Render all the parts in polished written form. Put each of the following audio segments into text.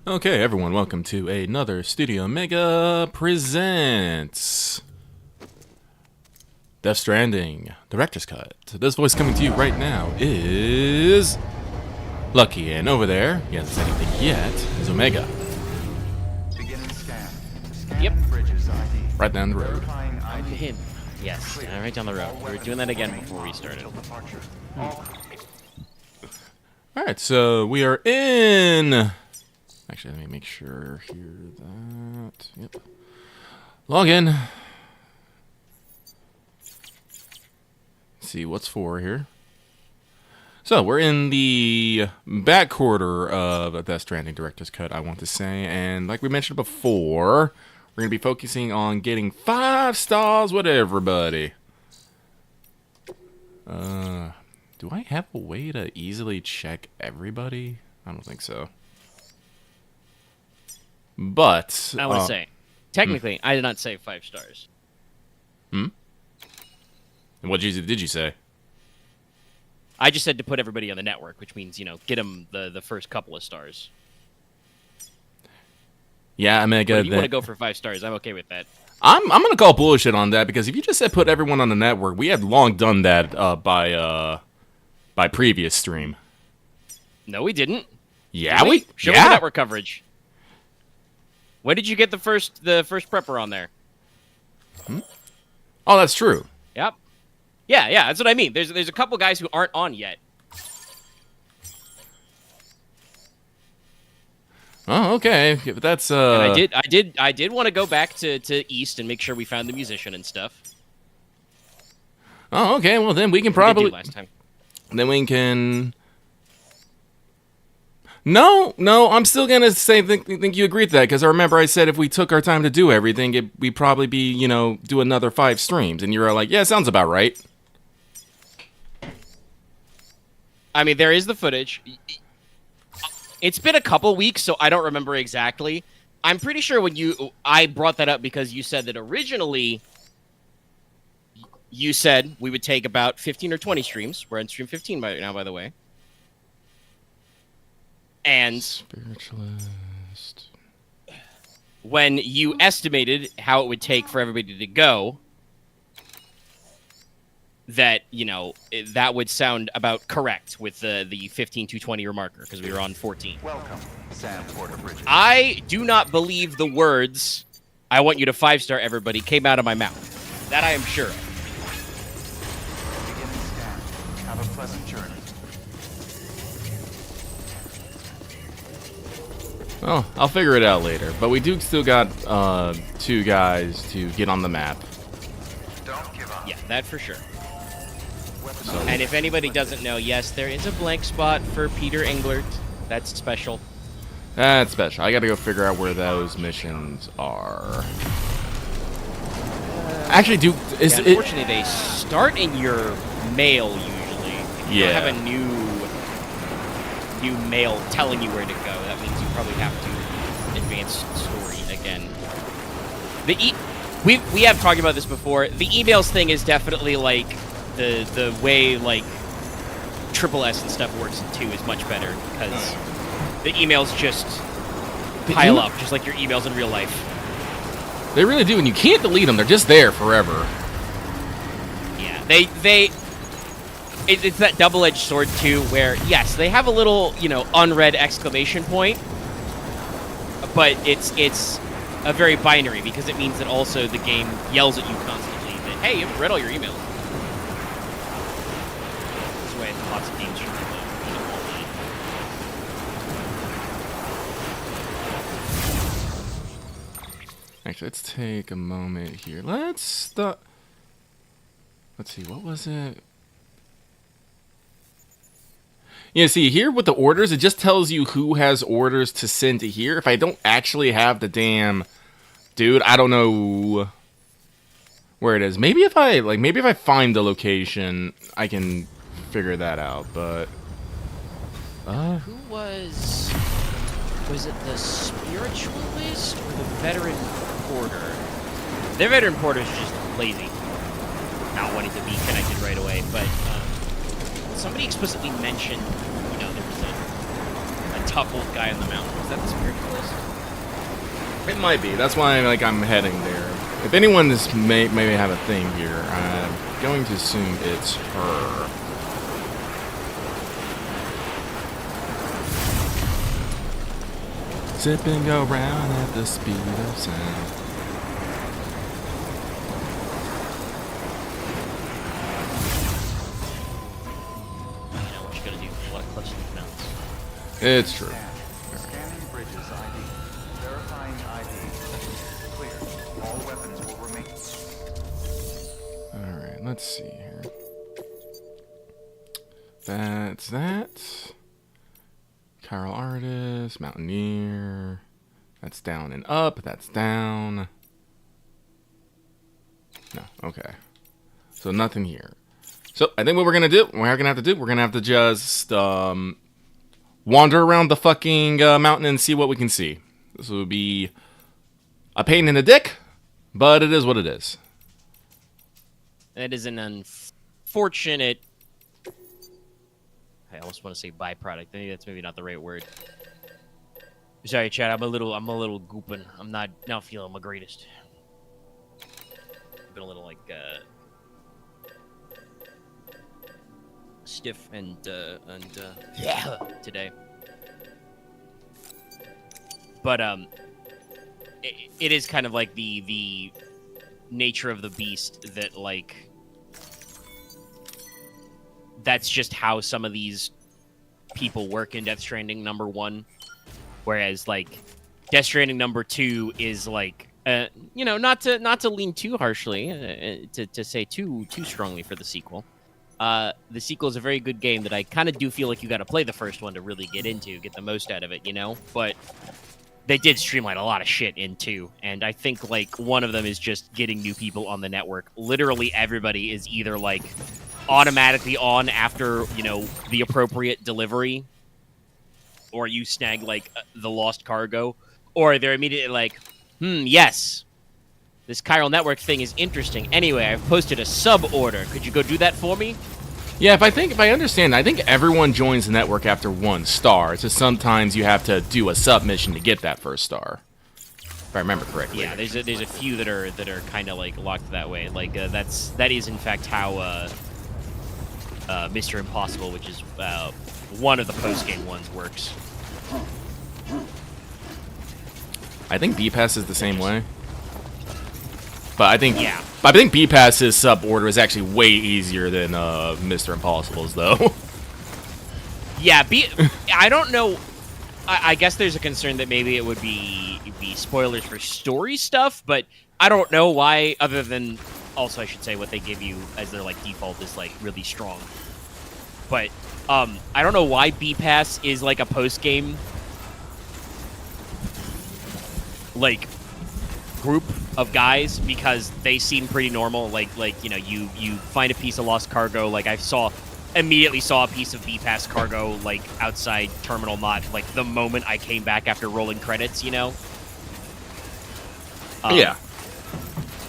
Okay, everyone, welcome to another Studio Mega Presents Death Stranding Director's Cut. This voice coming to you right now is Lucky, and over there, he hasn't said anything yet, is Omega. Beginning scan. Yep. Bridges ID. Right down the road. Verifying ID. Him. Yes, right down the road. We were doing that again before we started. Departure. Alright, so we are in... Actually, let me make sure here that... Yep. Log in. Let's see what's for here. So, we're in the back quarter of a Death Stranding Director's Cut, I want to say. And like we mentioned before, we're going to be focusing on getting 5 stars with everybody. Do I have a way to easily check everybody? I don't think so. But I want to say, technically, I did not say 5 stars. And what did you say? I just said to put everybody on the network, which means, you know, get them the first couple of stars. Yeah, Omega. If you want to go for 5 stars, I'm okay with that. I'm gonna call bullshit on that, because if you just said put everyone on the network, we had long done that by previous stream. No, we didn't. Yeah, Show me the network coverage. When did you get the first prepper on there? Oh, that's true. Yep. Yeah, that's what I mean. There's a couple guys who aren't on yet. Oh, okay. But that's And I did want to go back to East and make sure we found the musician and stuff. Oh, okay. Well, then we can We did probably last time. then we can. No, I'm still gonna say think you agreed to that, because I remember I said if we took our time to do everything, we'd probably be, you know, do another 5 streams, and you were like, yeah, sounds about right. I mean, there is the footage. It's been a couple weeks, so I don't remember exactly. I'm pretty sure I brought that up because you said that originally you said we would take about 15 or 20 streams. We're on stream 15 right now, by the way. And Spiritualist. when you estimated how it would take for everybody to go, that, you know, that would sound about correct with the 15 to 20 marker, because we were on 14. Welcome, Sam Porter Bridges. I do not believe the words, "I want you to 5-star everybody," came out of my mouth. That I am sure of. Beginning scan. Have a pleasant journey. Well, I'll figure it out later. But we do still got 2 guys to get on the map. Don't give up. Yeah, that for sure. Weapons So- And if anybody doesn't know, yes, there is a blank spot for Peter Englert. That's special. That's special. I gotta go figure out where those missions are. Actually, Yeah, unfortunately, they start in your mail usually. If you don't have a new mail telling you where to go, that means you probably have to advance story again. We have talked about this before. The emails thing is definitely like the way like Triple S and stuff works in 2 is much better, because the emails just pile up, just like your emails in real life. They really do, and you can't delete them. They're just there forever. Yeah, it's that double-edged sword too, where yes, they have a little, you know, unread exclamation point, but it's a very binary, because it means that also the game yells at you constantly that, hey, you haven't read all your emails. That's the way lots of games should be done. Actually, let's take a moment here. Let's see, what was it? Yeah, see, here with the orders, it just tells you who has orders to send to here. If I don't actually have the damn... Dude, I don't know where it is. Maybe if I find the location, I can figure that out, but... Who was it the spiritualist or the veteran porter? The veteran porter is just lazy, not wanting to be connected right away, but somebody explicitly mentioned, you know, there was a tough old guy on the mountain. Is that the spirit place? It might be. That's why I'm heading there. If anyone may have a thing here, I'm going to assume it's her. Zip and go round at the speed of sound. You know what you gotta do. A lot of clutch in these mountains. It's true. Scanning bridges ID. Verifying ID. Clear. All weapons will remain. Alright, let's see here. That's that. Carol Artist, Mountaineer. That's down and up. That's down. No, okay. So nothing here. So I think what we're gonna have to just wander around the fucking mountain and see what we can see. This will be a pain in the dick, but it is what it is. That is an unfortunate. I almost want to say byproduct. Maybe that's not the right word. Sorry, Chad. I'm a little gooping. I'm not feeling my greatest. Been a little like stiff and yeah today. But it is kind of like the nature of the beast that like. That's just how some of these people work in Death Stranding #1, whereas like Death Stranding #2 is like not to lean too harshly to say too strongly for the sequel. The sequel is a very good game that I kind of do feel like you got to play the first one to really get the most out of it, But they did streamline a lot of shit in 2, and I think like one of them is just getting new people on the network. Literally everybody is either like automatically on after the appropriate delivery, or you snag like the lost cargo, or they're immediately like, yes, this chiral network thing is interesting. Anyway, I've posted a sub order. Could you go do that for me? Yeah, if I understand, I think everyone joins the network after 1 star. It's just sometimes you have to do a sub mission to get that first star. If I remember correctly. Yeah, there's a few that are kind of like locked that way. Like that is in fact how Mr. Impossible, which is one of the post-game ones, works. I think B-Pass is the same way. But I think B-Pass's sub order is actually way easier than Mr. Impossible's, though. Yeah, I don't know. I guess there's a concern that maybe it would be spoilers for story stuff, but I don't know why, other than also I should say what they give you as their like default is like really strong. But I don't know why B-Pass is like a post-game like group of guys, because they seem pretty normal. Like you find a piece of lost cargo. Like I immediately saw a piece of B-Pass cargo like outside Terminal Not like the moment I came back after rolling credits, Yeah.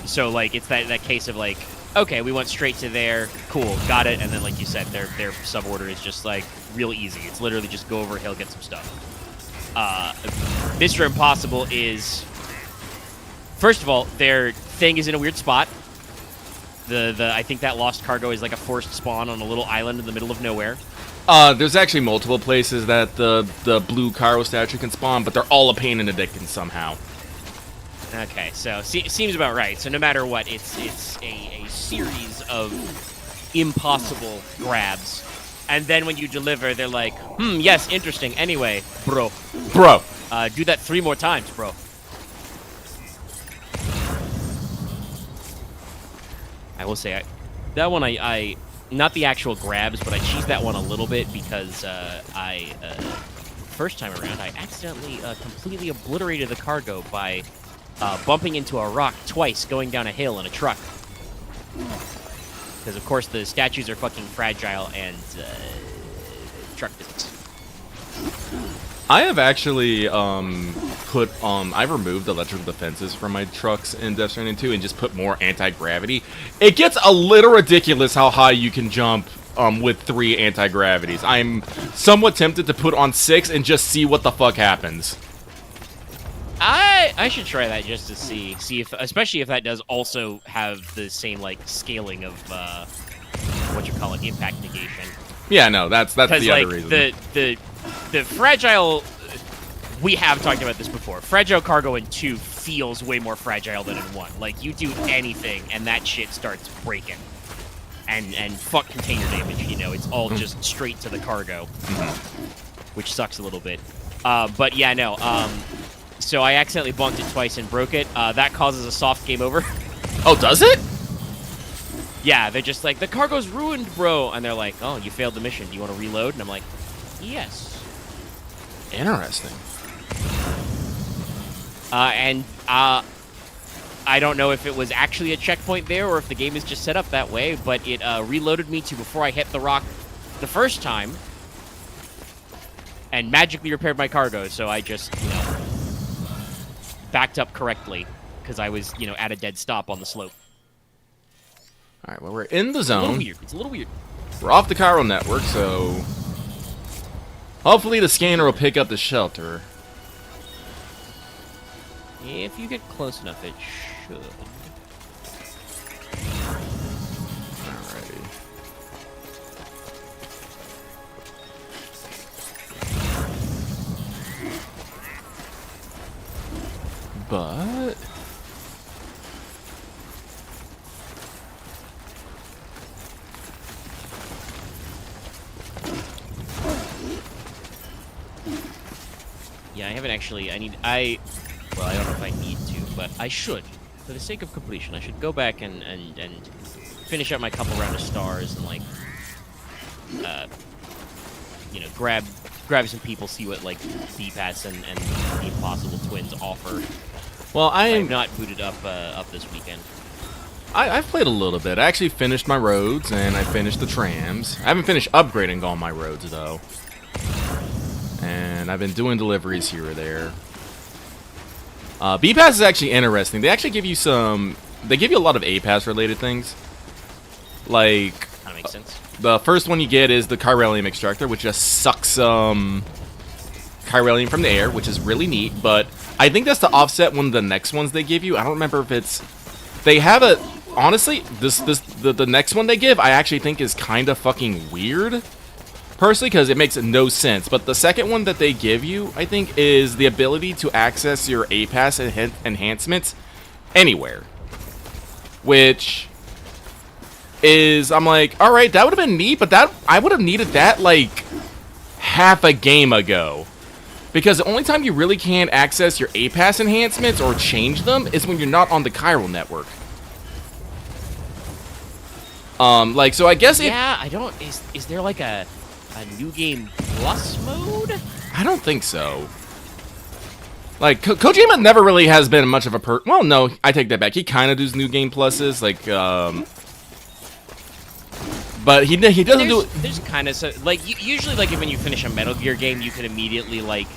So like it's that case of like, okay, we went straight to there, cool, got it, and then like you said, their sub order is just like real easy. It's literally just go over a hill, get some stuff. Mr. Impossible is, first of all, their thing is in a weird spot. I think that lost cargo is like a forced spawn on a little island in the middle of nowhere. There's actually multiple places that the blue Cairo statue can spawn, but they're all a pain in the dick somehow. Okay, so seems about right. So no matter what, it's a series of impossible grabs. And then when you deliver, they're like, yes, interesting. Anyway, bro. Do that 3 more times, bro. I will say, that one I not the actual grabs, but I cheesed that one a little bit because first time around, I accidentally completely obliterated the cargo by bumping into a rock twice going down a hill in a truck. Because, of course, the statues are fucking fragile and truck physics. I have actually I've removed electrical defenses from my trucks in Death Stranding 2 and just put more anti-gravity. It gets a little ridiculous how high you can jump with 3 anti-gravities. I'm somewhat tempted to put on 6 and just see what the fuck happens. I should try that just to see if, especially if that does also have the same like scaling of what you call it, impact negation. Yeah, no, that's the like, other reason. The fragile. We have talked about this before. Fragile cargo in 2 feels way more fragile than in 1. Like, you do anything, and that shit starts breaking. And fuck container damage, you know. It's all just straight to the cargo. Which sucks a little bit. But, yeah, no. So I accidentally bumped it twice and broke it. That causes a soft game over. Oh, does it? Yeah, they're just like, the cargo's ruined, bro. And they're like, oh, you failed the mission. Do you want to reload? And I'm like, yes. Interesting. I don't know if it was actually a checkpoint there or if the game is just set up that way, but it reloaded me to before I hit the rock the first time and magically repaired my cargo, so I just, you know, backed up correctly because I was, you know, at a dead stop on the slope. All right, well, we're in the It's a little zone. weird. It's a little weird. We're off the chiral network, so hopefully the scanner will pick up the shelter. If you get close enough, it should. Alrighty. But Yeah, I haven't actually. Well, I don't know if I need to, but I should. For the sake of completion, I should go back and finish up my couple round of stars and, like, you know, grab some people, see what, like, B-Pass and the Impossible Twins offer. well, I'm not booted up this weekend. I've played a little bit. I actually finished my roads and I finished the trams. I haven't finished upgrading all my roads though. And I've been doing deliveries here or there. B-Pass is actually interesting. They actually give you they give you a lot of A-Pass related things. Like, Kind of makes sense. the first one you get is the Chiralium Extractor, which just sucks Chiralium from the air, which is really neat. But I think that's to offset one of the next ones they give you. I don't remember if it's... They have a... Honestly, the next one they give, I actually think is kind of fucking weird. Personally, because it makes no sense. But the second one that they give you, I think, is the ability to access your A-Pass enhancements anywhere. Which is, I'm like, alright, that would have been neat, but I would have needed that, like, half a game ago. Because the only time you really can access your A-Pass enhancements or change them is when you're not on the chiral network. Like, so I guess Yeah, I don't... Is there, like, a New Game Plus mode? I don't think so. Like, Kojima never really has been much of a well, no, I take that back. He kind of does New Game Pluses, like, but he doesn't do it. There's kind of... Like, usually, like, when you finish a Metal Gear game, you can immediately, like,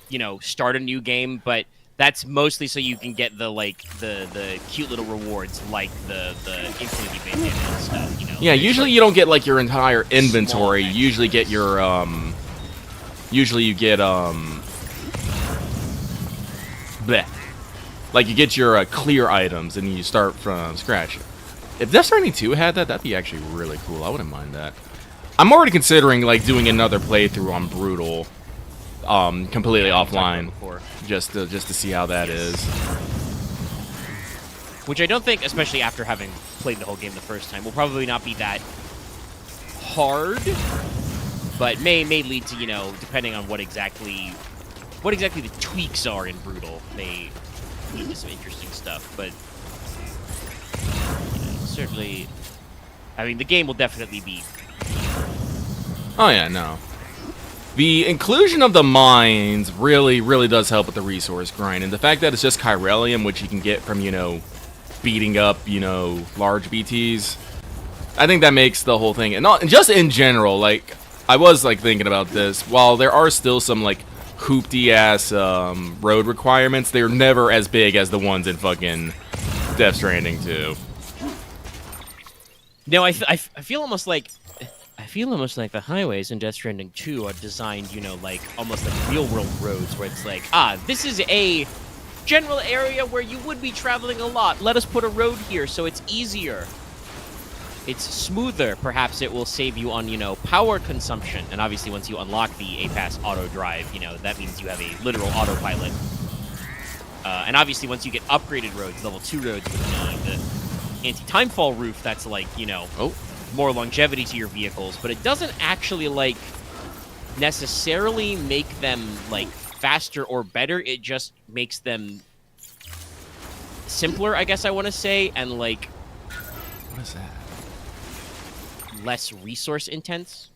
you know, start a new game, but that's mostly so you can get the, like, the cute little rewards, like the Infinity Bandana and stuff, you know? Yeah, It's usually like, you don't get, like, your entire inventory. You extras. usually get your, usually you get, bleh. Like, you get your clear items, and you start from scratch. If Death Stranding 2 had that, that'd be actually really cool. I wouldn't mind that. I'm already considering, like, doing another playthrough on Brutal, completely Yeah, we talked about offline, it before. just to see how that is. Which I don't think, especially after having played the whole game the first time, will probably not be that hard, but may lead to, you know, depending on what exactly the tweaks are in Brutal, may lead to some interesting stuff. But you know, certainly, I mean, the game will definitely be. Oh yeah, no. The inclusion of the mines really, really does help with the resource grind, and the fact that it's just chiralium, which you can get from, you know, beating up, you know, large BTs, I think that makes the whole thing, and just in general, like, I was, like, thinking about this, while there are still some, like, hoopty-ass road requirements, they're never as big as the ones in fucking Death Stranding 2. No, I feel almost like the highways in Death Stranding 2 are designed, like almost like real world roads where it's like, this is a general area where you would be traveling a lot. Let us put a road here so it's easier. It's smoother. Perhaps it will save you on, power consumption. And obviously once you unlock the A-Pass auto drive, that means you have a literal autopilot. And obviously once you get upgraded roads, level 2 roads with the anti-timefall roof, that's like, more longevity to your vehicles. But it doesn't actually, like, necessarily make them, like, faster or better. It just makes them simpler, I guess I want to say, and, like... What is that? Less resource intense.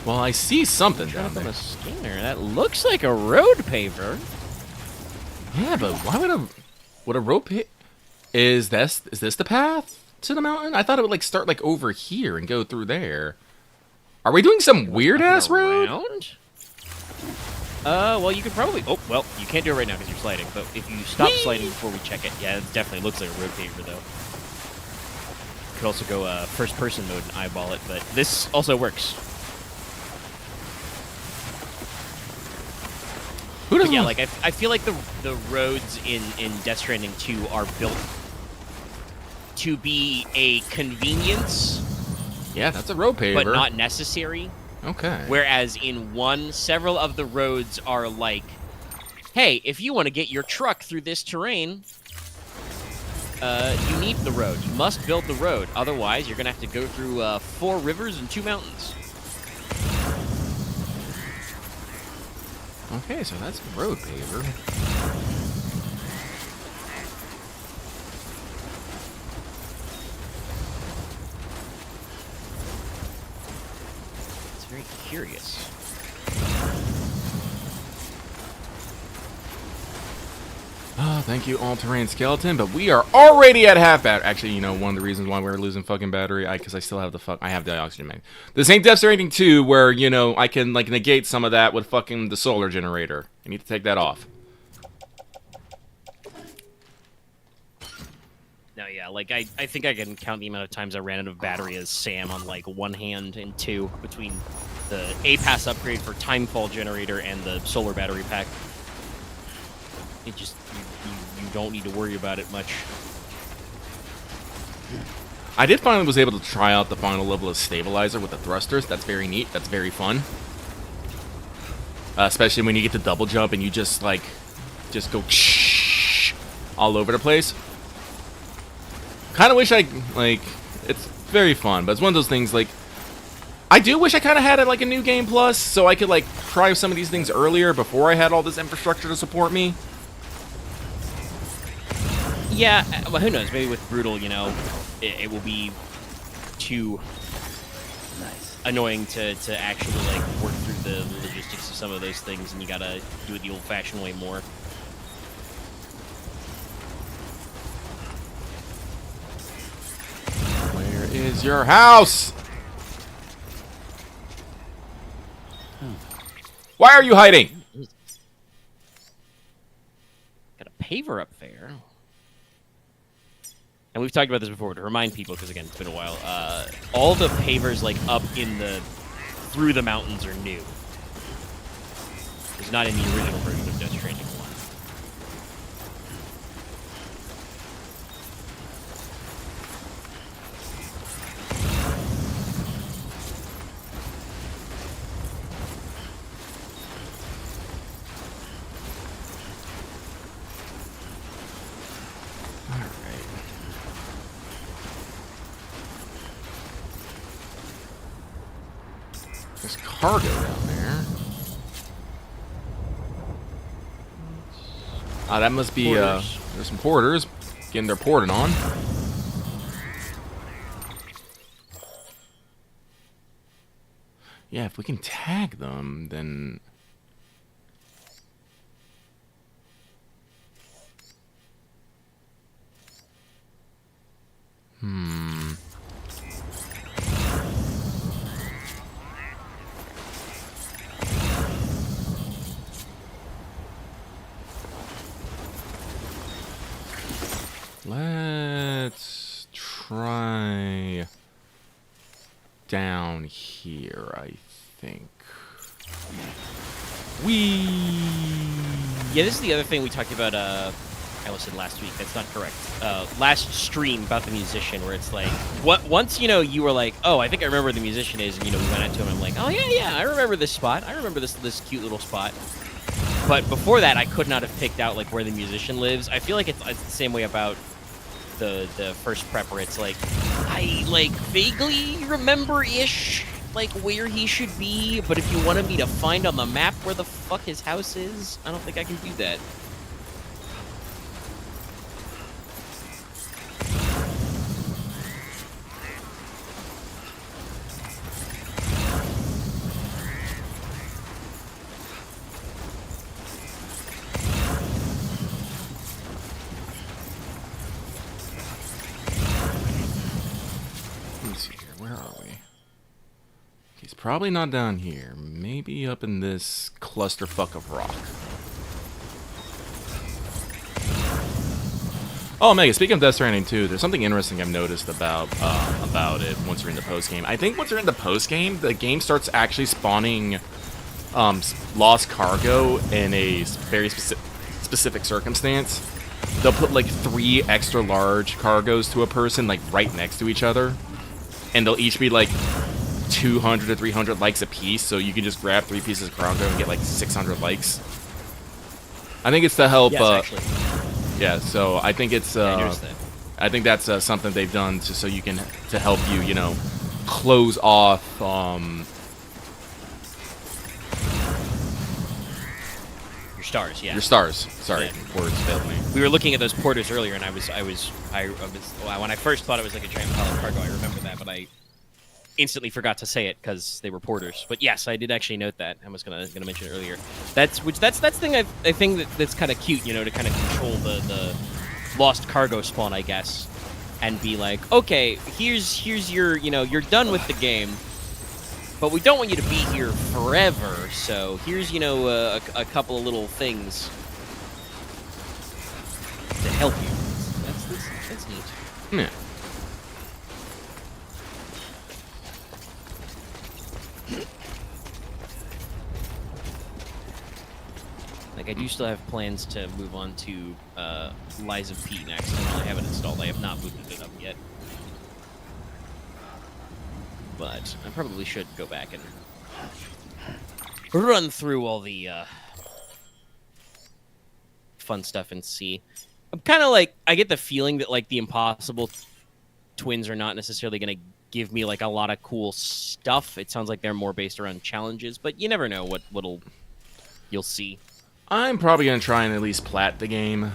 Well, I see something down there. On a scanner. That looks like a road paver. Yeah, but why would a road pit? Is this the path to the mountain? I thought it would like start like over here and go through there. Are we doing some weird ass road? Well, you could probably. Oh, well, you can't do it right now because you're sliding. But if you stop sliding before we check it, yeah, it definitely looks like a road paver though. Could also go first person mode and eyeball it, but this also works. Who doesn't? Yeah, like I feel like the roads in Death Stranding 2 are built to be a convenience. Yeah, that's a road paver, but not necessary. Okay. Whereas in 1, several of the roads are like, hey, if you want to get your truck through this terrain, you need the road. You must build the road. Otherwise, you're gonna have to go through 4 rivers and 2 mountains. Okay, so that's road paver. It's very curious. Oh, thank you, all-terrain skeleton. But we are already at half battery. Actually, one of the reasons why we're losing fucking battery, because I still have I have the oxygen main. This ain't Death Stranding 2, where I can like negate some of that with fucking the solar generator. I need to take that off. No, yeah, like I think I can count the amount of times I ran out of battery as Sam on like one hand and 2 between the A-Pass upgrade for Timefall generator and the solar battery pack. It just you don't need to worry about it much. I did finally was able to try out the final level of stabilizer with the thrusters. That's very neat. That's very fun. Especially when you get to double jump and you just go all over the place. Kind of wish it's very fun, but it's one of those things like I do wish I kind of had it like a new game plus so I could like try some of these things earlier before I had all this infrastructure to support me. Yeah, well, who knows? Maybe with Brutal, it will be too annoying to actually like work through the logistics of some of those things, and you gotta do it the old-fashioned way more. Where is your house? Why are you hiding? Got a paver up there. And we've talked about this before to remind people, because again, it's been a while. All the pavers like up in through the mountains are new. It's not in the original version of Death Stranding 1. There's cargo down there. That must be, Porters. There's some porters getting their porting on. Yeah, if we can tag them, then... try down here, I think. Yeah, this is the other thing we talked about, I almost said last week, that's not correct. Last stream about the musician, where it's like, once, you know, you were like, oh, I think I remember where the musician is, and, you know, we went out to him, I'm like, oh, yeah, I remember this spot. I remember this cute little spot. But before that, I could not have picked out, like, where the musician lives. I feel like it's the same way about the first prep, where it's like, I, like, vaguely remember-ish, like, where he should be, but if you wanted me to find on the map where the fuck his house is, I don't think I can do that. Let's see here. Where are we? He's probably not down here. Maybe up in this clusterfuck of rock. Oh, Mega, speaking of Death Stranding 2, there's something interesting I've noticed about it once you're in the post-game. I think once you're in the post-game, the game starts actually spawning lost cargo in a very specific circumstance. They'll put, like, 3 extra large cargos to a person, like, right next to each other. And they'll each be, like, 200 to 300 likes a piece, so you can just grab 3 pieces of cargo and get, like, 600 likes. I think it's to help... Yes, actually. Yeah, so I think it's... I think that's something they've done so you can... to help you, you know, close off... Your stars, yeah. Your stars. Sorry, Yeah. words failed me. We were looking at those porters earlier, and I was when I first thought it was like a giant pile of cargo, I remember that, but I instantly forgot to say it because they were porters. But yes, I did actually note that. I was gonna mention it earlier. That's the thing I think that's kind of cute, you know, to kind of control the lost cargo spawn, I guess, and be like, okay, here's your, you know, you're done with the game, but we don't want you to be here forever. So here's, you know, a couple of little things to help you. That's neat. Yeah. Like, I do still have plans to move on to Lies of P next, and while I have it installed, I have not booted it up yet. But I probably should go back and run through all the fun stuff and see. I'm kind of like, I get the feeling that, like, the Impossible Twins are not necessarily going to give me, like, a lot of cool stuff. It sounds like they're more based around challenges, but you never know you'll see. I'm probably going to try and at least plat the game.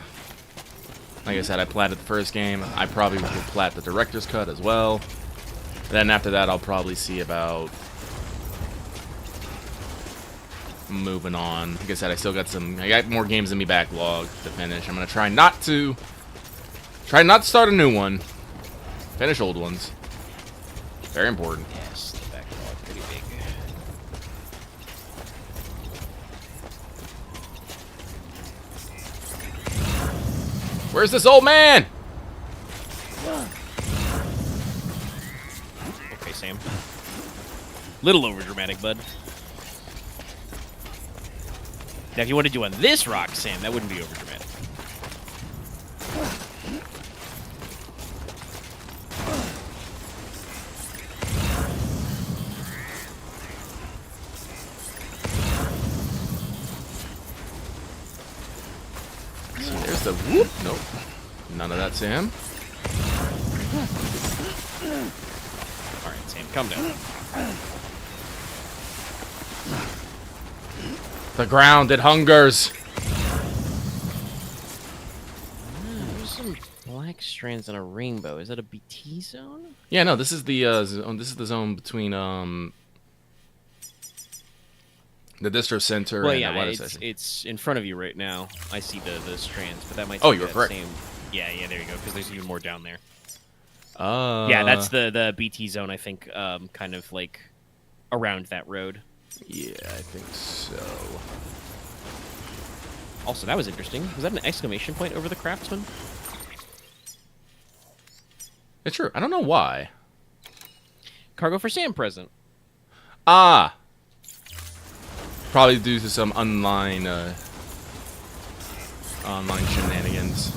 Like I said, I platted the first game. I probably will plat the director's cut as well. And then after that, I'll probably see about moving on. Like I said, I got more games in me backlog to finish. I'm going to try not to start a new one. Finish old ones. Very important. Yes, the backlog pretty big. Where's this old man? Okay, Sam. Little overdramatic, bud. Now, if you want to do on this rock, Sam, that wouldn't be overdramatic. There's the whoop. Nope. None of that, Sam. Alright, Sam, calm down. The ground, it hungers. There's some black strands on a rainbow. Is that a BT zone? Yeah, no, this is the zone between the distro center Well, and yeah, the weather station. it's in front of you right now. I see the strands, but that might. Oh, be you were that correct. Same... Yeah, there you go. Because there's even more down there. Yeah, Yeah, that's the BT zone. I think, kind of like around that road. Yeah, I think so. Also, that was interesting. Was that an exclamation point over the craftsman? It's true. I don't know why. Cargo for Sam present. Ah! Probably due to some online shenanigans.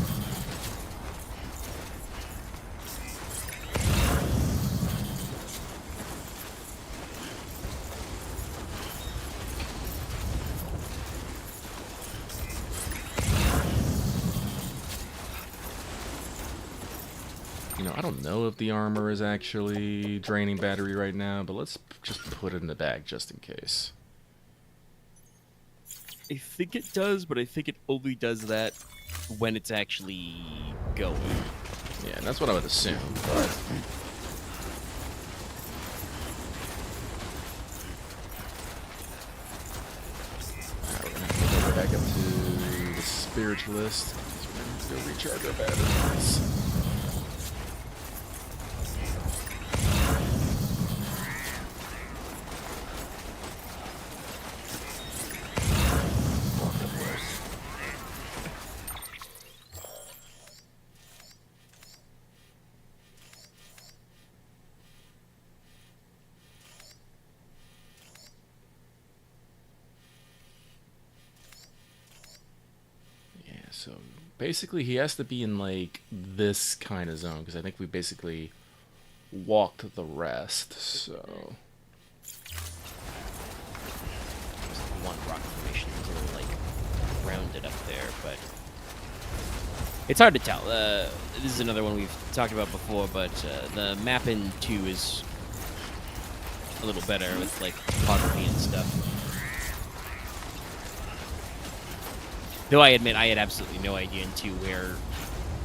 You know, I don't know if the armor is actually draining battery right now, but let's just put it in the bag just in case. I think it does, but I think it only does that when it's actually going. Yeah, and that's what I would assume, but... Alright, we're gonna have to go back up to the spiritualist. We're gonna have to go recharge our batteries. So basically he has to be in like this kind of zone because I think we basically walked the rest. So One rock formation is a little like rounded up there, but it's hard to tell. This is another one we've talked about before, but the map in 2 is a little better with like topography and stuff. Though I admit I had absolutely no idea into where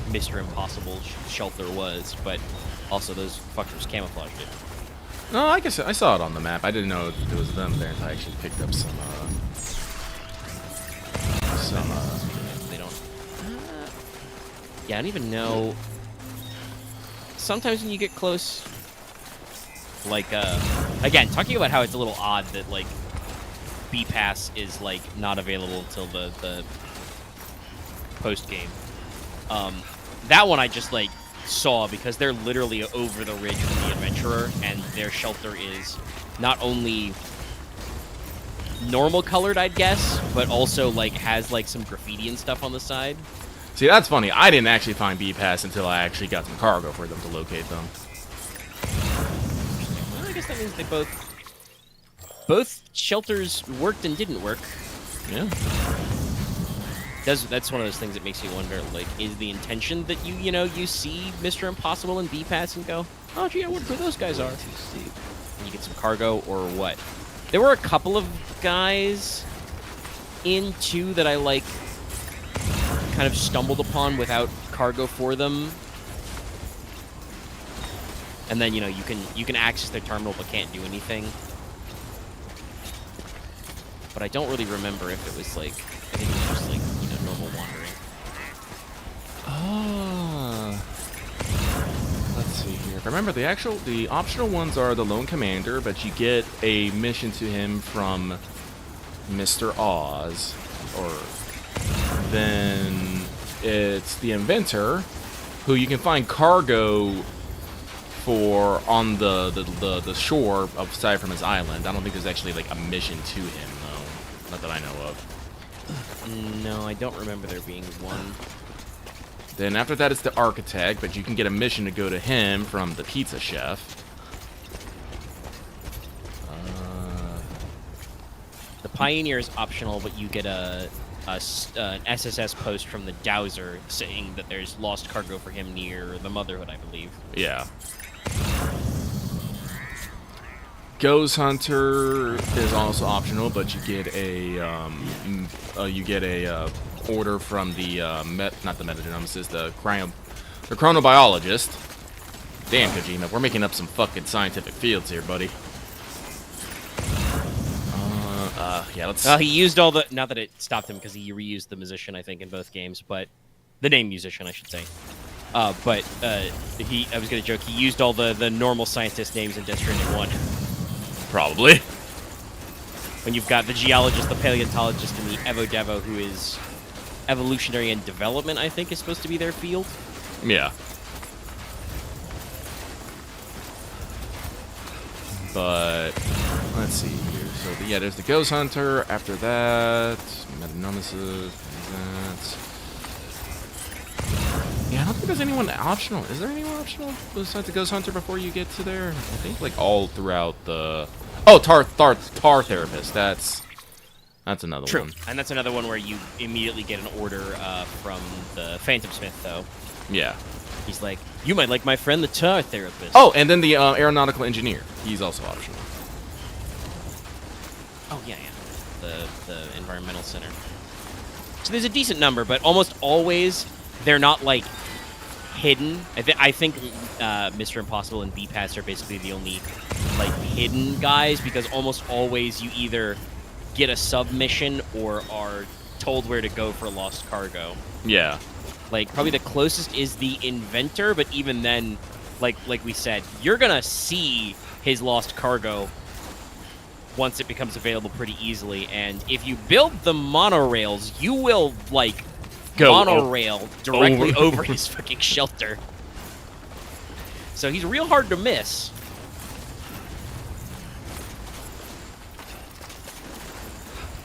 Mr. Impossible's shelter was, but also those fuckers camouflaged it. no, I guess I saw it on the map. I didn't know it was them there until I actually picked up some. They don't. Yeah, I don't even know. Sometimes when you get close, like again, talking about how it's a little odd that like B Pass is like not available until the post game. That one I just like saw because they're literally over the ridge from the adventurer, and their shelter is not only normal colored, I'd guess, but also like has like some graffiti and stuff on the side. See, that's funny. I didn't actually find B-Pass until I actually got some cargo for them to locate them. Well, I guess that means they both shelters worked and didn't work. Yeah. That's one of those things that makes you wonder, like, is the intention that you see Mr. Impossible and B-Pass and go, oh, gee, I wonder who those guys are. And you get some cargo or what? There were a couple of guys in 2 that I, like, kind of stumbled upon without cargo for them. And then, you can access their terminal but can't do anything. But I don't really remember if it was, like, I think it was just, like, normal wandering. Ah. Let's see here. If I remember, the optional ones are the Lone Commander, but you get a mission to him from Mr. Oz, or then it's the Inventor, who you can find cargo for on the shore aside from his island. I don't think there's actually like a mission to him though, not that I know of. No, I don't remember there being one. Then after that, it's the Architect, but you can get a mission to go to him from the Pizza Chef. The Pioneer is optional, but you get an SSS post from the Dowser saying that there's lost cargo for him near the Motherhood, I believe. Yeah. Ghost Hunter is also optional, but you get a order from the not the metagenomicist, the chronobiologist. Damn, Kojima, we're making up some fucking scientific fields here, buddy. Yeah, let's. He used all the. Not that it stopped him because he reused the musician, I think, in both games, but the name musician, I should say. I was gonna joke. He used all the normal scientist names in Death Stranding 1. Probably. When you've got the geologist, the paleontologist, and the Evo-Devo, who is evolutionary and development, I think, is supposed to be their field. Yeah. But let's see here. So yeah, there's the Ghost Hunter. After that, Metanemesis. Yeah, I don't think there's anyone optional. Is there anyone optional besides the Ghost Hunter before you get to there? I think like all throughout the. Oh, Tar Therapist. That's another True. one. And that's another one where you immediately get an order from the Phantom Smith, though. Yeah. He's like, you might like my friend the Tar Therapist. Oh, and then the Aeronautical Engineer. He's also optional. Oh, yeah. The Environmental Center. So there's a decent number, but almost always they're not, like, hidden. I think Mr. Impossible and B-Pass are basically the only, like, hidden guys, because almost always you either get a submission or are told where to go for lost cargo. Yeah. Like, probably the closest is the Inventor, but even then, like we said, you're gonna see his lost cargo once it becomes available pretty easily, and if you build the monorails, you will, like, monorail directly over his fucking shelter. So he's real hard to miss.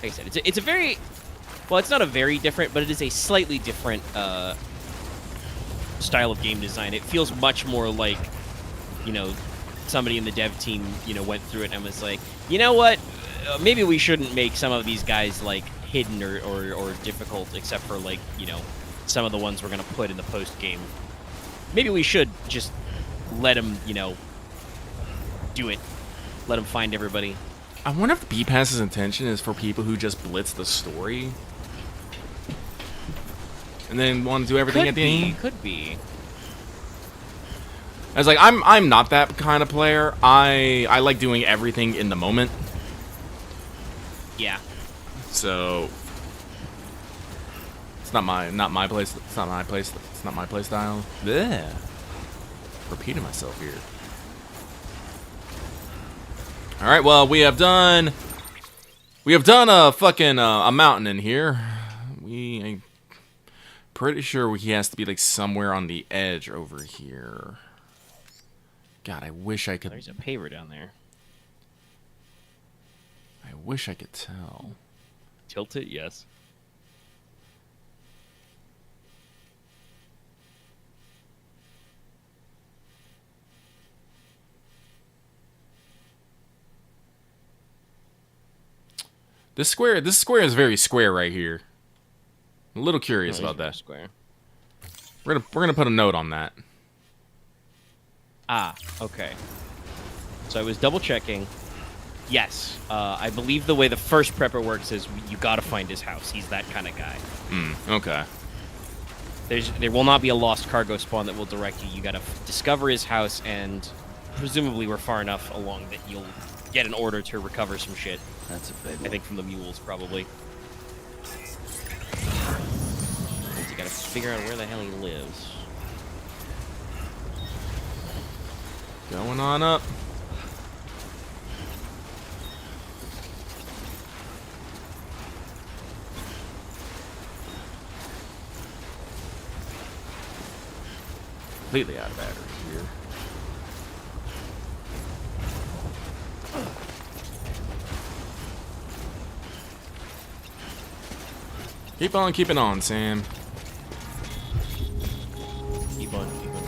Like I said, it's a very... Well, it's not a very different, but it is a slightly different style of game design. It feels much more like, you know, somebody in the dev team, you know, went through it and was like, you know what? Maybe we shouldn't make some of these guys, like, hidden or difficult, except for, like, you know, some of the ones we're going to put in the post-game. Maybe we should just let them, you know, do it. Let them find everybody. I wonder if B-Pass's intention is for people who just blitz the story and then want to do everything at the end. Could be. I was like, I'm not that kind of player. I like doing everything in the moment. Yeah. So it's not my place. It's not my place. It's not my play style. Yeah. Repeating myself here. All right. Well, we have done a fucking a mountain in here. I'm pretty sure he has to be like somewhere on the edge over here. God, I wish I could. There's a paver down there. I wish I could tell. Tilt it, yes. This square is very square right here. I'm a little curious about that. Square. We're gonna put a note on that. Ah, okay. So I was double checking. Yes, I believe the way the first prepper works is you gotta find his house. He's that kind of guy. Okay. There will not be a lost cargo spawn that will direct you. You gotta discover his house, and presumably we're far enough along that you'll get an order to recover some shit. That's a big I think from the mules, probably. Means you gotta figure out where the hell he lives. Going on up. Completely out of battery here. Keep on keeping on, Sam. Keep on, keep on.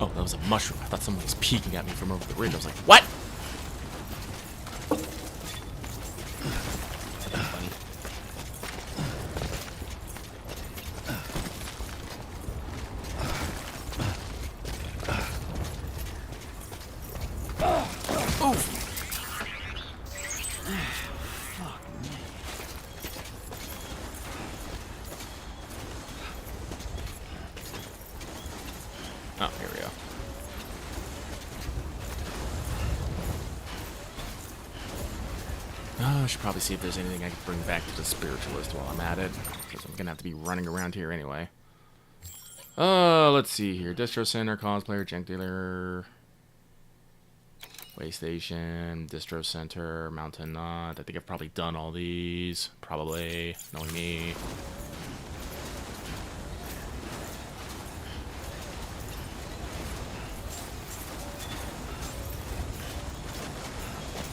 Oh, that was a mushroom. I thought someone was peeking at me from over the ridge. I was like, what? That's funny. Oh, here we go. Oh, I should probably see if there's anything I can bring back to the spiritualist while I'm at it, because I'm gonna have to be running around here anyway. Let's see here. Distro Center, Cosplayer, Junk Dealer, Way Station, Distro Center, Mountain Knot. I think I've probably done all these. Probably. Knowing me.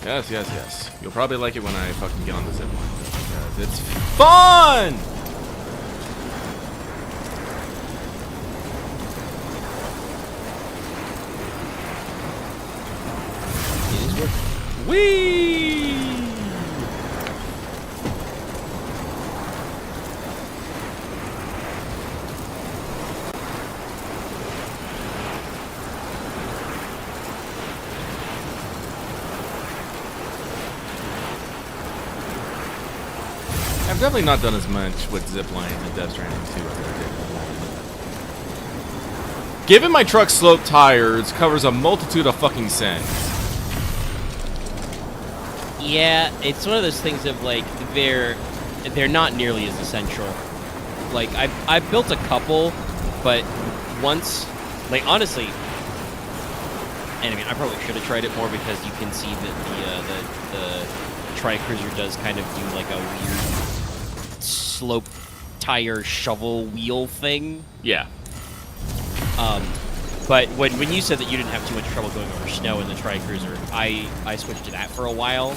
Yes, yes, yes. You'll probably like it when I fucking get on the zip line. Because it's fun! Whee! I've definitely not done as much with ziplining in Death Stranding 2 as I did. Given my truck's sloped tires covers a multitude of fucking sins. Yeah, it's one of those things of like they're not nearly as essential. Like I built a couple, but once, like honestly, and I mean I probably should have tried it more because you can see that the Tri-Cruiser does kind of do like a weird slope tire shovel wheel thing. Yeah. But when you said that you didn't have too much trouble going over snow in the Tri-Cruiser, I switched to that for a while,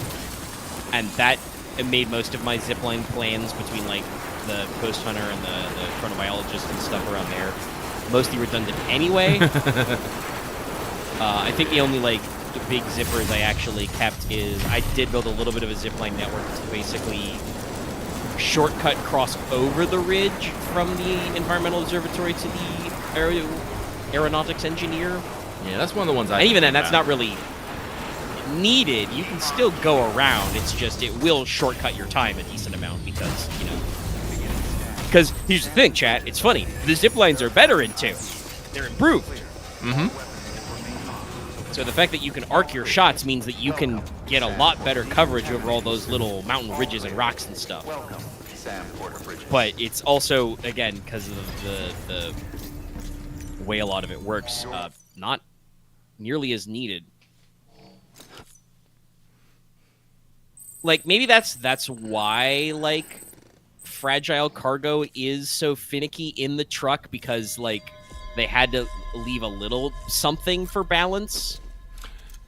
and that made most of my zipline plans between like the Ghost Hunter and the chronobiologist and stuff around there mostly redundant anyway. I think the only like the big zippers I actually kept is I did build a little bit of a zipline network to basically shortcut cross over the ridge from the environmental observatory to the aeronautics engineer. Yeah, that's one of the ones I. And even then, that's not really needed. You can still go around. It's just it will shortcut your time a decent amount because Because here's the thing, chat. It's funny. The zip lines are better in 2. They're improved. Mm-hmm. So the fact that you can arc your shots means that you can get a lot better coverage over all those little mountain ridges and rocks and stuff. But it's also, again, because of the way a lot of it works, not nearly as needed. Like, maybe that's why, like, fragile cargo is so finicky in the truck, because, like, they had to leave a little something for balance.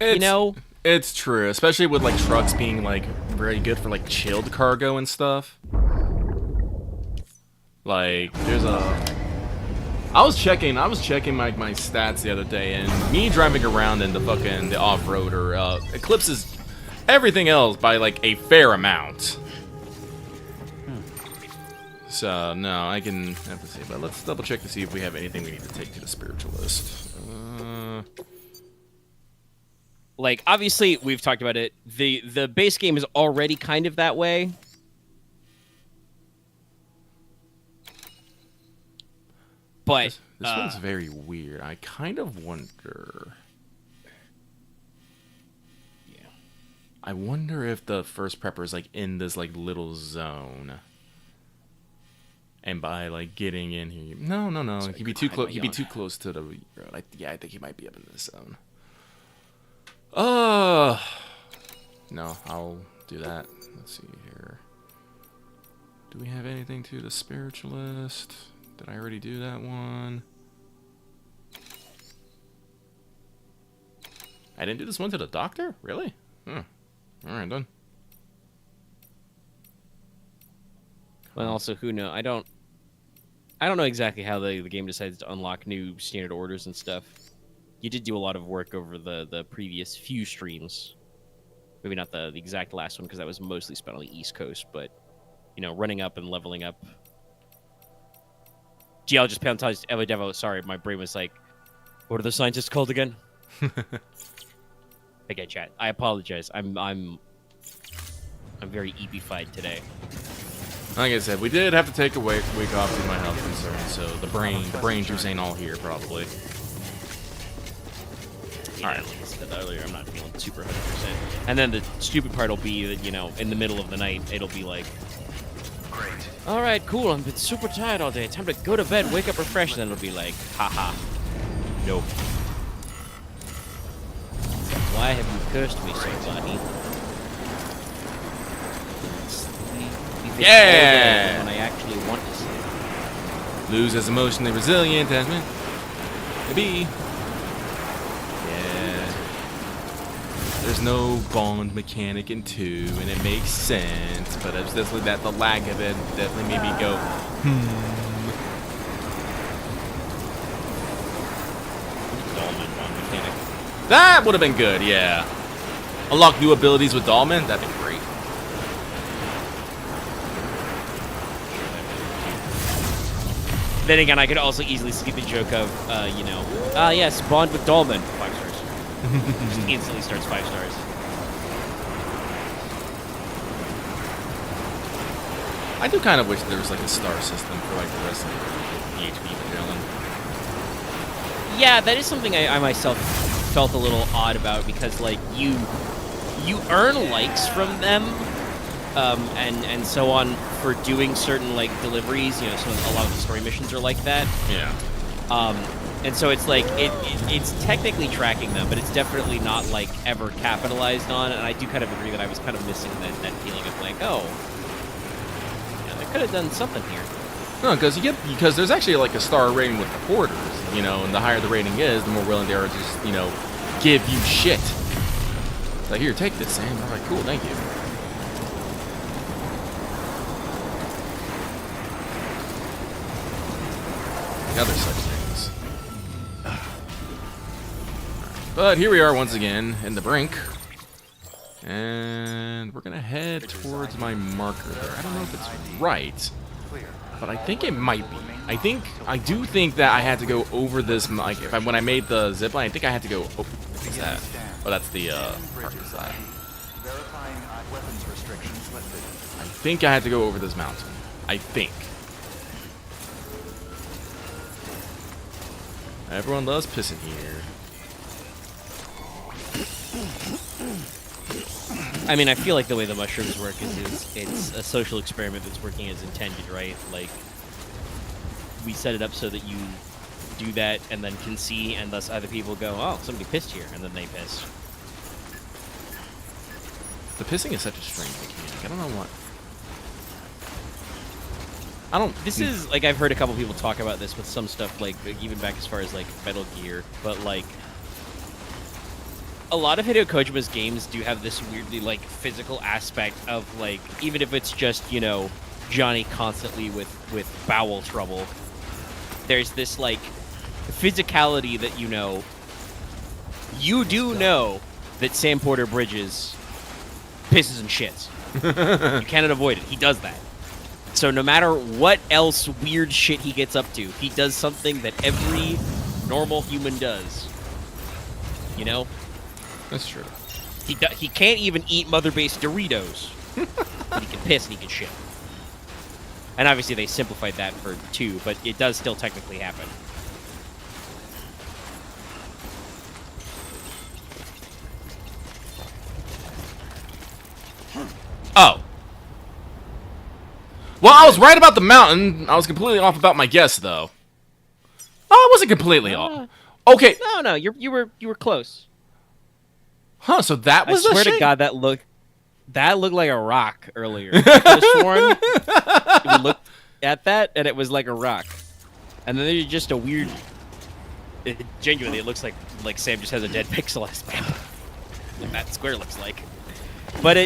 It's true, especially with, like, trucks being, like, very good for, like, chilled cargo and stuff. Like, there's a... I was checking my stats the other day, and me driving around in the off-roader eclipses everything else by, like, a fair amount. So, no, I can have to see, but let's double-check to see if we have anything we need to take to the spiritualist. Like, obviously, we've talked about it. The base game is already kind of that way. But this one's very weird. I kind of wonder... Yeah. I wonder if the first prepper is, like, in this, like, little zone. And by, like, getting in here... No. He'd be too close. He'd be too close to the road. I think he might be up in this zone. No, I'll do that. Let's see here. Do we have anything to the spiritualist? Did I already do that one? I didn't do this one to the doctor? Really? Alright, done. Well, also, who knows? I don't know exactly how the game decides to unlock new standard orders and stuff. You did do a lot of work over the previous few streams. Maybe not the exact last one, because that was mostly spent on the East Coast, but, running up and leveling up. Gee, I'll just paleontologist Evo Devo. Sorry, my brain was like, what are the scientists called again? Okay, chat. I apologize. I'm very EP-fied today. Like I said, we did have to take a week off due to my health concerns, so the brain juice ain't all here, probably. Yeah, like I said earlier, I'm not feeling super 100%. And then the stupid part will be that, in the middle of the night, it'll be like, Great. all right, cool, I've been super tired all day. Time to go to bed, wake up refreshed, and then it'll be like, haha, nope. Why have you cursed me so, buddy? Yeah! When I actually want to sleep. Lose as emotionally resilient as me. Maybe. There's no bond mechanic in 2, and it makes sense, but it's definitely that the lag of it definitely made me go, Dolman bond mechanic. That would have been good, yeah. Unlock new abilities with Dahlman? That'd be great. Then again, I could also easily see the joke of, yes, bond with Dolman. 5 stars. Just instantly starts 5 stars. I do kind of wish there was like a star system for like the rest of the PHP Magellan. Yeah, that is something I myself felt a little odd about because, like, you earn likes from them, and so on for doing certain like deliveries. You know, a lot of the story missions are like that. Yeah. And so it's like it's technically tracking them, but it's definitely not like ever capitalized on. And I do kind of agree that I was kind of missing that feeling of like, oh, yeah, they could have done something here. No, because there's actually like a star rating with the porters, you know, and the higher the rating is, the more willing they are to just, you know, give you shit. Like, here, take this, Sam. I'm like, cool, thank you. The other such things. But here we are once again in the brink. And we're going to head towards my marker there. I don't know if it's right, but I think it might be. I do think that I had to go over this, like, when I made the zipline, I think I had to go, what's that? Oh, that's the, parking side. Verifying weapons restrictions lifted. I think I had to go over this mountain. I think. Everyone loves pissing here. I mean, I feel like the way the mushrooms work is it's a social experiment that's working as intended, right? Like, we set it up so that you do that and then can see, and thus other people go, oh, somebody pissed here, and then they piss. The pissing is such a strange mechanic. I don't know what. This is, like, I've heard a couple people talk about this with some stuff, like, even back as far as, like, Metal Gear, but, like, a lot of Hideo Kojima's games do have this weirdly, like, physical aspect of, like, even if it's just, you know, Johnny constantly with bowel trouble, there's this, like, physicality that, you do know that Sam Porter Bridges pisses and shits. You cannot avoid it. He does that. So no matter what else weird shit he gets up to, he does something that every normal human does. You know? That's true. He can't even eat mother-based Doritos. But he can piss and he can shit. And obviously they simplified that for 2, but it does still technically happen. Oh. Well, I was right about the mountain. I was completely off about my guess, though. Oh, I wasn't completely off. Okay. No, you were close. Huh, so that was I swear the to God, that looked like a rock earlier. I could have sworn we looked at that and it was like a rock, and then there's just a weird. Genuinely, it looks like Sam just has a dead pixel aspect. Like that square looks like. But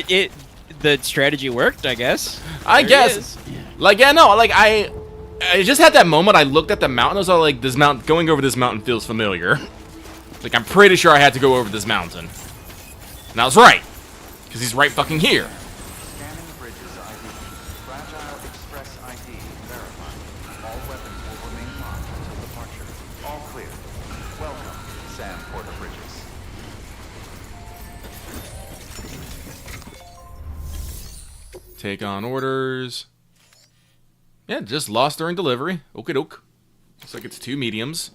the strategy worked, I guess. I guess. Like, yeah, no, like I just had that moment. I looked at the mountain. I was all like, going over this mountain feels familiar. Like, I'm pretty sure I had to go over this mountain. And I was right. Because he's right fucking here. Scanning bridges ID. Fragile Express ID verified. All weapons will remain locked until departure. All clear. Welcome, Sam Porter Bridges. Take on orders. Yeah, just lost during delivery. Okie doke. Looks like it's 2 mediums.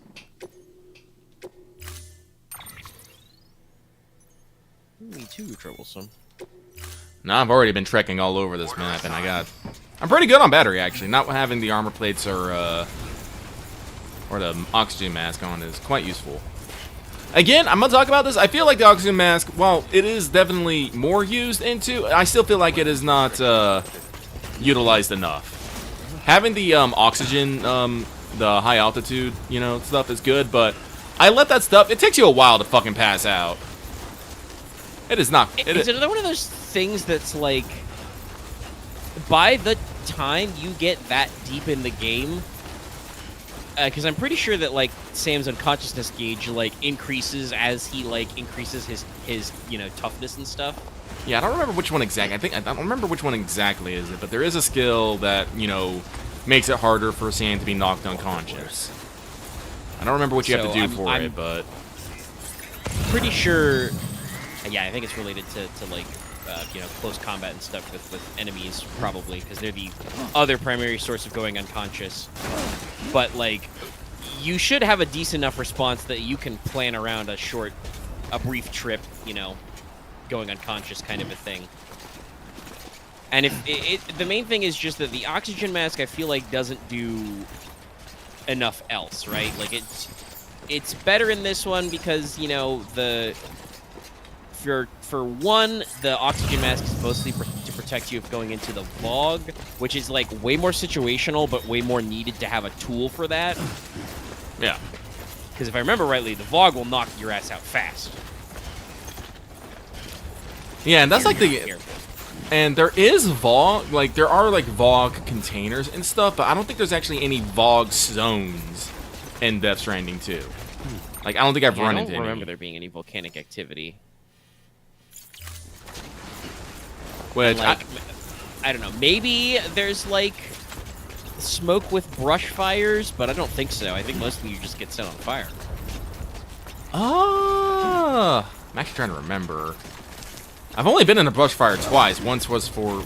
Me too troublesome. Now I've already been trekking all over this map, and I'm pretty good on battery, actually. Not having the armor plates or the oxygen mask on is quite useful. Again, I'm gonna talk about this. I feel like the oxygen mask, while it is definitely more used into, I still feel like it is not utilized enough. Having the oxygen, the high altitude, stuff is good, but I let that stuff. It takes you a while to fucking pass out. It is not. It's another one of those things that's like, by the time you get that deep in the game, because I'm pretty sure that like Sam's unconsciousness gauge like increases as he like increases his toughness and stuff. Yeah, I don't remember which one exactly. I don't remember which one exactly is it, but there is a skill that makes it harder for Sam to be knocked unconscious. I don't remember what you have to do for it, but pretty sure. Yeah, I think it's related to like close combat and stuff with enemies probably, because they're the other primary source of going unconscious. But like, you should have a decent enough response that you can plan around a brief trip, going unconscious kind of a thing. And if the main thing is just that the oxygen mask, I feel like doesn't do enough else, right? Like it's better in this one because for one, the oxygen mask is mostly to protect you if going into the Vogue, which is like way more situational, but way more needed to have a tool for that. Yeah. Because if I remember rightly, the Vogue will knock your ass out fast. Yeah, and that's and there is Vogue, like there are like Vogue containers and stuff, but I don't think there's actually any Vogue zones in Death Stranding 2. Like I don't think I've run into any. I don't remember there being any volcanic activity. Which like, I don't know. Maybe there's like smoke with brush fires, but I don't think so. I think mostly you just get set on fire. I'm actually trying to remember. I've only been in a brush fire twice. Once was for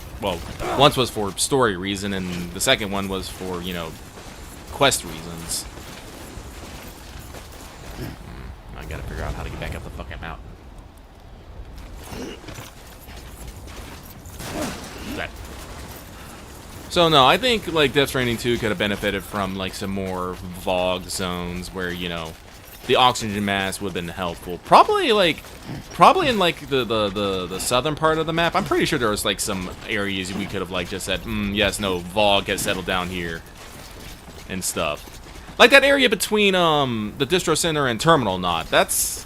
story reason, and the second one was for quest reasons. I gotta figure out how to get back up the fucking mountain. That. So no, I think like Death Stranding 2 could have benefited from like some more Vogue zones where the oxygen mask would have been helpful. Probably in like the southern part of the map. I'm pretty sure there was like some areas we could have like just said, yes, no, Vogue has settled down here and stuff. Like that area between the distro center and Terminal Knot. That's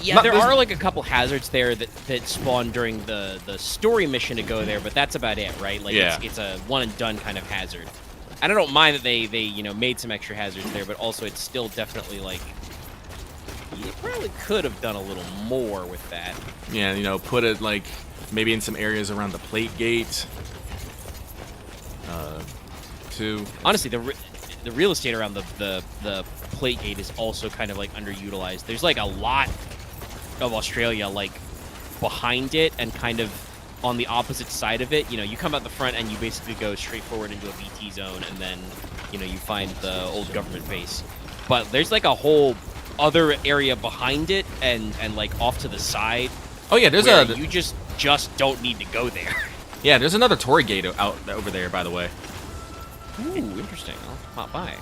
there are like a couple hazards there that spawn during the story mission to go there, but that's about it, right? Like it's a one and done kind of hazard. And I don't mind that they made some extra hazards there, but also it's still definitely like you probably could have done a little more with that. Yeah, put it like maybe in some areas around the plate gate. Too. Honestly, the real estate around the plate gate is also kind of like underutilized. There's like a lot of Australia like behind it and kind of on the opposite side of it. You come out the front and you basically go straight forward into a BT zone, and then you find the old government base. But there's like a whole other area behind it and like off to the side. Oh yeah, there's you just don't need to go there. Yeah, there's another Tory gate out over there, by the way. Ooh, interesting. I'll pop by.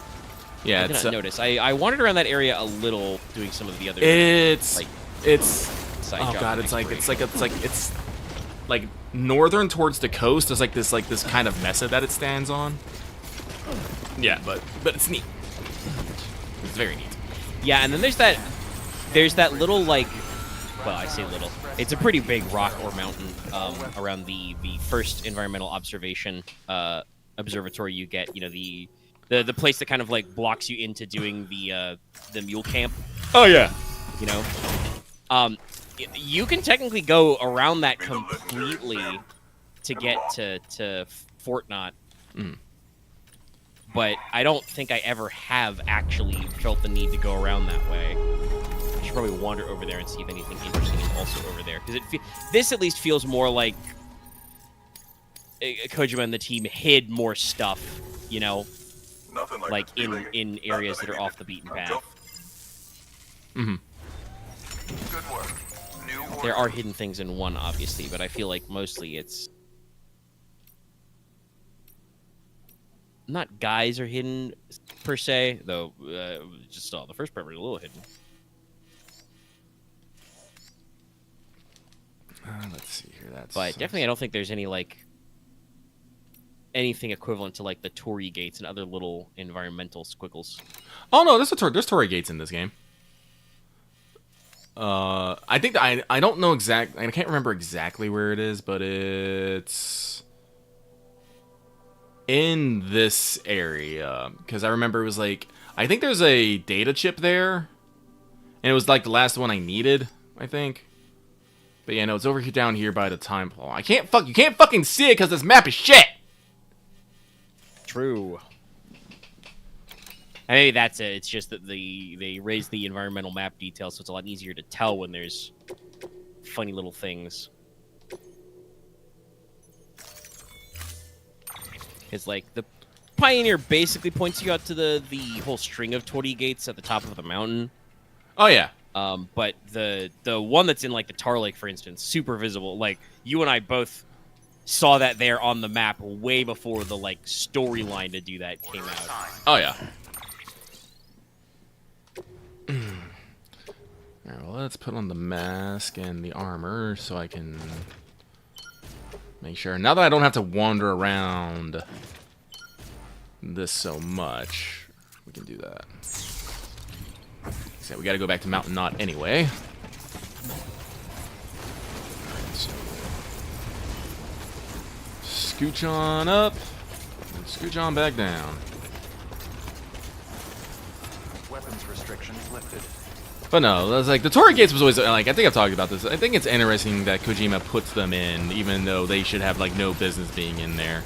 Yeah, I did not notice. I wandered around that area a little, doing some of the other. It's side oh jobs. god, it's like northern towards the coast. There's like this kind of mesa that it stands on. Yeah, but it's neat. It's very neat. Yeah, and then there's that little like, well, I say little. It's a pretty big rock or mountain around the first environmental observation observatory you get. The place that kind of like blocks you into doing the mule camp. Oh yeah. You can technically go around that completely to get to Fort Knot. But I don't think I ever have actually felt the need to go around that way. I should probably wander over there and see if anything interesting is also over there. Because this at least feels more like Kojima and the team hid more stuff, like in areas that are off the beaten path. Mm-hmm. Good work. New There are hidden things in one, obviously, but I feel like mostly it's not guys are hidden per se, though. Just the first part was a little hidden. Let's see here. But definitely, I don't think there's any like anything equivalent to like the Torii gates and other little environmental squiggles. Oh no, there's Torii gates in this game. I think I don't know exactly. I can't remember exactly where it is, but it's in this area because I remember it was like I think there's a data chip there, and it was like the last one I needed. I think. But yeah, no, it's over here down here by the time pole. You can't fucking see it because this map is shit. True. And maybe that's it. It's just that they raise the environmental map details, so it's a lot easier to tell when there's funny little things. It's like the Pioneer basically points you out to the whole string of torii gates at the top of the mountain. Oh yeah. But the one that's in like the Tar Lake, for instance, super visible. Like you and I both saw that there on the map way before the like storyline to do that came out. Oh yeah. Alright, well, let's put on the mask and the armor so I can make sure. Now that I don't have to wander around this so much, we can do that. So we gotta go back to Mountain Knot anyway. Alright, so scooch on up and scooch on back down. Weapons restrictions lifted. But no, it was like the torii gates was always like I think I've talked about this. I think it's interesting that Kojima puts them in, even though they should have like no business being in there.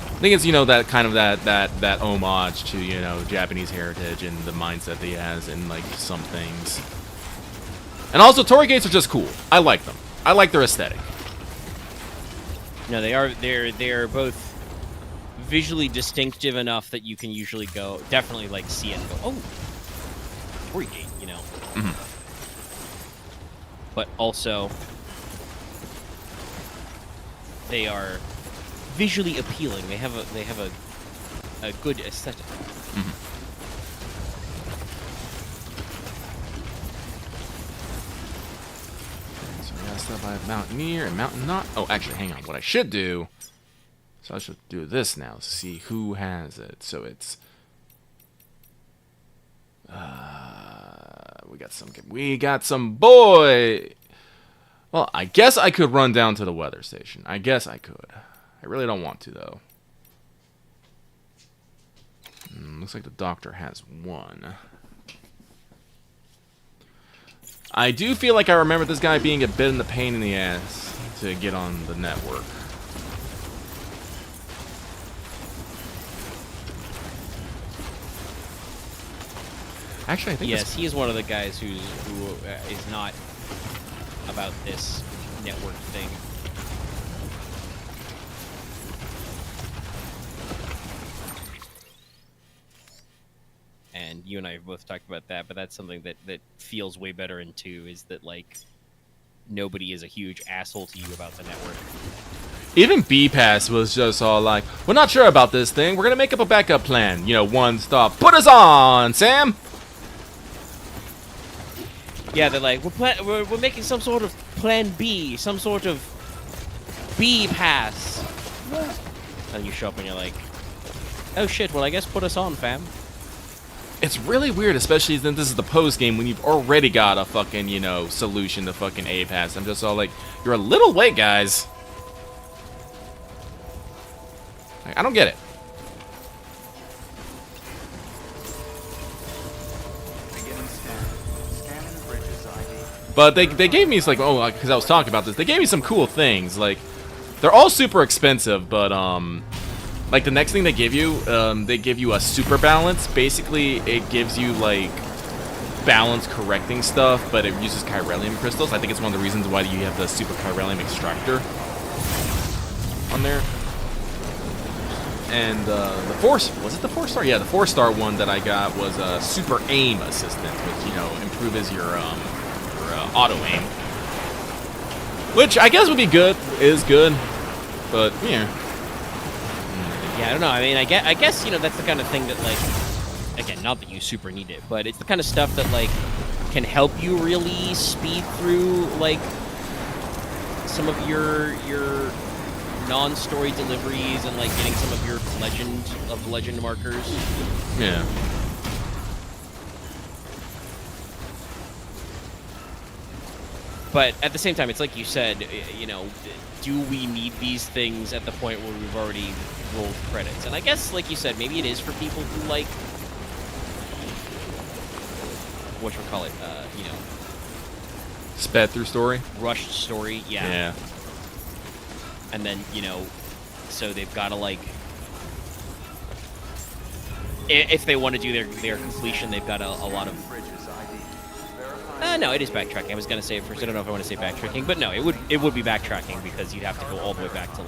I think it's that kind of that homage to Japanese heritage and the mindset that he has in like some things. And also, torii gates are just cool. I like them. I like their aesthetic. No, they are. They're both visually distinctive enough that you can usually definitely like see it and go, oh, torii gate, Mm-hmm. But also, they are visually appealing. They have a good aesthetic. Mm-hmm. So we gotta stop by Mountaineer and Mountain Knot. Oh, actually, hang on. What I should do. So I should do this now to see who has it. So it's. We got some boy. Well, I guess I could run down to the weather station. I guess I could. I really don't want to, though. Looks like the doctor has one. I do feel like I remember this guy being a bit in the pain in the ass to get on the network. Actually, I think yes, he is one of the guys who is not about this network thing. And you and I have both talked about that, but that's something that feels way better in 2, is that, like, nobody is a huge asshole to you about the network. Even B-Pass was just all like, we're not sure about this thing. We're going to make up a backup plan. One stop. Put us on, Sam! Yeah, they're like, we're making some sort of plan B, some sort of B pass. And you show up and you're like, oh shit, well I guess put us on, fam. It's really weird, especially since this is the post game when you've already got a fucking, solution to fucking A pass. I'm just all like, you're a little late, guys. Like, I don't get it. But they gave me, like, because I was talking about this, they gave me some cool things. Like, they're all super expensive, but, like, the next thing they give you a super balance. Basically, it gives you, like, balance correcting stuff, but it uses chiralium crystals. I think it's one of the reasons why you have the super chiralium extractor on there. And, the 4-star? Yeah, the 4-star one that I got was a super aim assistant, which, improves your auto aim, which I guess would be good, but yeah, I don't know. I mean, I guess that's the kind of thing that, like, again, not that you super need it, but it's the kind of stuff that, like, can help you really speed through, like, some of your non-story deliveries and, like, getting some of your legend markers. Yeah. But at the same time, it's like you said, you know, do we need these things at the point where we've already rolled credits? And I guess, like you said, maybe it is for people who like, whatchamacallit, you know, Sped through story. rushed story, Yeah. And then, you know, so they've got to, like, if they want to do their completion, they've got a lot of... Bridges ID. Verifying no, it is backtracking. I was going to say it first. I don't know if I want to say backtracking, but no, it would be backtracking because you'd have to go all the way back to,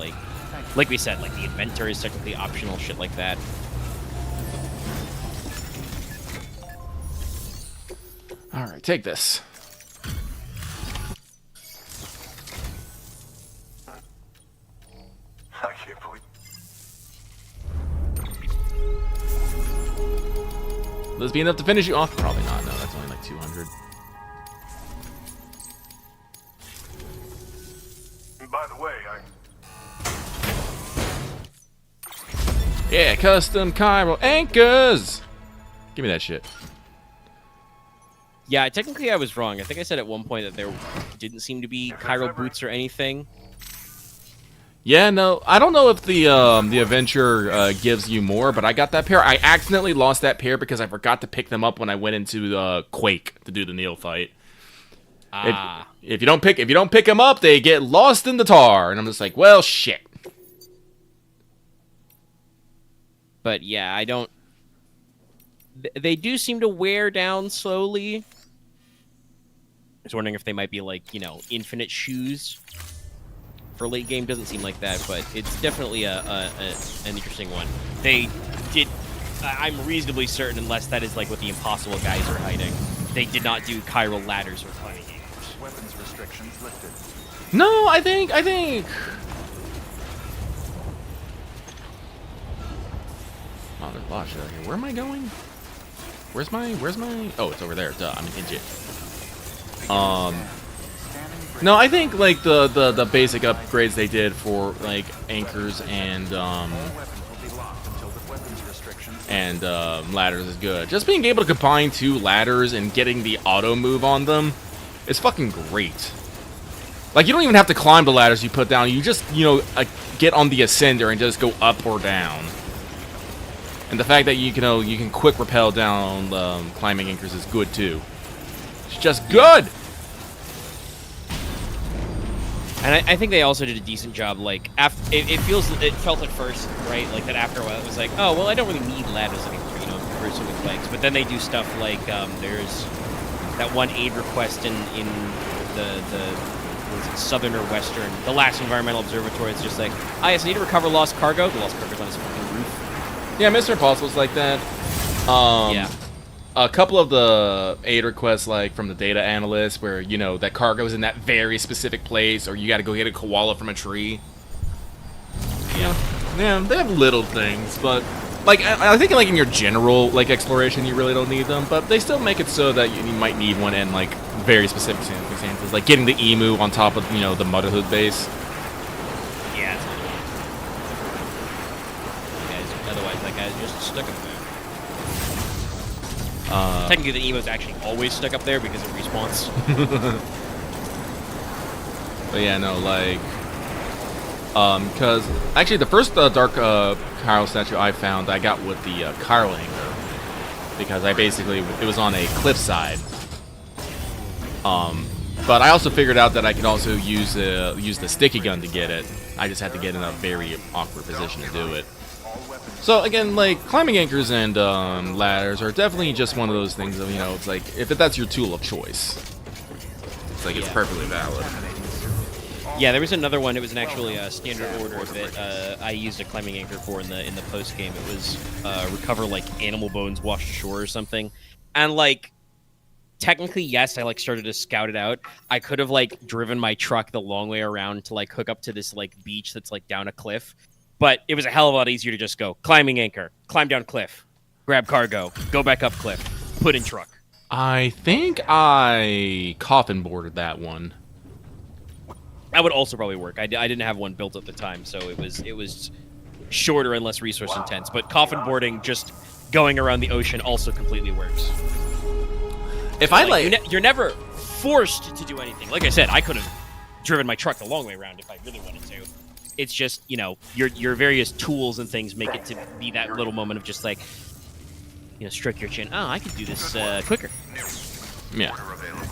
like we said, like, the inventor is technically optional, shit like that. All right, take this. I can't believe. Will this be enough to finish you off? Probably not. No, that's only like 200. By the way, Yeah, custom chiral anchors. Give me that shit. Yeah, technically I was wrong. I think I said at one point that there didn't seem to be chiral boots or anything. Yeah, no, I don't know if the adventure gives you more, but I got that pair. I accidentally lost that pair because I forgot to pick them up when I went into Quake to do the neophyte. Ah. If you don't pick them up, they get lost in the tar, and I'm just like, well, shit. But yeah, I don't... They do seem to wear down slowly. I was wondering if they might be like, you know, infinite shoes. For late game, doesn't seem like that, but it's definitely an interesting one. They did... I'm reasonably certain, unless that is like what the impossible guys are hiding, they did not do chiral ladders or climbing anchors. weapons restrictions lifted. No, I think. Oh, there's a lot of shit out here. Where am I going? Where's my? Oh, it's over there. Duh, I'm an idiot. No, I think like the basic upgrades they did for like anchors and ladders is good. Just being able to combine two ladders and getting the auto move on them is fucking great. Like, you don't even have to climb the ladders you put down. You just, you know, get on the ascender and just go up or down. And the fact that you can quick rappel down climbing anchors is good too. It's just good. And I think they also did a decent job. Like, it felt at first, right, like that after a while it was like, oh well, I don't really need ladders anymore, you know, for swimming legs. But then they do stuff like there's that one aid request in the was it southern or western, the last environmental observatory. It's just like, ah, yes, I need to recover lost cargo. The lost cargo's on his fucking roof. Yeah, Mr. Impossible's like that. Yeah. A couple of the aid requests, like from the data analyst, where, you know, that cargo is in that very specific place, or you got to go get a koala from a tree. Yeah, they have little things, but like I think like in your general like exploration, you really don't need them, but they still make it so that you might need one in like very specific circumstances, like getting the emu on top of, you know, the motherhood base. Yeah. Otherwise, that guy's just stuck up there. Technically, the emo's actually always stuck up there because it respawns. But yeah, no, like, because actually the first dark chiral statue I found, I got with the chiral anchor, because it was on a cliffside. But I also figured out that I could also use the sticky gun to get it. I just had to get in a very awkward position to do it. So again, like, climbing anchors and ladders are definitely just one of those things that, you know, it's like, if that's your tool of choice, it's like, it's perfectly valid. Yeah, there was another one. It was actually a standard order that I used a climbing anchor for in the post game. It was recover like animal bones washed ashore or something, and like technically yes, I like started to scout it out. I could have like driven my truck the long way around to like hook up to this like beach that's like down a cliff. But it was a hell of a lot easier to just go climbing anchor, climb down cliff, grab cargo, go back up cliff, put in truck. I think I coffin boarded that one. That would also probably work. I didn't have one built at the time, so it was shorter and less resource intense. But coffin boarding, just going around the ocean, also completely works. If I like, you're never forced to do anything. Like I said, I could have driven my truck the long way around if I really wanted to. It's just, you know, your various tools and things make it to be that little moment of just like, you know, stroke your chin. Oh, I could do this quicker. Yeah. Order available.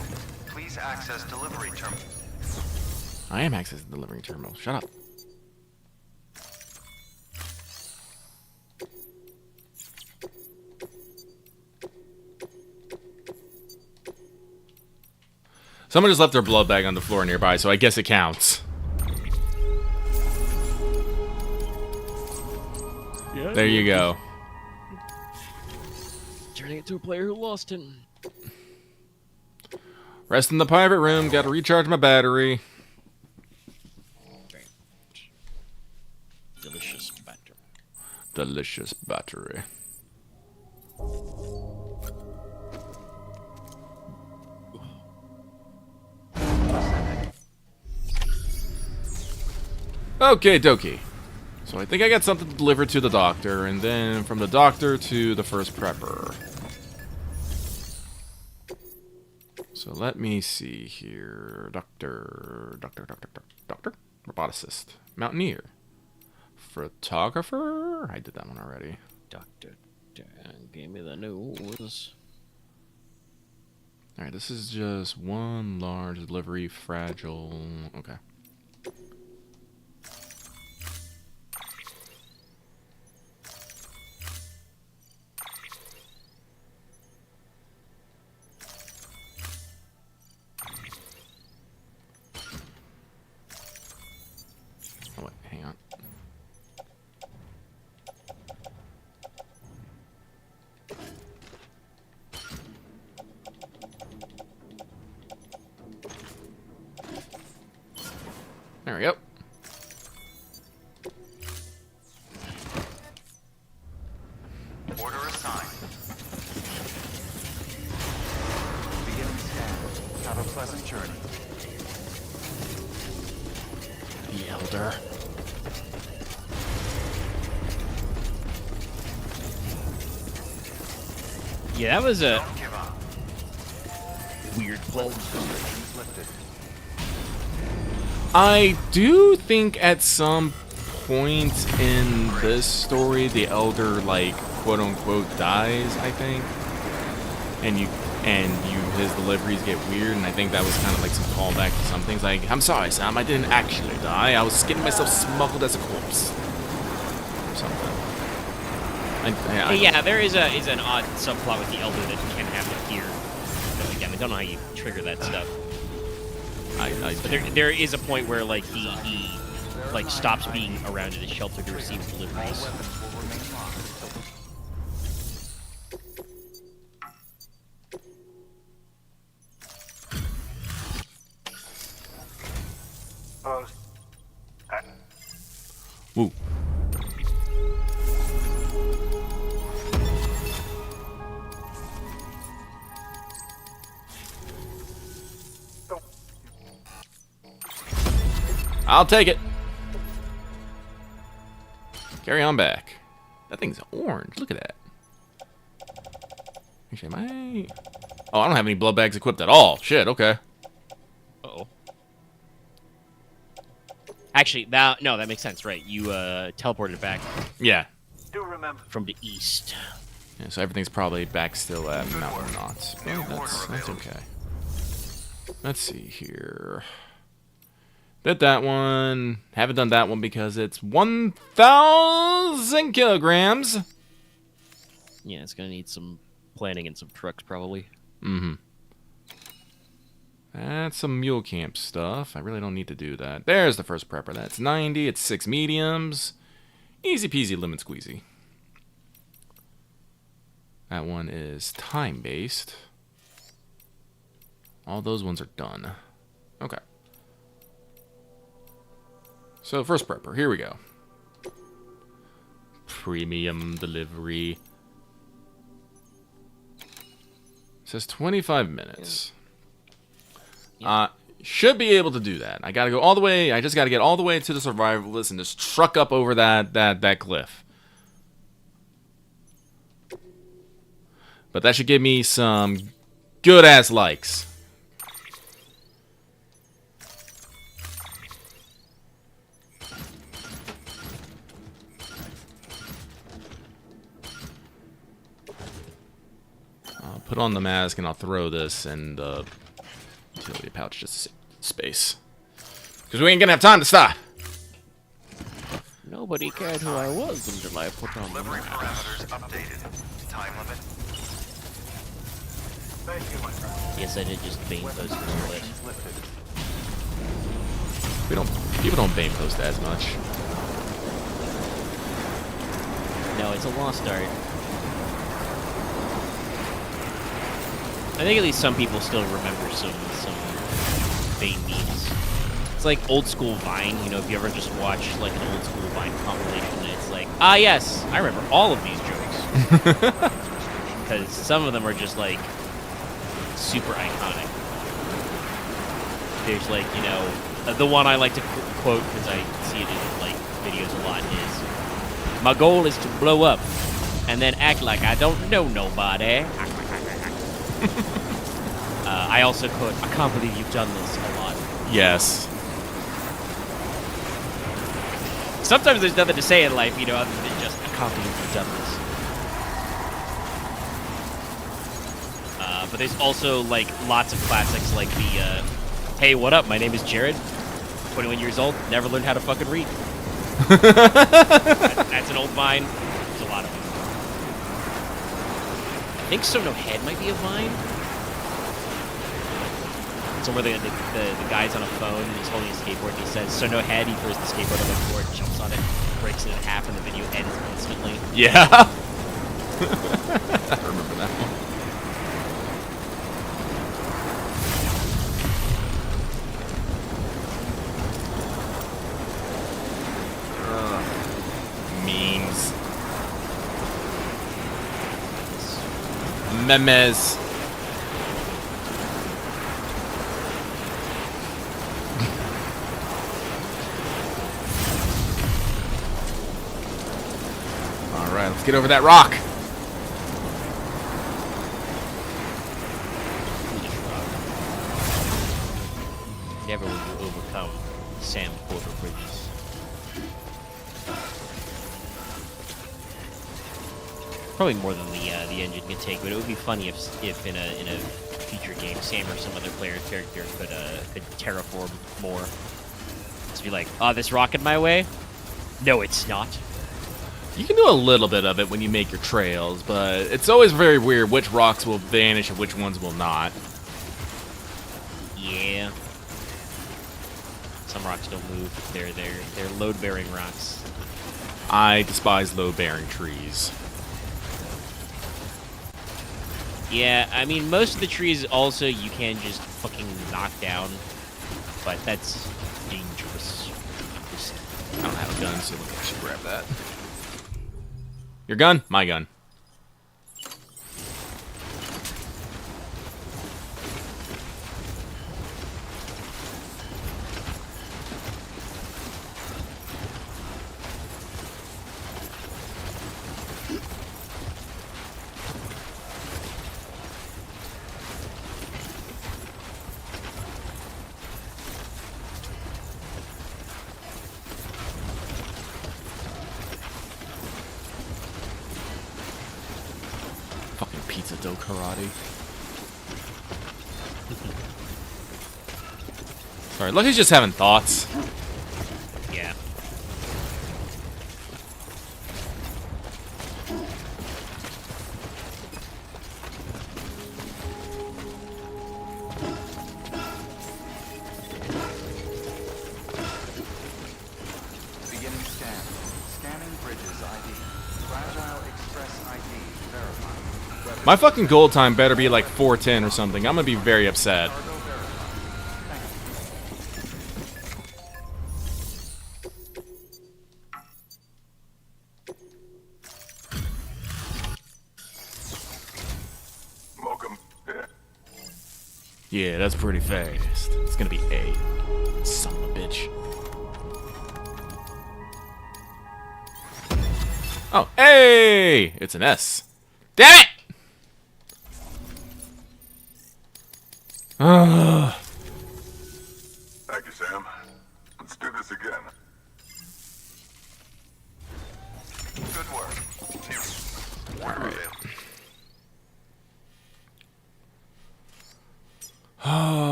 Please access delivery terminal. I am accessing the delivery terminal. Shut up. Someone just left their blood bag on the floor nearby, so I guess it counts. Yeah. There you go. Turning it to a player who lost it. Rest in the private room. Gotta recharge my battery. Delicious battery. Delicious battery. Okay, dokie. So I think I got something delivered to the doctor, and then from the doctor to the first prepper. So let me see here. Doctor, roboticist, mountaineer, photographer. I did that one already. Doctor, give me the news. All right, this is just one large delivery, fragile. Okay. Oh, wait, hang on. There we go. Order assigned. Beginning scan. Have a pleasant journey. The Elder. Yeah, that was a Don't give up. weird pull. Restrictions lifted. I do think at some point in this story, the Elder, like, quote-unquote, dies, I think. His deliveries get weird, and I think that was kind of like some callback to some things. Like, I'm sorry, Sam, I didn't actually die. I was getting myself smuggled as a corpse. Or something. Yeah, there is an odd subplot with the Elder that can happen here. But again, I don't know how you trigger that stuff. But there is a point where like he like stops being around at his shelter to receive All deliveries. weapons will remain locked until Woo. I'll take it. Carry on back. That thing's orange. Look at that. Actually, am I... Oh, I don't have any blood bags equipped at all. Shit, okay. Uh-oh. Actually, that makes sense, right? You teleported back Yeah. do remember. from the east. Yeah, so everything's probably back still at Mountain Knots. But that's okay. Let's see here. Did that one. Haven't done that one because it's 1,000 kilograms. Yeah, it's gonna need some planning and some trucks probably. Mm-hmm. That's some mule camp stuff. I really don't need to do that. There's the first prepper. That's 90. It's 6 mediums. Easy peasy lemon squeezy. That one is time-based. All those ones are done. Okay. So, first prepper. Here we go. Premium delivery. It says 25 minutes. Should be able to do that. I gotta go all the way. I just gotta get all the way to the survivalist and just truck up over that cliff. But that should give me some good ass likes. put on the mask, and I'll throw this and the utility pouch just space. Because we ain't gonna have time to stop. Nobody cared who I was until I put on the Delivery mask. parameters updated. Time limit. Thank you, my friend. Yes, I did just bane post a little bit. Restrictions lifted. People don't bane post as much. No, it's a lost art. I think at least some people still remember some Bane memes. It's like old school Vine, you know, if you ever just watch like an old school Vine compilation, and it's like, ah yes, I remember all of these jokes. Because some of them are just like super iconic. There's like, you know, the one I like to quote because I see it in like videos a lot is, my goal is to blow up and then act like I don't know nobody. I also quote, I can't believe you've done this a lot. Yes. Sometimes there's nothing to say in life, you know, other than just, I can't believe you've done this. But there's also, like, lots of classics like the, hey, what up, my name is Jared, 21 years old, never learned how to fucking read. That's an old Vine. There's a lot of them. I think So No Head might be a Vine. Somewhere the guy's on a phone and he's holding a skateboard and he says, so no head, he throws the skateboard on the floor, jumps on it, breaks it in half, and the video ends instantly. Yeah. I remember that one. Memes. Memes. Alright, let's get over that rock. Never will you overcome Sam Porter Bridges. Probably more than the engine can take, but it would be funny if in a future game Sam or some other player character could terraform more. Just be like, oh, this rocket my way? No, it's not. You can do a little bit of it when you make your trails, but it's always very weird which rocks will vanish and which ones will not. Yeah. Some rocks don't move. They're load-bearing rocks. I despise low-bearing trees. Yeah, I mean, most of the trees also you can just fucking knock down, but that's dangerous. I don't have a gun, so I should grab that. Your gun? My gun. Pizza dough karate. Sorry, Lucky's just having thoughts. Yeah. Beginning scan. Scanning bridges ID. Fragile Express ID verified. My fucking gold time better be like 4:10 or something. I'm gonna be very upset. Cargo verified. Thank you. Welcome. Yeah, that's pretty fast. It's gonna be A. Son of a bitch. Oh, hey! It's an S. Damn it! Ugh. Thank you, Sam. Let's do this again. Good work. Alright.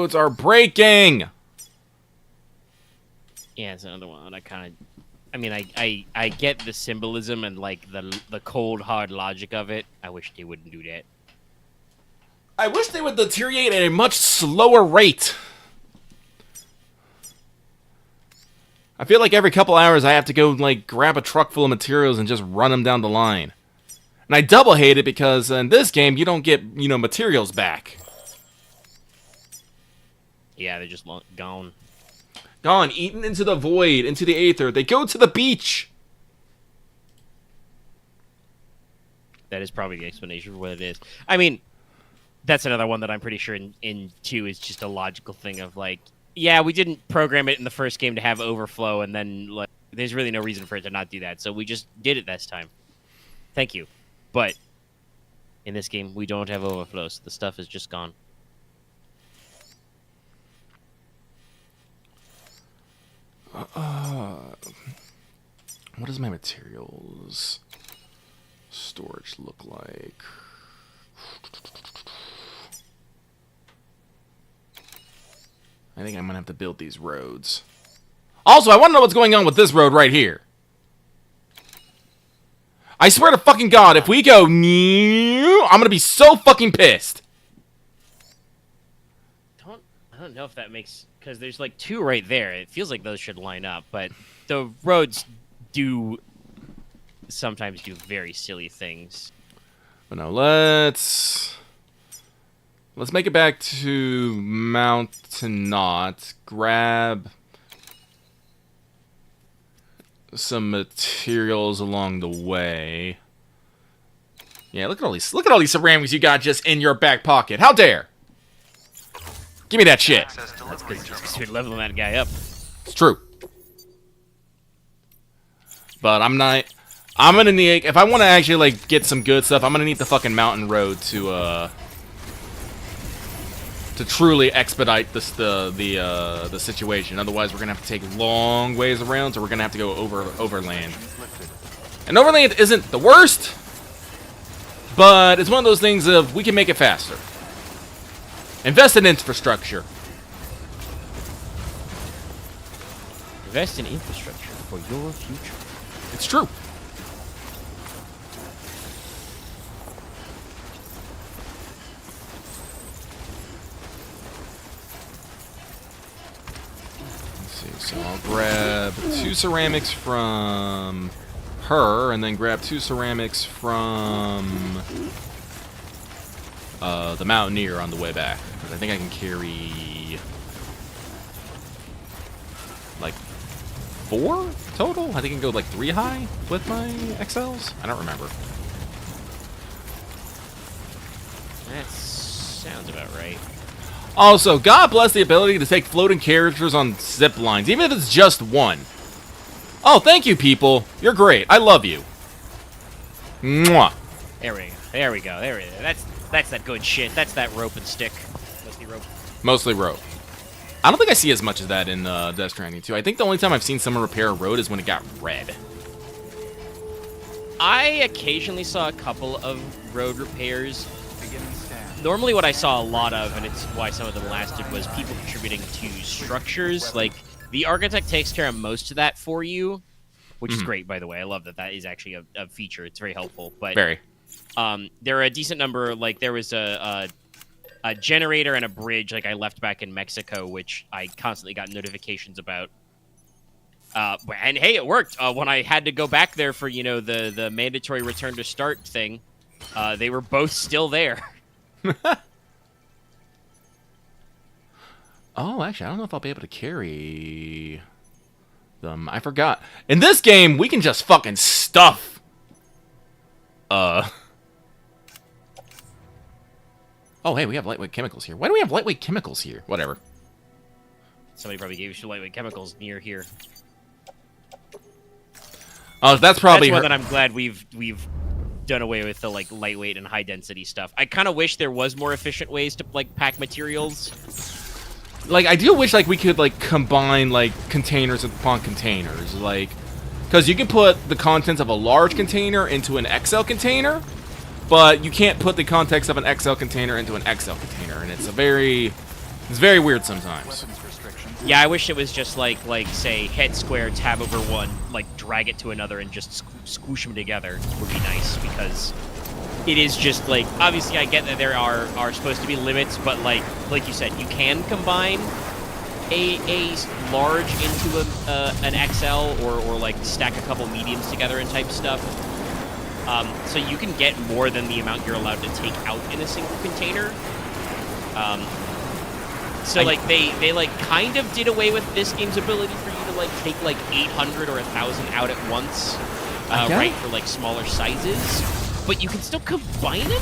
roads are breaking. Yeah, it's another one. I mean, I get the symbolism and like the cold hard logic of it. I wish they wouldn't do that. I wish they would deteriorate at a much slower rate. I feel like every couple hours I have to go like grab a truck full of materials and just run them down the line. And I double hate it because in this game you don't get, you know, materials back. Yeah, they're just gone. Gone, eaten into the void, into the aether. They go to the beach. That is probably the explanation for what it is. I mean, that's another one that I'm pretty sure in 2 is just a logical thing of like, yeah, we didn't program it in the first game to have overflow, and then like, there's really no reason for it to not do that, so we just did it this time. Thank you. But in this game, we don't have overflow, so the stuff is just gone. What does my materials storage look like? I think I'm gonna have to build these roads. Also, I want to know what's going on with this road right here. I swear to fucking God, if we go, I'm gonna be so fucking pissed. I don't know if that makes, because there's like 2 right there. It feels like those should line up, but the roads do sometimes do very silly things. But no, let's make it back to Mountain Knot. Grab some materials along the way. Yeah, look at all these ceramics you got just in your back pocket. How dare! Give me that shit. Access That's delivery because terminal. we're leveling that guy up. It's true. But I'm gonna need, if I want to actually like get some good stuff, I'm gonna need the fucking mountain road to truly expedite the situation. Otherwise, we're gonna have to take long ways around, so we're gonna have to go overland. And overland isn't the worst, but it's one of those things of we can make it faster. Invest in infrastructure. Invest in infrastructure for your future. It's true. Let's see. So I'll grab 2 ceramics from her, and then grab 2 ceramics from the Mountaineer on the way back. Because I think I can carry like 4 total? I think I can go like 3 high with my XLs? I don't remember. That sounds about right. Also, God bless the ability to take floating characters on zip lines, even if it's just one. Oh, thank you, people. You're great. I love you. Mwah. There we go. There we go. That's that good shit. That's that rope and stick. Mostly rope. Mostly rope. I don't think I see as much of that in Death Stranding 2. I think the only time I've seen someone repair a road is when it got red. I occasionally saw a couple of road repairs. Beginning stand. Normally what I saw a lot of, and it's why some of them lasted, was people contributing to structures. Like, the architect takes care of most of that for you, which is great, by the way. I love that that is actually a feature. It's very helpful. But Very. there are a decent number, like, there was a generator and a bridge, like, I left back in Mexico, which I constantly got notifications about. And hey, it worked. When I had to go back there for, you know, the mandatory return to start thing, they were both still there. Oh, actually, I don't know if I'll be able to carry them. I forgot. In this game, we can just fucking stuff. Oh, hey, we have lightweight chemicals here. Why do we have lightweight chemicals here? Whatever. Somebody probably gave you some lightweight chemicals near here. Oh, that's probably That's one her. that I'm glad we've done away with the like lightweight and high density stuff. I kind of wish there was more efficient ways to like pack materials. Like, I do wish like we could like combine like containers upon containers, like, because you can put the contents of a large container into an XL container, but you can't put the contents of an XL container into an XL container, and it's a very It's very weird sometimes. Weapons restrictions. Yeah, I wish it was just like say hit square, tab over one, like drag it to another, and just squoosh them together would be nice, because it is just like, obviously I get that there are supposed to be limits, but like you said, you can combine a large into an XL, or like stack a couple mediums together and type stuff. So you can get more than the amount you're allowed to take out in a single container. So like they like kind of did away with this game's ability for you to like take like 800 or 1,000 out at once, right, for like smaller sizes. But you can still combine them.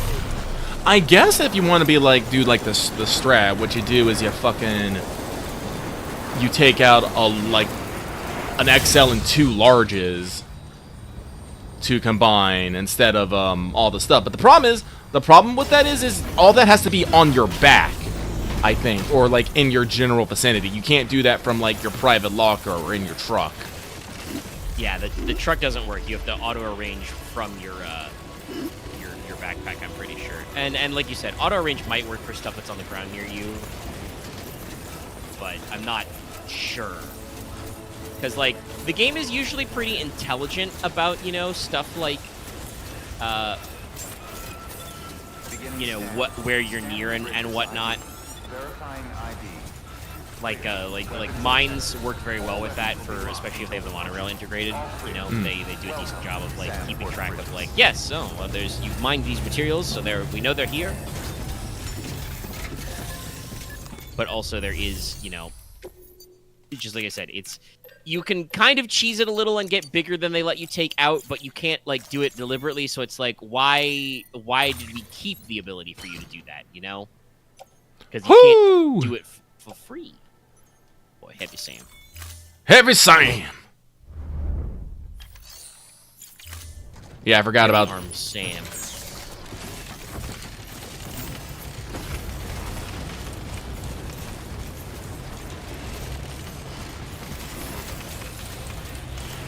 I guess if you want to be like, do like the strat, what you do is you take out an XL and 2 larges to combine instead of all the stuff. But the problem with that is all that has to be on your back, I think, or like in your general vicinity. You can't do that from like your private locker or in your truck. Yeah, the truck doesn't work. You have to auto arrange from your backpack, I'm pretty sure. And like you said, auto arrange might work for stuff that's on the ground near you, but I'm not sure. Because like the game is usually pretty intelligent about, you know, stuff like you know, where you're near and whatnot. Verifying ID. Like mines work very well with that, for especially if they have the monorail integrated. You know, they do a decent job of like keeping track of like, yes, so you've mined these materials, so we know they're here. But also there is, you know, just like I said, you can kind of cheese it a little and get bigger than they let you take out, but you can't like do it deliberately. So it's like, why did we keep the ability for you to do that? You know, because you can't do it for free. Boy, Heavy Sam. Heavy Sam. Yeah, I forgot about Arm Sam.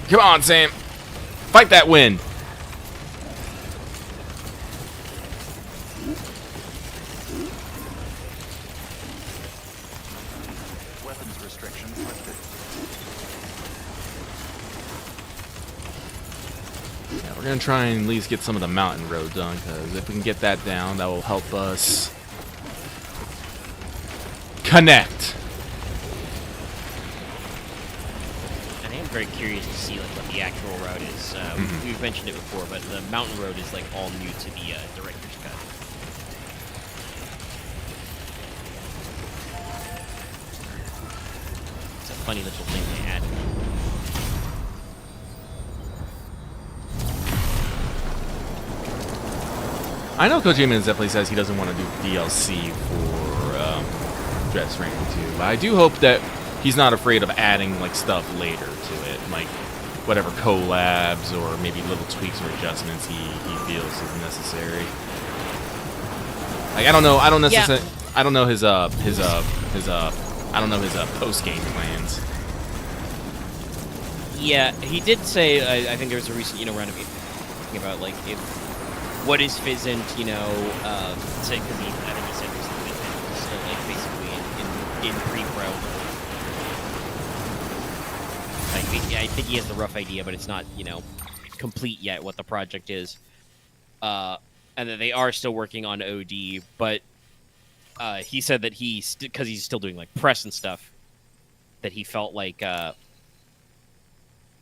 Come on, Sam. Fight that wind. Weapons restrictions lifted. Yeah, we're gonna try and at least get some of the mountain road done, because if we can get that down, that will help us connect. Very curious to see like what the actual route is. We've mentioned it before, but the mountain road is like all new to the director's cut. It's a funny little thing they add. I know Kojima definitely says he doesn't want to do DLC for Death Stranding 2, but I do hope that he's not afraid of adding like stuff later to it, like whatever collabs or maybe little tweaks or adjustments he feels is necessary. Like I don't know his post game plans. Yeah, he did say. I think there was a recent round of talking about like if what is Fizzant, you know, because I think he said recently that it's still like basically in pre-pro. I think he has the rough idea, but it's not, you know, complete yet what the project is. And that they are still working on OD, but he said that because he's still doing like press and stuff, that he felt like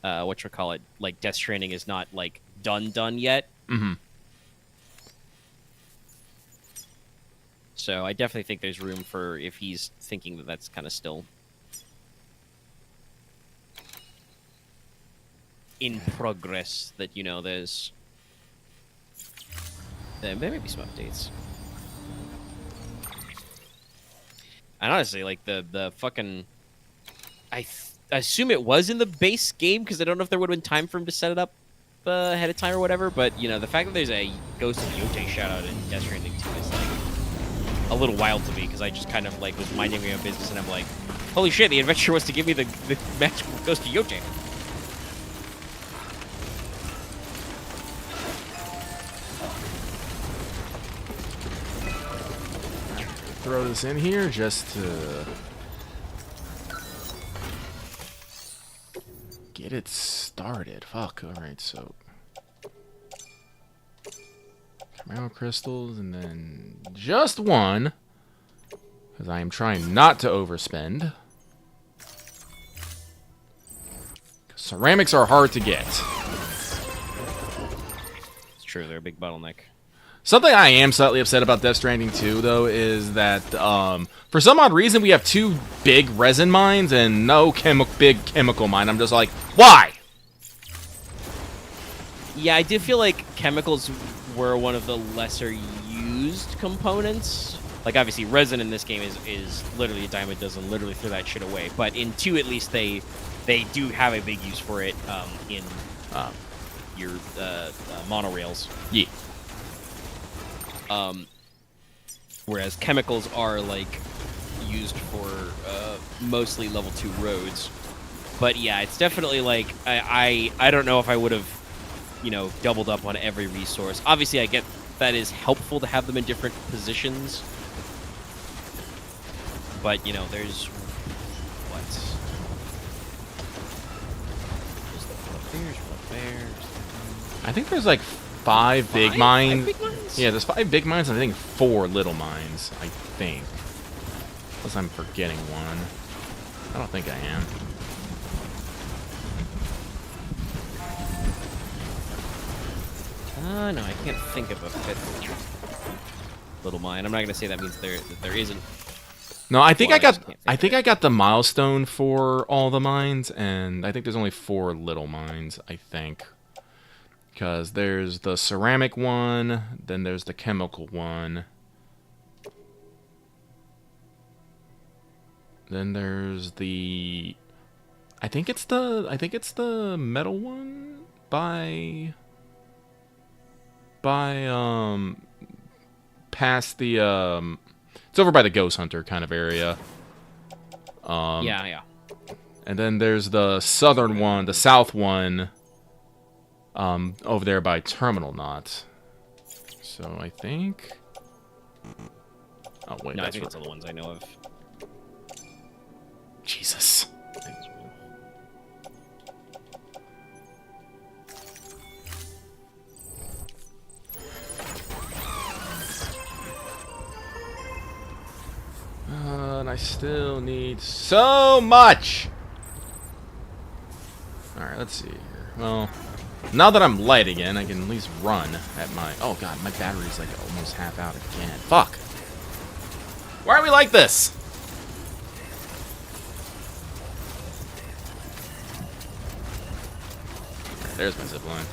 whatchamacallit, like Death Stranding is not like done yet. Mm-hmm. So I definitely think there's room for, if he's thinking that that's kind of still in progress, that, you know, there may be some updates. And honestly, like the fucking, I assume it was in the base game, because I don't know if there would have been time for him to set it up ahead of time or whatever. But you know, the fact that there's a Ghost of Yote shout out in Death Stranding 2 is like a little wild to me, because I just kind of like was minding my own business and I'm like, holy shit, the adventure was to give me the magical Ghost of Yote. throw this in here just to get it started. Fuck. All right, so Camaro crystals, and then just one, because I am trying not to overspend. Ceramics are hard to get. It's true, they're a big bottleneck. Something I am slightly upset about Death Stranding 2, though, is that for some odd reason we have 2 big resin mines and no big chemical mine. I'm just like, why? Yeah, I did feel like chemicals were one of the lesser used components. Like, obviously, resin in this game is literally a dime a dozen. Literally throw that shit away. But in 2, at least, they do have a big use for it in your monorails. Yeah. Whereas chemicals are like used for mostly level 2 roads. But yeah, it's definitely like I don't know if I would have, doubled up on every resource. Obviously, I get that is helpful to have them in different positions. But there's what? There's I think there's like 5 big mines. 5 big mines? Yeah, there's 5 big mines and I think 4 little mines, I think. Unless I'm forgetting one. I don't think I am. No, I can't think of a 5th little mine. I'm not gonna say that means that there isn't. No, I think Well, I think I got the milestone for all the mines, and I think there's only 4 little mines, I think. Because there's the ceramic one, then there's the chemical one. Then there's the I think it's the metal one by past the it's over by the Ghost Hunter kind of area. Yeah. And then there's the southern one, the south one, over there by Terminal Knot. So I think. Oh wait, No, I that's think it's all the ones I know of. Jesus. And I still need so much. Alright, let's see here. Well, now that I'm light again, I can at least run at my... Oh god, my battery's like almost half out again. Fuck. Why are we like this? Alright, there's my zipline.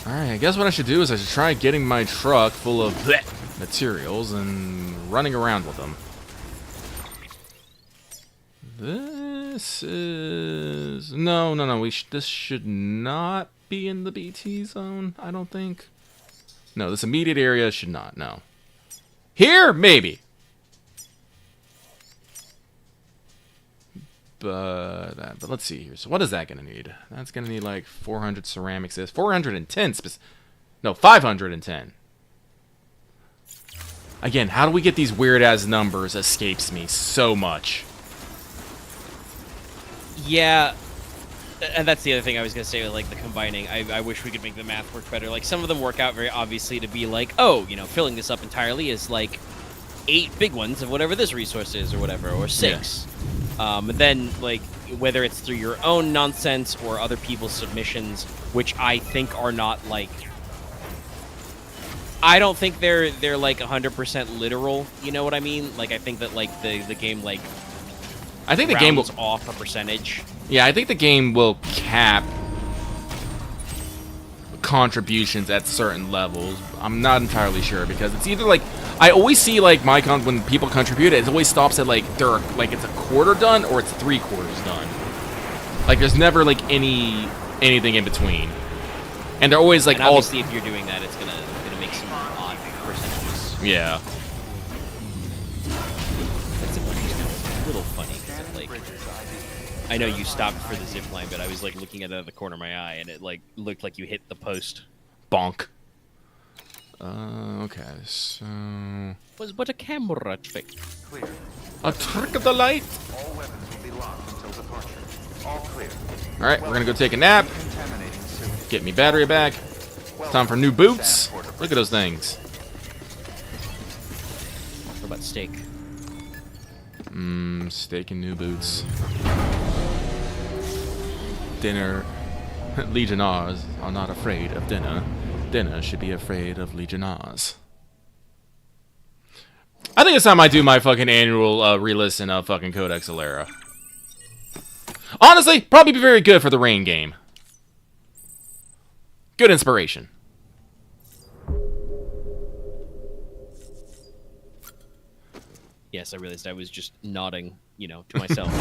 Alright, I guess what I should do is I should try getting my truck full of bleh materials and running around with them. This is... No. This should not be in the BT zone, I don't think. No, this immediate area should not, no. Here, maybe. But let's see here. So what is that going to need? That's going to need like 400 ceramics. 410 no, 510. Again, how do we get these weird-ass numbers? Escapes me so much. Yeah, and that's the other thing I was going to say with, like, the combining. I wish we could make the math work better. Like, some of them work out very obviously to be like, oh, filling this up entirely is, like, 8 big ones of whatever this resource is or whatever, or 6. Yeah. And then, like, whether it's through your own nonsense or other people's submissions, which I think are not, like... I don't think they're like, 100% literal, you know what I mean? Like, I think that, like, the game, like... I think the game will off a percentage. Yeah, I think the game will cap contributions at certain levels. I'm not entirely sure because it's either like I always see like when people contribute, it always stops at like it's a quarter done or it's 3/4 done. Like there's never like anything in between, and they're always like and obviously if you're doing that, it's gonna make some odd percentages. Yeah. That's a little funny. I know you stopped for the zip line, but I was like looking at it out of the corner of my eye, and it like looked like you hit the post. Bonk. Okay, so Was but a camera trick. Clear. a trick of the light. All weapons will be locked until departure. All clear. All right, we're gonna go take a nap. Contaminating sewage. Get me battery back. Time for new boots. Look at those things. What about steak? Steak and new boots. Dinner. Legionnaires are not afraid of dinner. Dinner should be afraid of Legionnaires. I think it's time I do my fucking annual re-listen of fucking Codex Alera. Honestly, probably be very good for the Rain game. Good inspiration. Yes, I realized I was just nodding, to myself.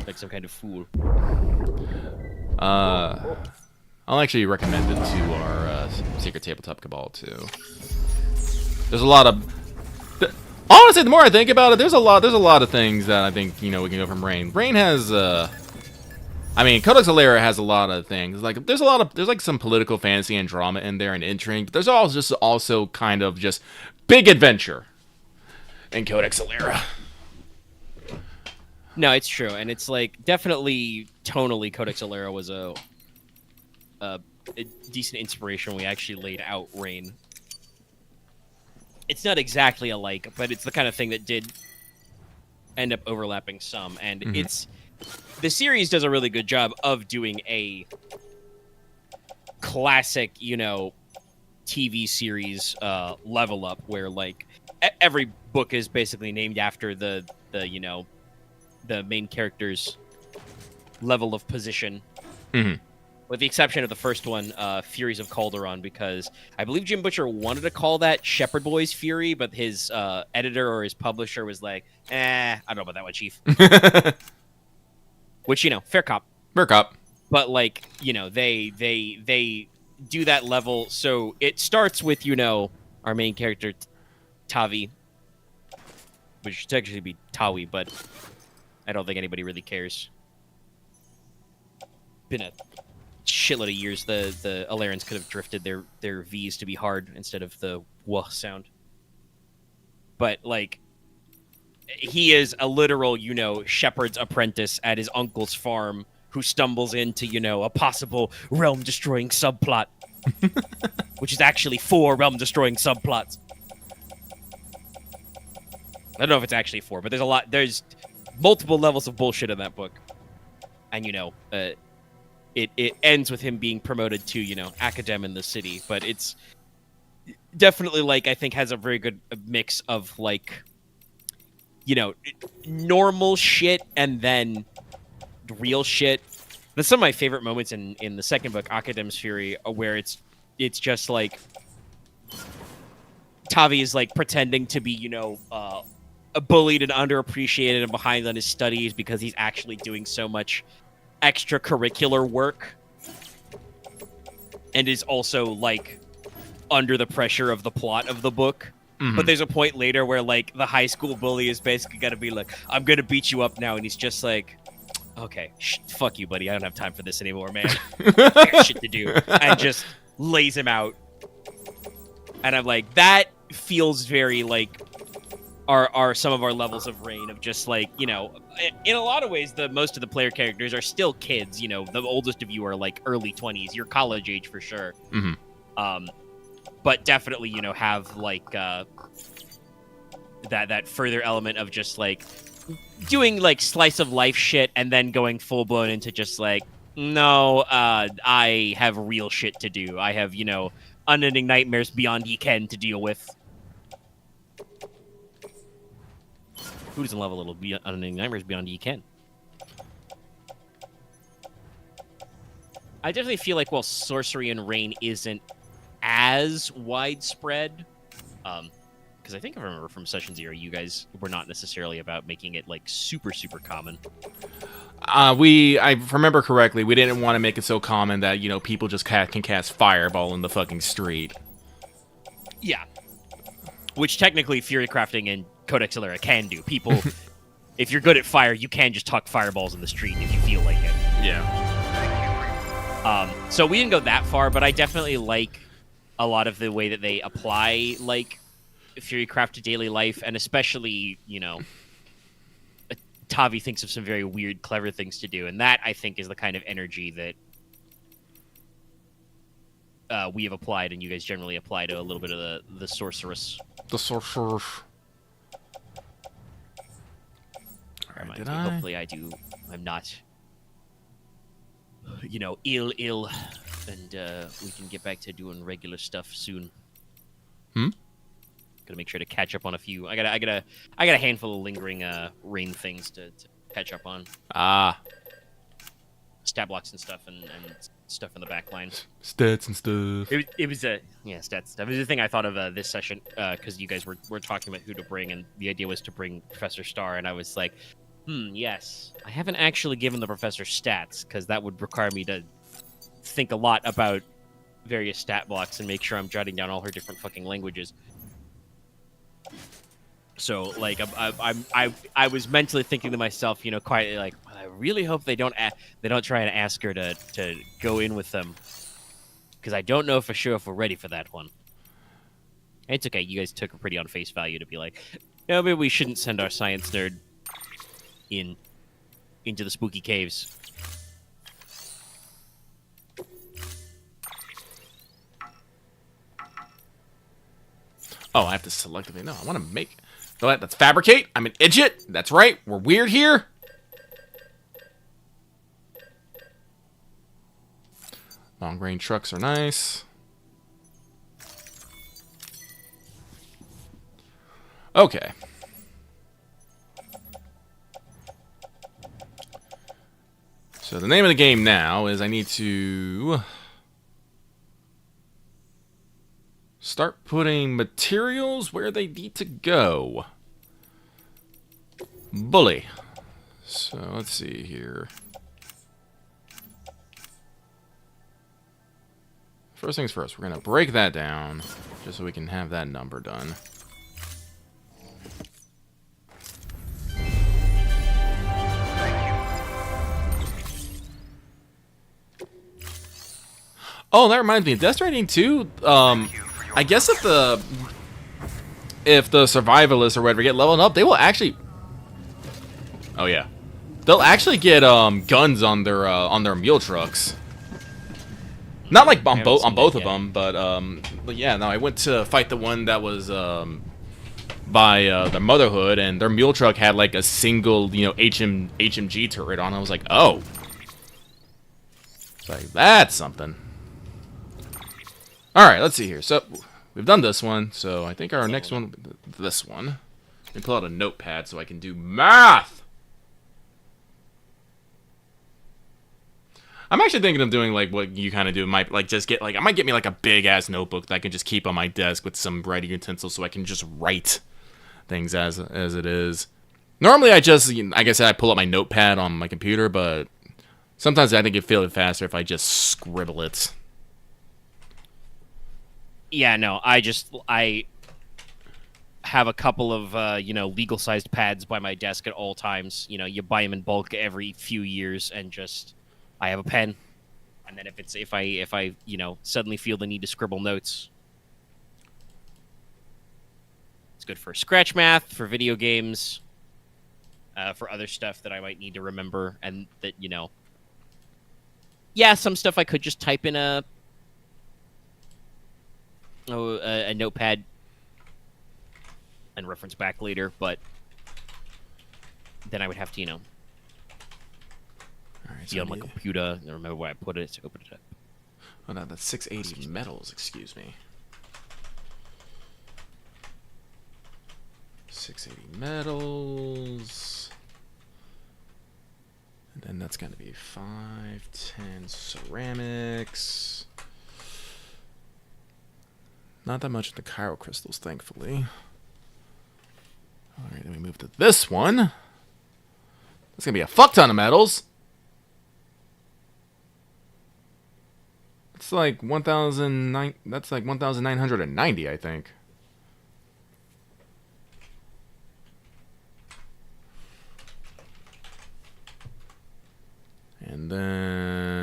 Like some kind of fool. I'll actually recommend it to our Secret Tabletop Cabal too. There's a lot of, honestly, the more I think about it, there's a lot of things that I think we can go from Rain. Rain has, I mean, Codex Alera has a lot of things. Like there's like some political fantasy and drama in there and intrigue. But there's also kind of just big adventure in Codex Alera. No, it's true, and it's like definitely tonally, Codex Alera was a decent inspiration when we actually laid out Rain. It's not exactly alike, but it's the kind of thing that did end up overlapping some, and the series does a really good job of doing a classic, TV series level up where like every book is basically named after the main character's level of position. With the exception of the first one, Furies of Calderon, because I believe Jim Butcher wanted to call that Shepherd Boys Fury, but his editor or his publisher was like, I don't know about that one, Chief. Which, fair cop. Fair cop. But, like, they do that level, so it starts with, our main character, Tavi, which should technically be Tawi, but I don't think anybody really cares. Been a shitload of years, the Alarans could have drifted their V's to be hard instead of the W sound. But, like, he is a literal, shepherd's apprentice at his uncle's farm who stumbles into, a possible realm-destroying subplot. Which is actually 4 realm-destroying subplots. I don't know if it's actually 4, but there's multiple levels of bullshit in that book. And, it ends with him being promoted to, academ in the city. But it's definitely, like, I think has a very good mix of, like, normal shit and then real shit. That's some of my favorite moments in the second book, Academ's Fury, where it's just, like, Tavi is, like, pretending to be, bullied and underappreciated and behind on his studies because he's actually doing so much extracurricular work and is also, like, under the pressure of the plot of the book. But there's a point later where, like, the high school bully is basically gonna be like, I'm gonna beat you up now, and he's just like, okay, fuck you, buddy, I don't have time for this anymore, man. I got shit to do. And just lays him out. And I'm like, that feels very, like, are some of our levels of Rain, of just, like, in a lot of ways, most of the player characters are still kids. The oldest of you are, like, early 20s. You're college age for sure. But definitely, have, like, that further element of just, like, doing, like, slice of life shit and then going full blown into just, like, no, I have real shit to do. I have, unending nightmares beyond ye can to deal with. Who doesn't love a little unending nightmares beyond ye can? I definitely feel like, while sorcery and Rain isn't as widespread, because I think I remember from Session 0, you guys were not necessarily about making it, like, super, super common. I remember correctly, we didn't want to make it so common that, people just can cast Fireball in the fucking street. Yeah. Which technically Fury Crafting and Codex Alera can do. People, if you're good at fire, you can just tuck fireballs in the street if you feel like it. Yeah. So we didn't go that far, but I definitely like a lot of the way that they apply like Furycraft to daily life, and especially Tavi thinks of some very weird, clever things to do, and that I think is the kind of energy that we have applied, and you guys generally apply to a little bit of the sorceress. The sorcerer. Alright, did I? Hopefully I'm not, ill, and we can get back to doing regular stuff soon. Gotta make sure to catch up on a few. I got a handful of lingering rain things to catch up on. Ah. Stat blocks and stuff, and stuff in the back line. Stats and stuff. It was stats stuff. It was the thing I thought of this session because you guys were talking about who to bring, and the idea was to bring Professor Star, and I was like, yes. I haven't actually given the professor stats because that would require me to think a lot about various stat blocks and make sure I'm jotting down all her different fucking languages. So, like, I was mentally thinking to myself, quietly, like, I really hope they don't try and ask her to go in with them, because I don't know for sure if we're ready for that one. It's okay. You guys took it pretty on face value to be like, no, maybe we shouldn't send our science nerd into the spooky caves. Oh, I have to selectively. No, I want to make. No, that's fabricate. I'm an idiot. That's right. We're weird here. Long range trucks are nice. Okay. So the name of the game now is I need to start putting materials where they need to go. Bully. So let's see here. First things first, we're going to break that down just so we can have that number done. Oh, that reminds me, Death Stranding 2, I guess if the survivalists or whatever get leveled up, they will actually... Oh, yeah. They'll actually get guns on their mule trucks. Not like on both of them, but yeah, no, I went to fight the one that was by the Motherhood, and their mule truck had like a single, HMG turret on. I was like, oh. It's like, that's something. Alright, let's see here. So, we've done this one, so I think our next one, this one. Let me pull out a notepad so I can do math! I'm actually thinking of doing, like, what you kind of do. I might get me, like, a big-ass notebook that I can just keep on my desk with some writing utensils so I can just write things as it is. Normally, I just, like I said, I pull up my notepad on my computer, but sometimes I think it'd feel faster if I just scribble it. Yeah, no, I have a couple of, legal-sized pads by my desk at all times. You buy them in bulk every few years, and just, I have a pen. And then if I suddenly feel the need to scribble notes, it's good for scratch math, for video games, for other stuff that I might need to remember, and that, yeah, some stuff I could just type in a notepad and reference back later, but then I would have to, All right, be on my computer and remember where I put it to open it up. Oh, no, that's 680 metals, excuse me. 680 metals. And then that's going to be 510 ceramics. Not that much of the chiral crystals, thankfully. Alright, then we move to this one. That's going to be a fuck ton of metals. It's like 1,009. That's like 1,990, I think. And then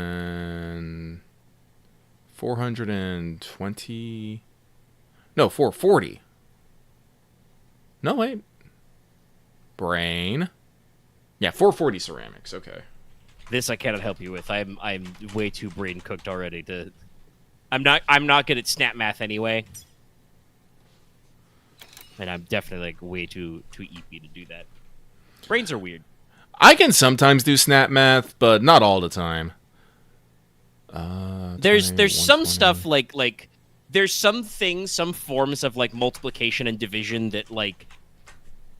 420. No, 440. No, wait. Brain. Yeah, 440 ceramics. Okay. This I cannot help you with. I'm way too brain cooked already to. I'm not good at snap math anyway. And I'm definitely like way too EP to do that. Brains are weird. I can sometimes do snap math, but not all the time. There's 20, some 120. stuff like there's some things, some forms of like multiplication and division that like,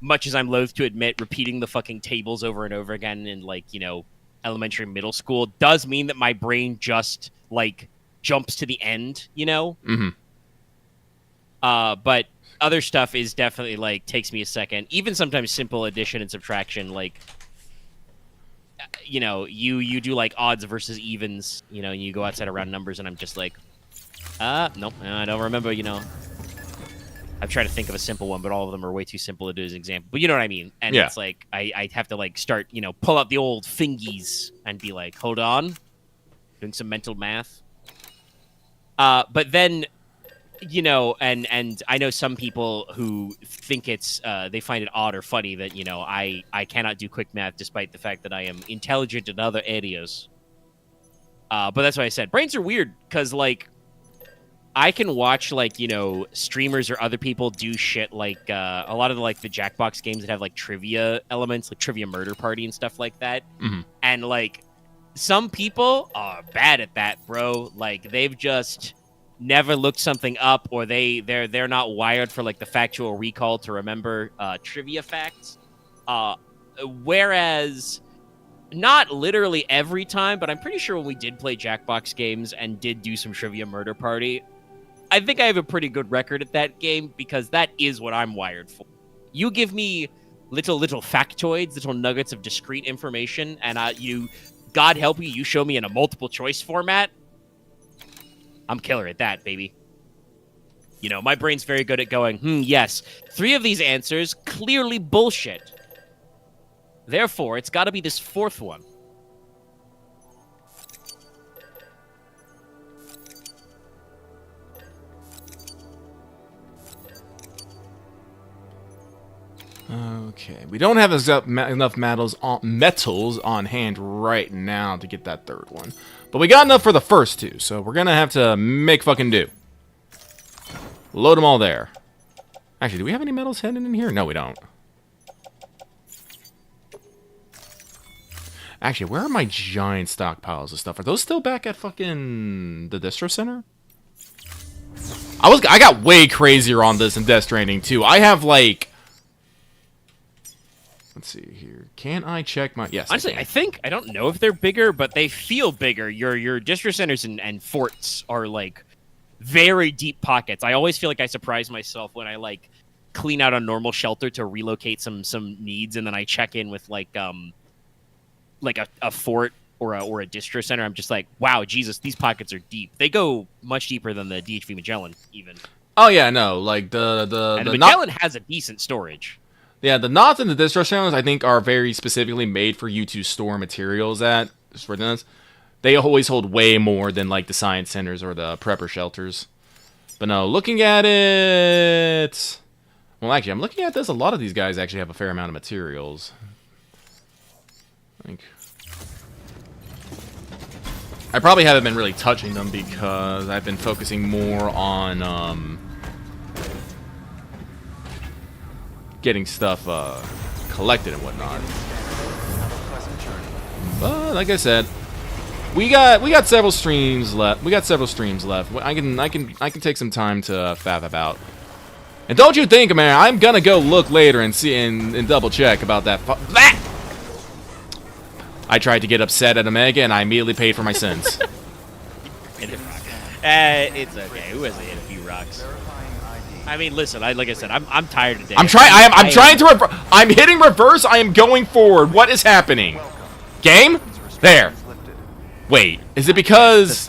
much as I'm loath to admit, repeating the fucking tables over and over again in like, you know, elementary, middle school does mean that my brain just like jumps to the end, you know? Mm-hmm. But other stuff is definitely like takes me a second. Even sometimes simple addition and subtraction, like, you know, you do like odds versus evens, you know, and you go outside around numbers, and I'm just like, nope, I don't remember, you know. I've tried to think of a simple one, but all of them are way too simple to do as an example. But you know what I mean? And Yeah. it's like, I have to like start, you know, pull out the old fingies and be like, hold on, doing some mental math. But then, you know, and I know some people who think it's they find it odd or funny that, you know, I cannot do quick math despite the fact that I am intelligent in other areas. But that's why I said brains are weird, because like I can watch like, you know, streamers or other people do shit like a lot of the, like the Jackbox games that have like trivia elements, like Trivia Murder Party and stuff like that. Mm-hmm. And like some people are bad at that, bro. Like they've just never looked something up, or they're not wired for like the factual recall to remember trivia facts. Whereas not literally every time, but I'm pretty sure when we did play Jackbox games and did do some Trivia Murder Party, I think I have a pretty good record at that game, because that is what I'm wired for. You give me little factoids, little nuggets of discrete information, and you, God help you show me in a multiple choice format, I'm killer at that, baby. You know, my brain's very good at going, yes, 3 of these answers, clearly bullshit. Therefore, it's got to be this 4th one. Okay, we don't have enough metals on hand right now to get that 3rd one. But we got enough for the first 2, so we're gonna have to make fucking do. Load them all there. Actually, do we have any metals hidden in here? No, we don't. Actually, where are my giant stockpiles of stuff? Are those still back at fucking the distro center? I got way crazier on this in Death Stranding too. I have like, let's see here. Can I check my? Yes. Honestly, I don't know if they're bigger, but they feel bigger. Your distro centers and forts are like very deep pockets. I always feel like I surprise myself when I like clean out a normal shelter to relocate some needs, and then I check in with like a fort or a distro center. I'm just like, wow, Jesus, these pockets are deep. They go much deeper than the DHV Magellan even. Oh yeah, no, like the Magellan has a decent storage. Yeah, the knots in the distro channels, I think, are very specifically made for you to store materials at. For instance, they always hold way more than, like, the science centers or the prepper shelters. But no, looking at it... Well, actually, I'm looking at this. A lot of these guys actually have a fair amount of materials. I probably haven't been really touching them because I've been focusing more on, getting stuff collected and whatnot. But like I said, we got several streams left. I can take some time to fath about. And don't you think, man, I'm gonna go look later and see and double check about that. I tried to get upset at Omega and I immediately paid for my sins. It's okay. Who hasn't hit a few rocks? I mean, listen. Like I said, I'm tired today. I'm trying to reverse. I'm hitting reverse. I am going forward. What is happening? Game? There. Wait. Is it because?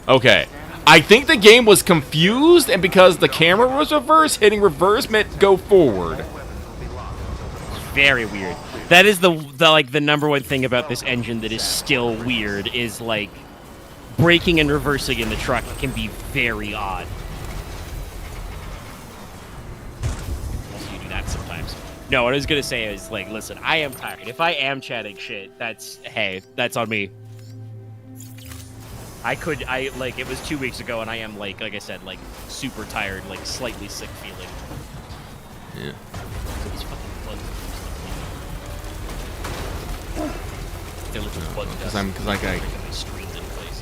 Okay. I think the game was confused, and because the camera was reverse, hitting reverse meant go forward. Very weird. That is the like the number one thing about this engine that is still weird is like braking and reversing in the truck can be very odd. Also, you do that sometimes. No, what I was gonna say is, like, listen, I am tired. If I am chatting shit, that's on me. It was 2 weeks ago, and I am, like I said, like, super tired, like, slightly sick feeling. Yeah. These fucking bugs. They're looking bug dust.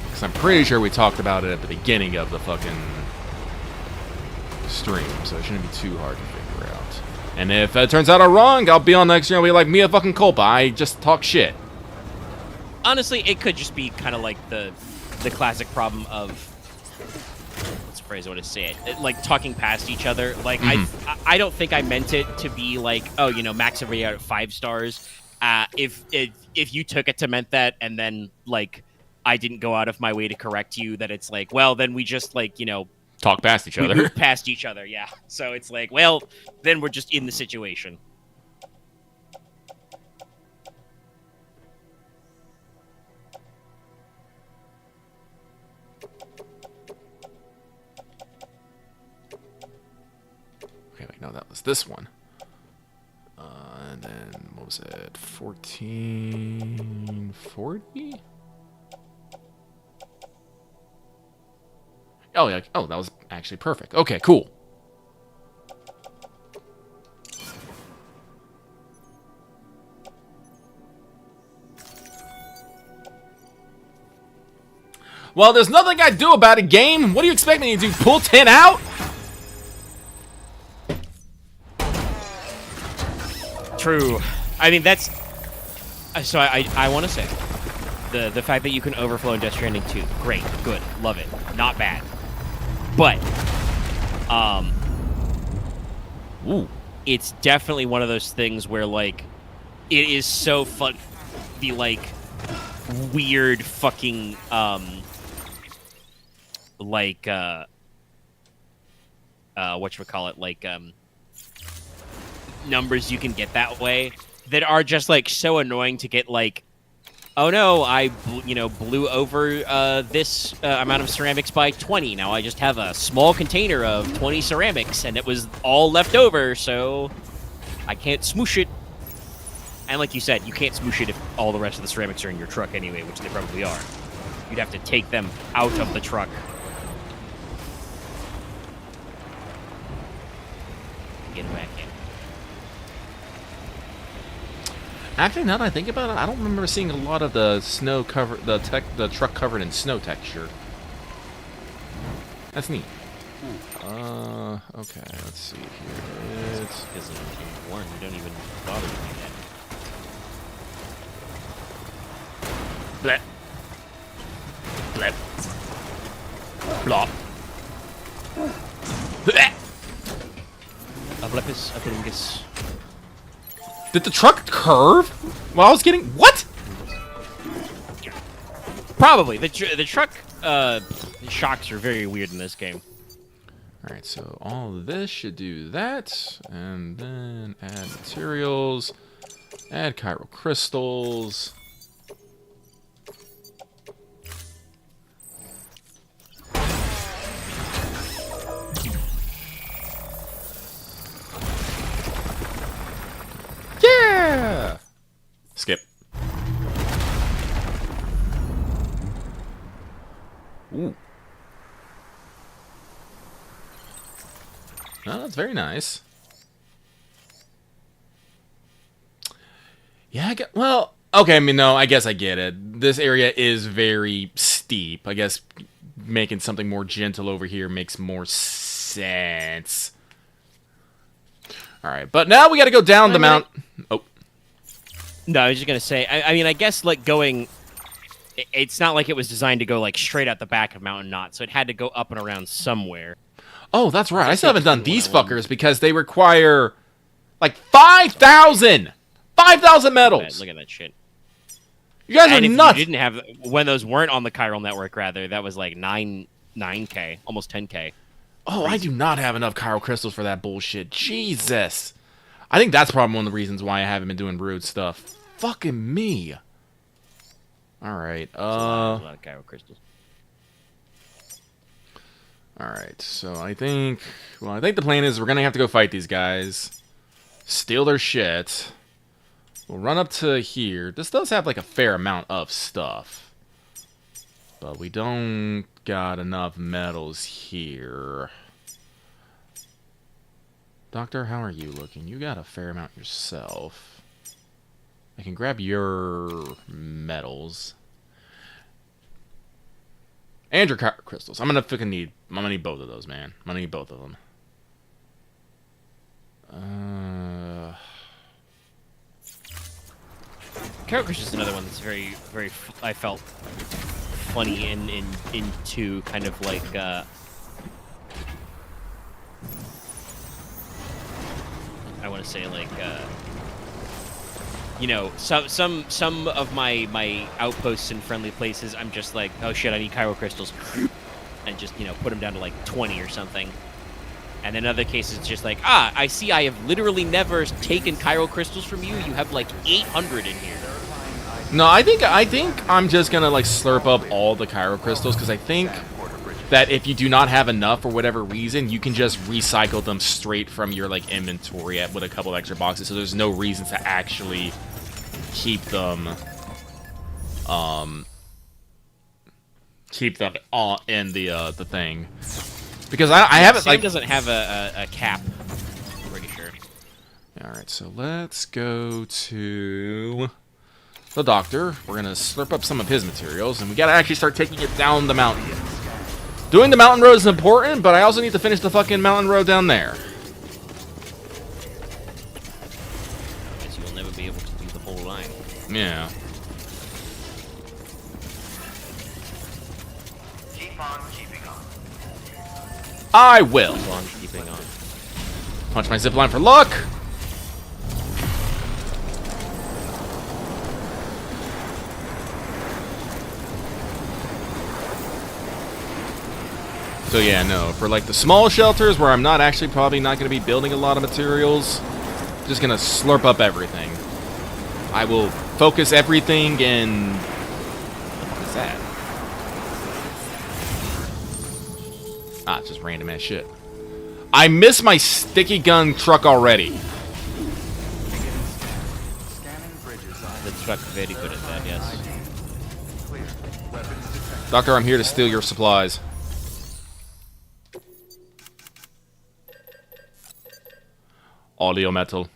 Because I'm pretty sure we talked about it at the beginning of the fucking stream, so it shouldn't be too hard to figure out. And if it turns out I'm wrong, I'll be on next year and be like, Mia fucking culpa, I just talk shit. Honestly, it could just be kind of like the classic problem of, what's the phrase I want to say it, like talking past each other. Like, I don't think I meant it to be like, oh, you know, max everybody out at 5 stars. If you took it to meant that, and then, like, I didn't go out of my way to correct you, that it's like, well, then we just, like, you know, talk past each other. Move past each other, yeah. So it's like, well, then we're just in the situation. Okay, wait, no, that was this one. And then, what was it? 1440? Oh, yeah. Oh, that was actually perfect. Okay, cool. Well, there's nothing I do about it, game. What do you expect me to do? Pull 10 out? True. I mean, that's... So I want to say, the fact that you can overflow in Death Stranding 2, great, good, love it, not bad. But, it's definitely one of those things where, like, it is so fun, the, like, weird fucking, whatchamacallit, like, numbers you can get that way that are just, like, so annoying to get, like, oh no, I blew over this amount of ceramics by 20. Now I just have a small container of 20 ceramics, and it was all left over, so I can't smoosh it. And like you said, you can't smoosh it if all the rest of the ceramics are in your truck anyway, which they probably are. You'd have to take them out of the truck. Get them back in. Actually, now that I think about it, I don't remember seeing a lot of the snow cover, the truck covered in snow texture. That's neat. Okay, let's see here. It's because in Warren, you don't even bother to do that. Blep. Blep. Blop. Blep. A blepis, a blingus. Did the truck curve? Well, I was getting... What? Probably. The truck shocks are very weird in this game. Alright, so all of this should do that. And then add materials. Add chiral crystals. Yeah! Skip. Ooh. Oh, that's very nice. Yeah, well, okay, I mean, no, I guess I get it. This area is very steep. I guess making something more gentle over here makes more sense. Alright, but now we gotta go down the mount. Oh. No, I was just gonna say, I mean, I guess, like, going... It's not like it was designed to go, like, straight out the back of Mountain Knot, so it had to go up and around somewhere. Oh, that's right. I still haven't done these fuckers because they require, like, 5,000! 5,000 medals! Look at that shit. You guys are nuts! You didn't have... When those weren't on the chiral network, rather, that was, like, 9K, almost 10K. Oh, I do not have enough chiral crystals for that bullshit. Jesus. I think that's probably one of the reasons why I haven't been doing brood stuff. Fucking me. Alright, a lot of chiral crystals. Alright, so I think the plan is we're gonna have to go fight these guys. Steal their shit. We'll run up to here. This does have like a fair amount of stuff. But we don't got enough metals here. Doctor, how are you looking? You got a fair amount yourself. I can grab your metals. And your crystals. I'm gonna need both of those, man. I'm gonna need both of them. Character's just another one that's very, very. I felt funny into kind of like. I want to say like. You know, some of my outposts in friendly places, I'm just like, oh shit, I need Kyro crystals, and just put them down to like 20 or something. And in other cases, it's just like, I see I have literally never taken Kyro crystals from you. You have like 800 in here. No, I think I'm just gonna like slurp up all the Kyro crystals because I think that if you do not have enough for whatever reason, you can just recycle them straight from your like inventory with a couple of extra boxes. So there's no reason to actually keep them all in the thing because I haven't Sam like doesn't have a cap. I'm pretty sure. All right, so let's go to the doctor. We're gonna slurp up some of his materials, and we gotta actually start taking it down the mountain. Doing the mountain road is important, but I also need to finish the fucking mountain road down there. I guess you'll never be able to do the whole line. Yeah. Keep on keeping on. I will. Keep on keeping on. Punch my zipline for luck. So yeah, no, for like the small shelters where I'm not actually probably not going to be building a lot of materials, just going to slurp up everything. I will focus everything in... What is that? Ah, it's just random ass shit. I miss my sticky gun truck already. Scanning bridges The truck's very good at that, yes. clear. Weapons detected. Doctor, I'm here to steal your supplies. Audio metal.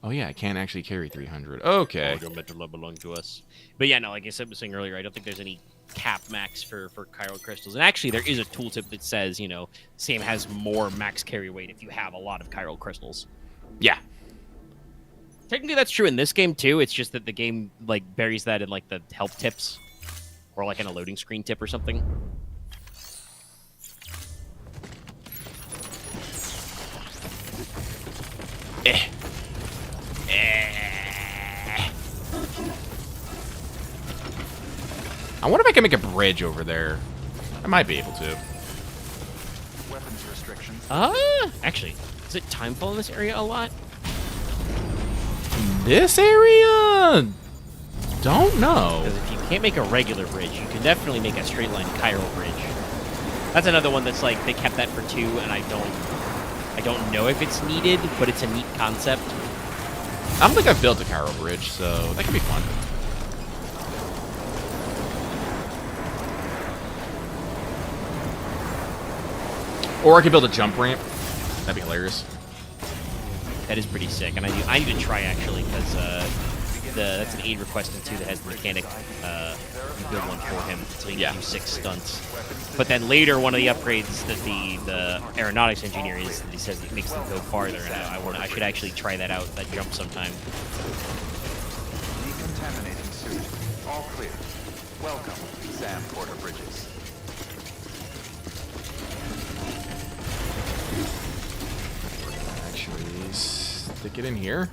Oh yeah, I can't actually carry 300. Okay. Audio metal belong to us. But yeah, no, like I said, was saying earlier, I don't think there's any cap max for Kyro crystals. And actually, there is a tooltip that says, Sam has more max carry weight if you have a lot of Kyro crystals. Yeah. Technically, that's true in this game too. It's just that the game like buries that in like the help tips, or like in a loading screen tip or something. I wonder if I can make a bridge over there. I might be able to. Weapons restrictions. Actually, is it timefall in this area a lot? This area? Don't know. Because if you can't make a regular bridge, you can definitely make a straight line Chiral bridge. That's another one that's like they kept that for 2, and I don't know if it's needed, but it's a neat concept. I don't think I've built a Cairo bridge, so that could be fun. Or I could build a jump ramp. That'd be hilarious. That is pretty sick, and I need to try actually because that's an aid request in 2 that has the mechanic. You build one for him so he can do 6 stunts. But then later, one of the upgrades that the aeronautics engineer is, he says it makes them go farther, and I should actually try that out, that jump sometime. Decontaminating suit. All clear. Welcome, Sam Porter Bridges. Actually, stick it in here.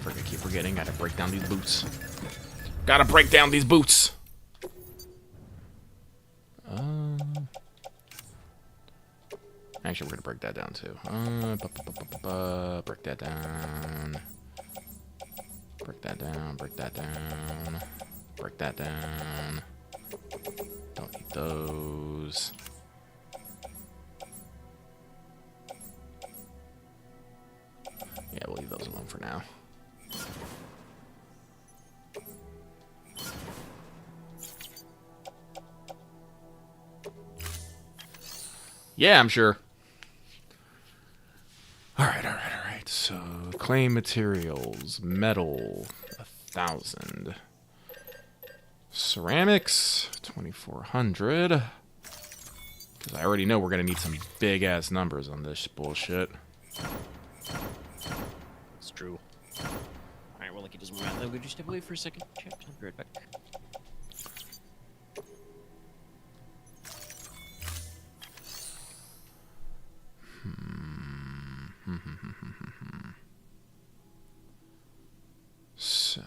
I keep forgetting. Gotta break down these boots. Gotta break down these boots. Actually, we're gonna break that down too. Break that down. Break that down. Break that down. Break that down. Don't need those. Yeah, we'll leave those alone for now. Yeah, I'm sure. Alright. So, claim materials. Metal, 1,000. Ceramics, 2,400. Because I already know we're going to need some big-ass numbers on this bullshit. It's true. Alright, well, like it doesn't matter. I'm going to step away for a second. Chat. I'll be right back. So...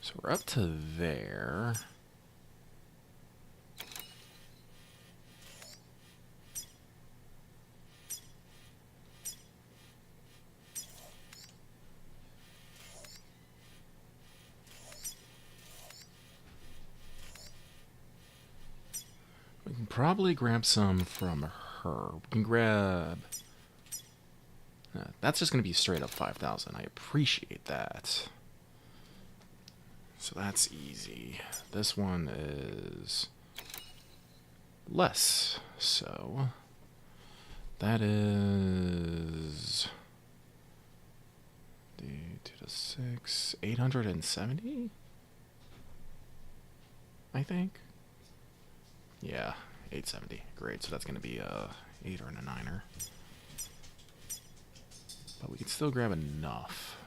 So we're up to there. We can probably grab some from her. We can grab... that's just going to be straight up 5,000. I appreciate that. So that's easy. This one is less. So that is 2 to 6, 870, I think. Yeah, 870. Great. So that's going to be a 8er and a 9er. But we can still grab enough.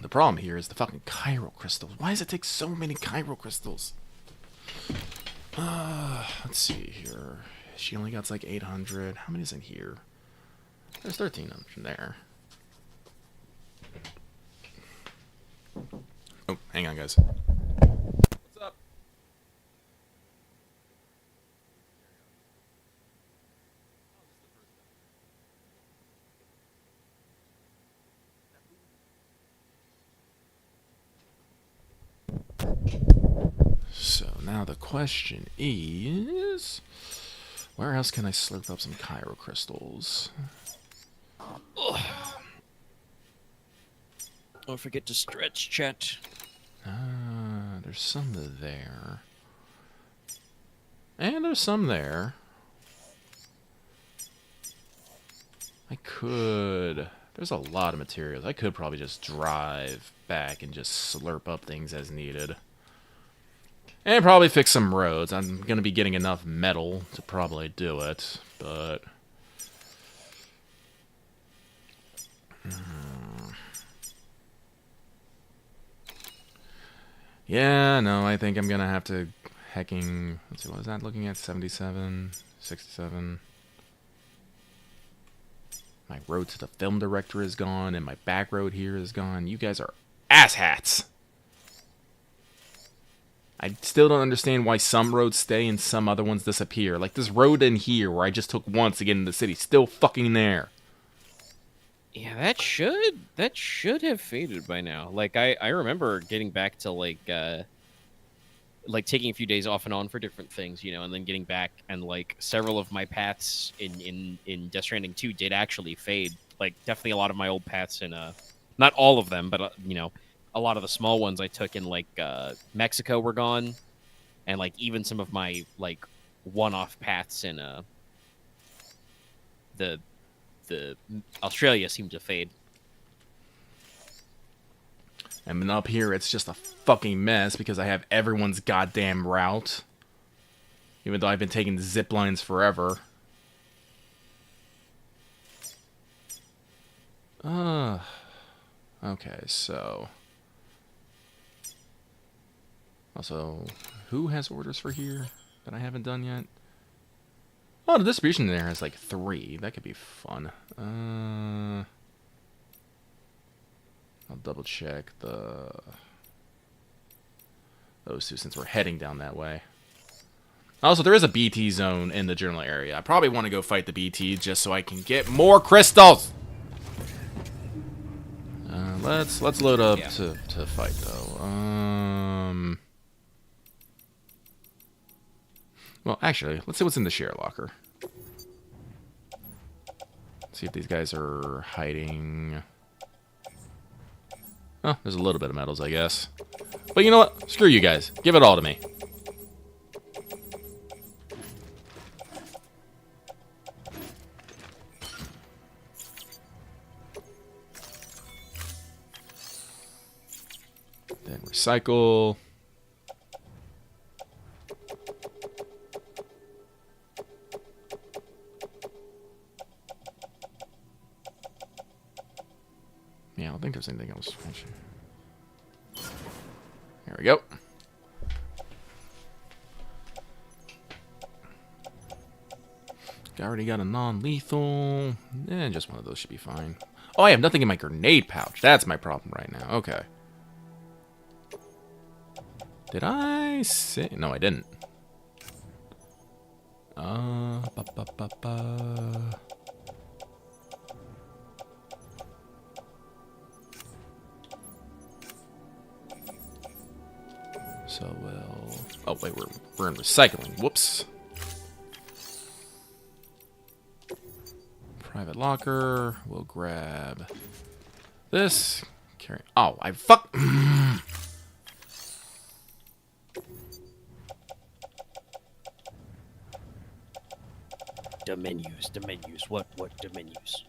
The problem here is the fucking chiral crystals. Why does it take so many chiral crystals? Let's see here. She only got like 800. How many is in here? There's 13 of them from there. Oh, hang on, guys. What's up? So now the question is, where else can I slurp up some chiral crystals? Don't forget to stretch, chat. There's some there. And there's some there. I could... There's a lot of materials. I could probably just drive back and just slurp up things as needed. And probably fix some roads. I'm going to be getting enough metal to probably do it, but... Yeah, no, I think I'm going to have to hecking... Let's see, what was that looking at? 77, 67... My road to the film director is gone, and my back road here is gone. You guys are asshats. I still don't understand why some roads stay and some other ones disappear. Like this road in here, where I just took once to get into the city, still fucking there. Yeah, that should have faded by now. Like I remember getting back to like taking a few days off and on for different things, you know, and then getting back, and like several of my paths in Death Stranding 2 did actually fade. Like definitely a lot of my old paths in not all of them, but you know, a lot of the small ones I took in like Mexico were gone, and like even some of my like one-off paths in the Australia seemed to fade. And then up here, it's just a fucking mess because I have everyone's goddamn route. Even though I've been taking zip lines forever. Okay, so... Also, who has orders for here that I haven't done yet? Oh, the distribution there has like 3. That could be fun. I'll double check those two since we're heading down that way. Also, there is a BT zone in the general area. I probably want to go fight the BT just so I can get more crystals. Let's load up to fight though. Well, actually, let's see what's in the share locker. See if these guys are hiding. Oh, there's a little bit of metals, I guess. But you know what? Screw you guys. Give it all to me. Then recycle. Yeah, I don't think there's anything else. There we go. Already got a non-lethal. Just one of those should be fine. Oh, I have nothing in my grenade pouch. That's my problem right now. Okay. Did I say? No, I didn't. So we'll. Oh wait, we're in recycling. Whoops. Private locker. We'll grab this. Carry. Oh, I fuck. The menus. What the menus?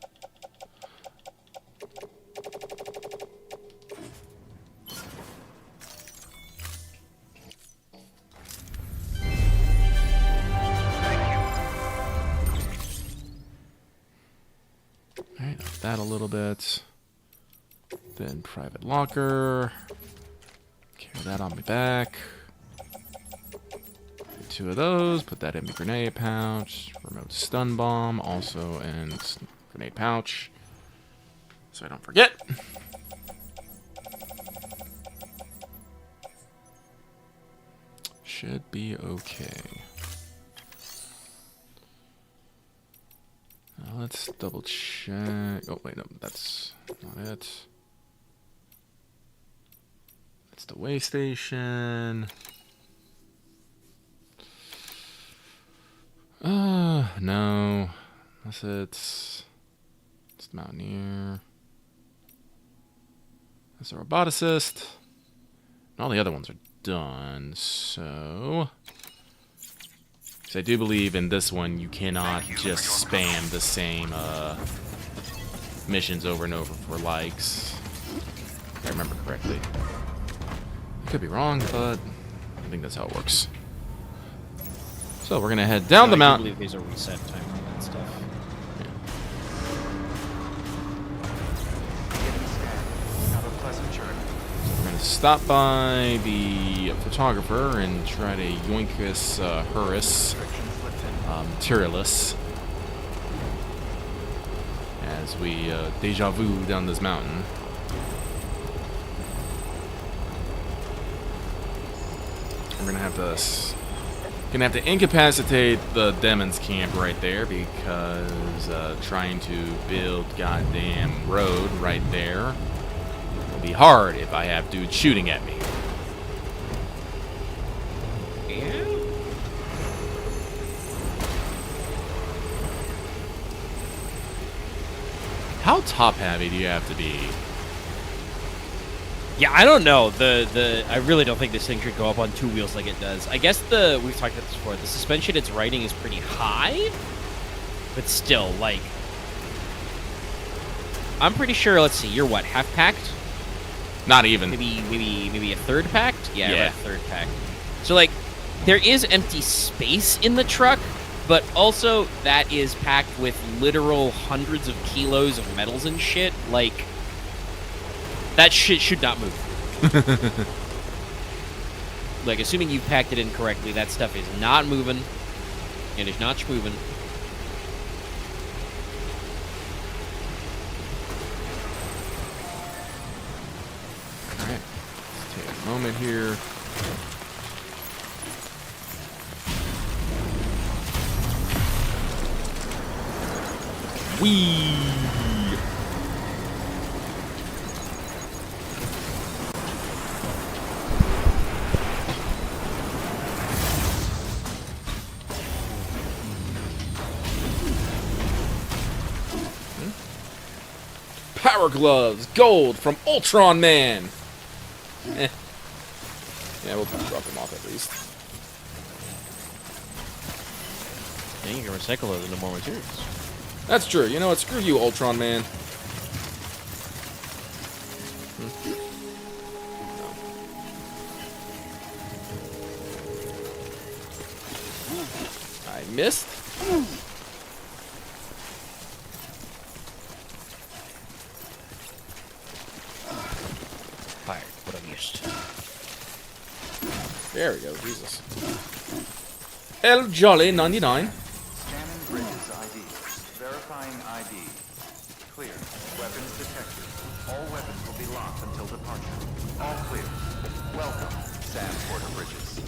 Alright, up that a little bit. Then private locker. Carry that on my back. Get 2 of those. Put that in the grenade pouch. Remote stun bomb also in grenade pouch. So I don't forget. Should be okay. Now let's double check. Oh, wait, no, that's not it. That's the way station. No. That's it. It's the Mountaineer. That's the Roboticist. And all the other ones are done, so... I do believe in this one you cannot just spam the same missions over and over for likes. If I remember correctly. I could be wrong, but I think that's how it works. So we're gonna head down the mountain. I believe there's a reset timer on that stuff. Have a pleasant journey. We're gonna stop by the photographer and try to yoink this Hurus materialist as we deja vu down this mountain. We're gonna have to incapacitate the Demon's camp right there because trying to build goddamn road right there will be hard if I have dudes shooting at me. How top-heavy do you have to be? Yeah, I don't know. I really don't think this thing should go up on 2 wheels like it does. I guess we've talked about this before. The suspension it's riding is pretty high, but still, like, I'm pretty sure. Let's see, you're what, half packed? Not even. Maybe a third packed? Yeah, about a third packed. So like, there is empty space in the truck, but also that is packed with literal hundreds of kilos of metals and shit. Like, that shit should not move. Like, assuming you've packed it in correctly, that stuff is not moving. It is not moving. moment here. Whee! Power gloves, gold from Ultron Man. Eh. Yeah, we'll drop them off at least. Yeah, you can recycle those into more materials. That's true. You know what? Screw you, Ultron Man. No. I missed. Fired. What I missed. There we go. Jesus. El Jolly 99. Scanning bridges ID. Verifying ID. Clear. Weapons detected. All weapons will be locked until departure. All clear. Welcome, Sam Porter Bridges.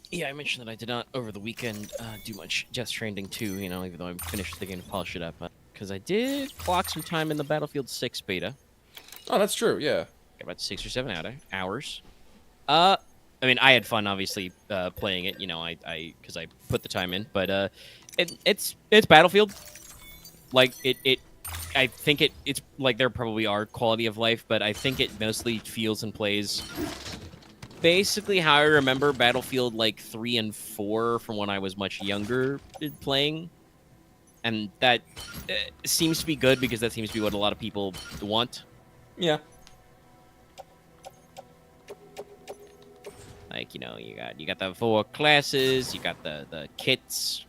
Yeah, I mentioned that I did not, over the weekend, do much Death Stranding 2, you know, even though I finished the game to polish it up. Because I did clock some time in the Battlefield 6 beta. Oh, that's true. Yeah. About 6 or 7 hours. I mean, I had fun, obviously, playing it, you know, because I put the time in. But it's Battlefield. Like, I think it's, like, there probably are quality of life, but I think it mostly feels and plays basically how I remember Battlefield like 3 and 4 from when I was much younger playing. And that seems to be good because that seems to be what a lot of people want. Yeah. Like, you know, you got the 4 classes, you got the kits.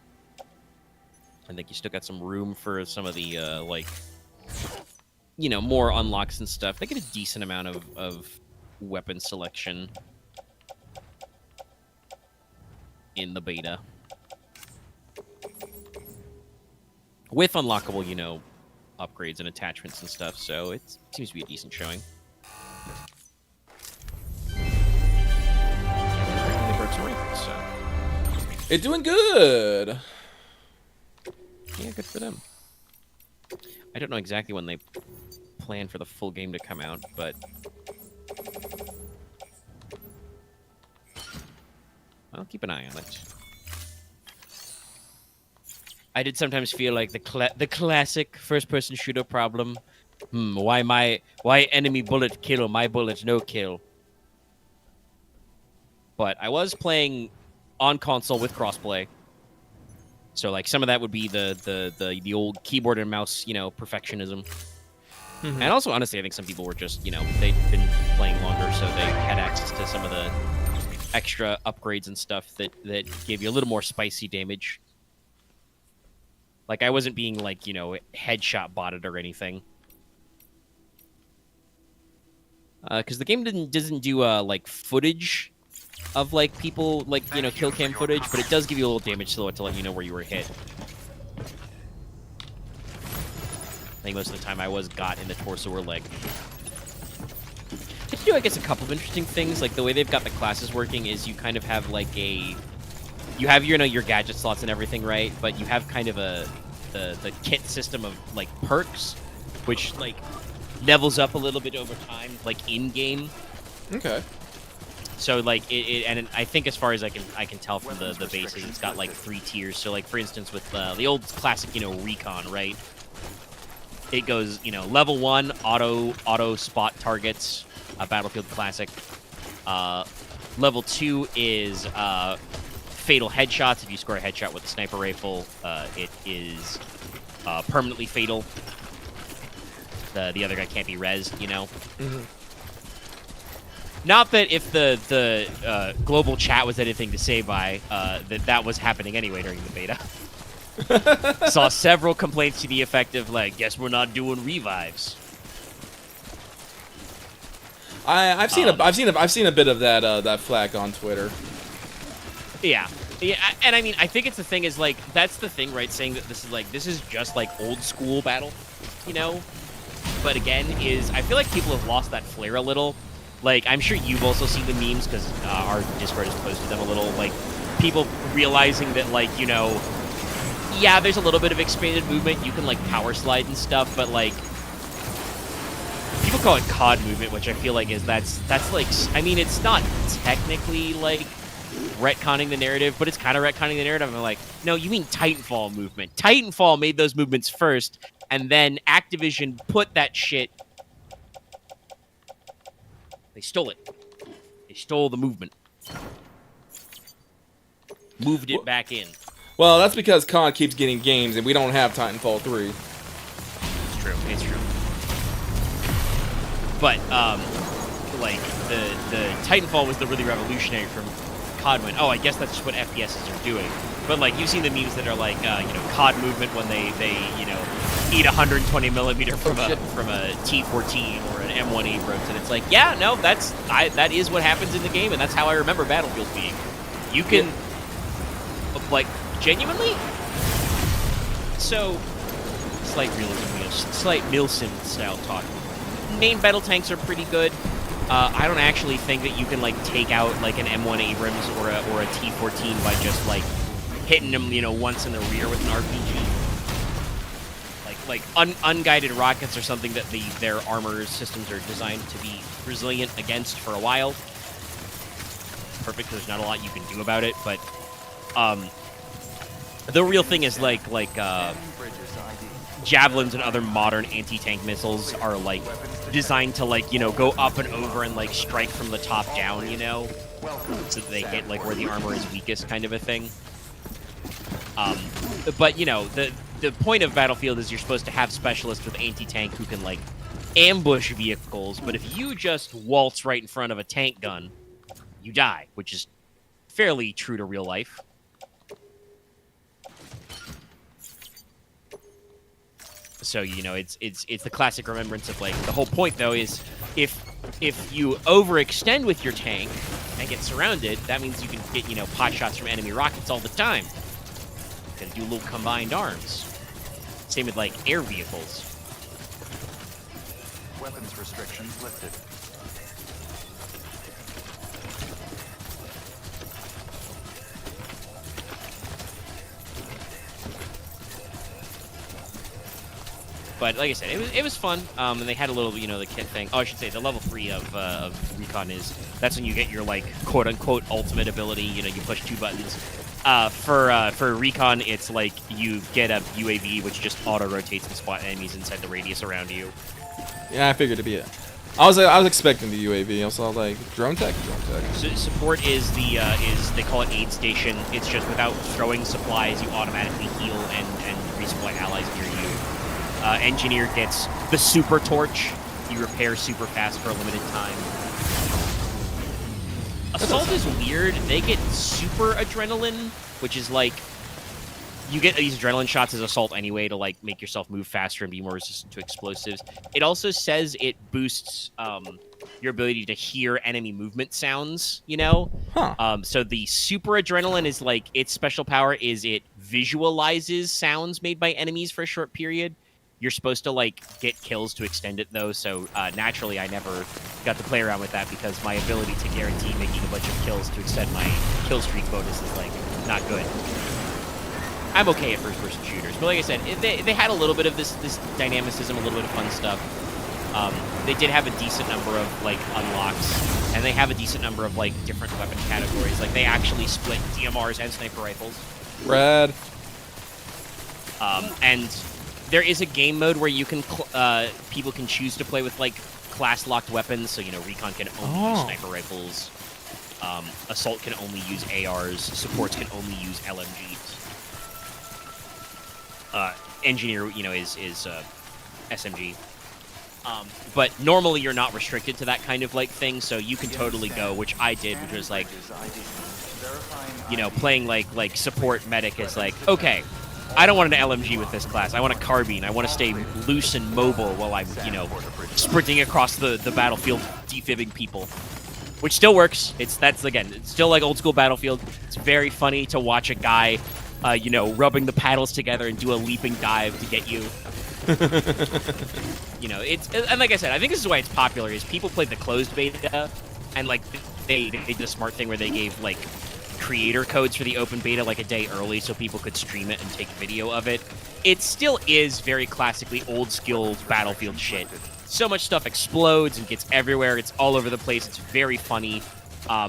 I think you still got some room for some of the like, you know, more unlocks and stuff. They get a decent amount of weapon selection in the beta. With unlockable, you know, upgrades and attachments and stuff, so it seems to be a decent showing. It's doing good. Yeah, good for them. I don't know exactly when they plan for the full game to come out, but I'll keep an eye on it. I did sometimes feel like the classic first-person shooter problem. Why enemy bullet kill, my bullet no kill? But I was playing on console with crossplay, so like some of that would be the old keyboard and mouse, you know, perfectionism. And also, honestly, I think some people were just, you know, they'd been playing longer, so they had access to some of the extra upgrades and stuff that gave you a little more spicy damage. Like, I wasn't being, like, you know, headshot botted or anything. Because the game doesn't do, like, footage of, like, people, like, you know, kill cam footage, but it does give you a little damage silhouette to let you know where you were hit. I think most of the time I got in the torso or leg. They do, I guess, a couple of interesting things. Like, the way they've got the classes working is you kind of have, like, you have your, you know, your gadget slots and everything, right? But you have kind of the kit system of, like, perks, which, like, levels up a little bit over time, like, in-game. Okay. So, like, and I think as far as I can tell from the bases, it's got, like, 3 tiers. So, like, for instance, with the old classic, you know, Recon, right? It goes, you know, level 1, auto spot targets, Battlefield Classic. Level 2 is fatal headshots. If you score a headshot with a sniper rifle, it is permanently fatal. The other guy can't be rezzed, you know? Not that if the global chat was anything to say by, that was happening anyway during the beta. Saw several complaints to the effect of, like, guess we're not doing revives. I've seen a bit of that flack on Twitter. Yeah. Yeah, and I mean, I think it's the thing is, like, that's the thing, right? Saying that this is just, like, old school battle, you know? But again, I feel like people have lost that flair a little. Like, I'm sure you've also seen the memes, because our Discord has posted them a little, like, people realizing that, like, you know, yeah, there's a little bit of expanded movement, you can, like, power slide and stuff, but, like, people call it COD movement, which I feel like that's like, I mean, it's not technically, like, retconning the narrative, but it's kind of retconning the narrative. I'm like, no, you mean Titanfall movement. Titanfall made those movements first, and then Activision put that shit. They stole it. They stole the movement. Moved it back in. Well, that's because COD keeps getting games, and we don't have Titanfall 3. It's true. It's true. But like the Titanfall was the really revolutionary from COD went, oh, I guess that's just what FPSs are doing. But, like, you've seen the memes that are like, you know, COD movement when they you know, eat 120 millimeter from a T-14 or an M1 Abrams, and it's like, yeah, no, that is what happens in the game, and that's how I remember Battlefield being. You can, like, genuinely. So, slight Milsim style talk. Main battle tanks are pretty good. I don't actually think that you can, like, take out, like, an M1 Abrams or a T-14 by just, like, hitting them, you know, once in the rear with an RPG. Like unguided rockets are something that their armor systems are designed to be resilient against for a while. Perfect, there's not a lot you can do about it, but the real thing is, like javelins and other modern anti-tank missiles are, like, designed to, like, you know, go up and over and, like, strike from the top down, you know, so that they hit, like, where the armor is weakest, kind of a thing. But, you know, the point of Battlefield is you're supposed to have specialists with anti-tank who can, like, ambush vehicles, but if you just waltz right in front of a tank gun, you die, which is fairly true to real life. So, you know, it's the classic remembrance of, like, the whole point, though, is if you overextend with your tank and get surrounded, that means you can get, you know, pot shots from enemy rockets all the time. You gotta do little combined arms. Same with, like, air vehicles. Weapons restrictions lifted. But like I said, it was fun. And they had a little, you know, the kit thing. Oh, I should say the level 3 of Recon that's when you get your, like, quote unquote ultimate ability. You know, you push 2 buttons. For Recon, it's like you get a UAV which just auto rotates and spot enemies inside the radius around you. Yeah, I figured it'd be it. I was expecting the UAV. I was all like, drone tech. So support is they call it aid station. It's just without throwing supplies, you automatically heal and resupply allies near you. Engineer gets the super torch. You repair super fast for a limited time. Assault is weird. They get super adrenaline, which is like you get these adrenaline shots as assault anyway to, like, make yourself move faster and be more resistant to explosives. It also says it boosts your ability to hear enemy movement sounds, you know? Huh. So the super adrenaline is, like, its special power is it visualizes sounds made by enemies for a short period. You're supposed to, like, get kills to extend it, though, so naturally I never got to play around with that because my ability to guarantee making a bunch of kills to extend my kill streak bonus is, like, not good. I'm okay at first-person shooters, but like I said, they had a little bit of this dynamicism, a little bit of fun stuff. They did have a decent number of, like, unlocks, and they have a decent number of, like, different weapon categories. Like, they actually split DMRs and sniper rifles. Rad. And there is a game mode where you can people can choose to play with, like, class-locked weapons. So, you know, Recon can only use sniper rifles. Assault can only use ARs. Supports can only use LMGs. Engineer, you know, is SMG. But normally you're not restricted to that kind of like thing, so you can totally go, which I did, which was like, you know, playing like support medic is like, okay, I don't want an LMG with this class. I want a carbine. I want to stay loose and mobile while I'm, you know, sprinting across the battlefield, defibbing people, which still works. That's again, it's still like old school Battlefield. It's very funny to watch a guy, you know, rubbing the paddles together and do a leaping dive to get you. You know, and like I said, I think this is why it's popular. Is people played the closed beta, and like they did a smart thing where they gave like creator codes for the open beta like a day early so people could stream it and take video of it. It still is very classically old school Battlefield shit. So much stuff explodes and gets everywhere. It's all over the place. It's very funny.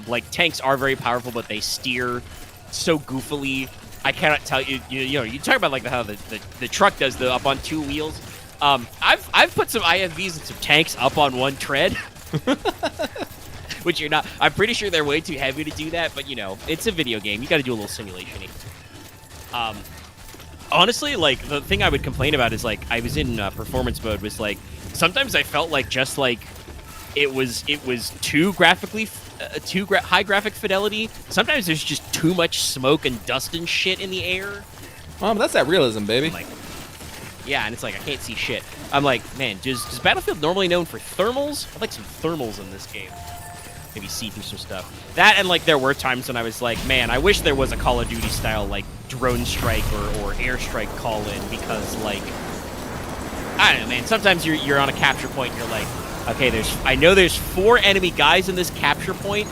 Like tanks are very powerful, but they steer so goofily. I cannot tell you. You know, you talk about like how the truck does the up on two wheels. I've put some IFVs and some tanks up on one tread. Which you're not. I'm pretty sure they're way too heavy to do that, but you know, it's a video game. You got to do a little simulation-y. Honestly, like the thing I would complain about is like I was in performance mode. Was like sometimes I felt like just like it was too graphically high graphic fidelity. Sometimes there's just too much smoke and dust and shit in the air. Well, but that's that realism, baby. Like, yeah, and it's like I can't see shit. I'm like, man, is Battlefield normally known for thermals? I'd like some thermals in this game. Maybe see through some stuff. That and like there were times when I was like, man, I wish there was a Call of Duty style like drone strike or airstrike call in, because like I don't know, man. Sometimes you're on a capture point and you're like, okay, I know there's 4 enemy guys in this capture point.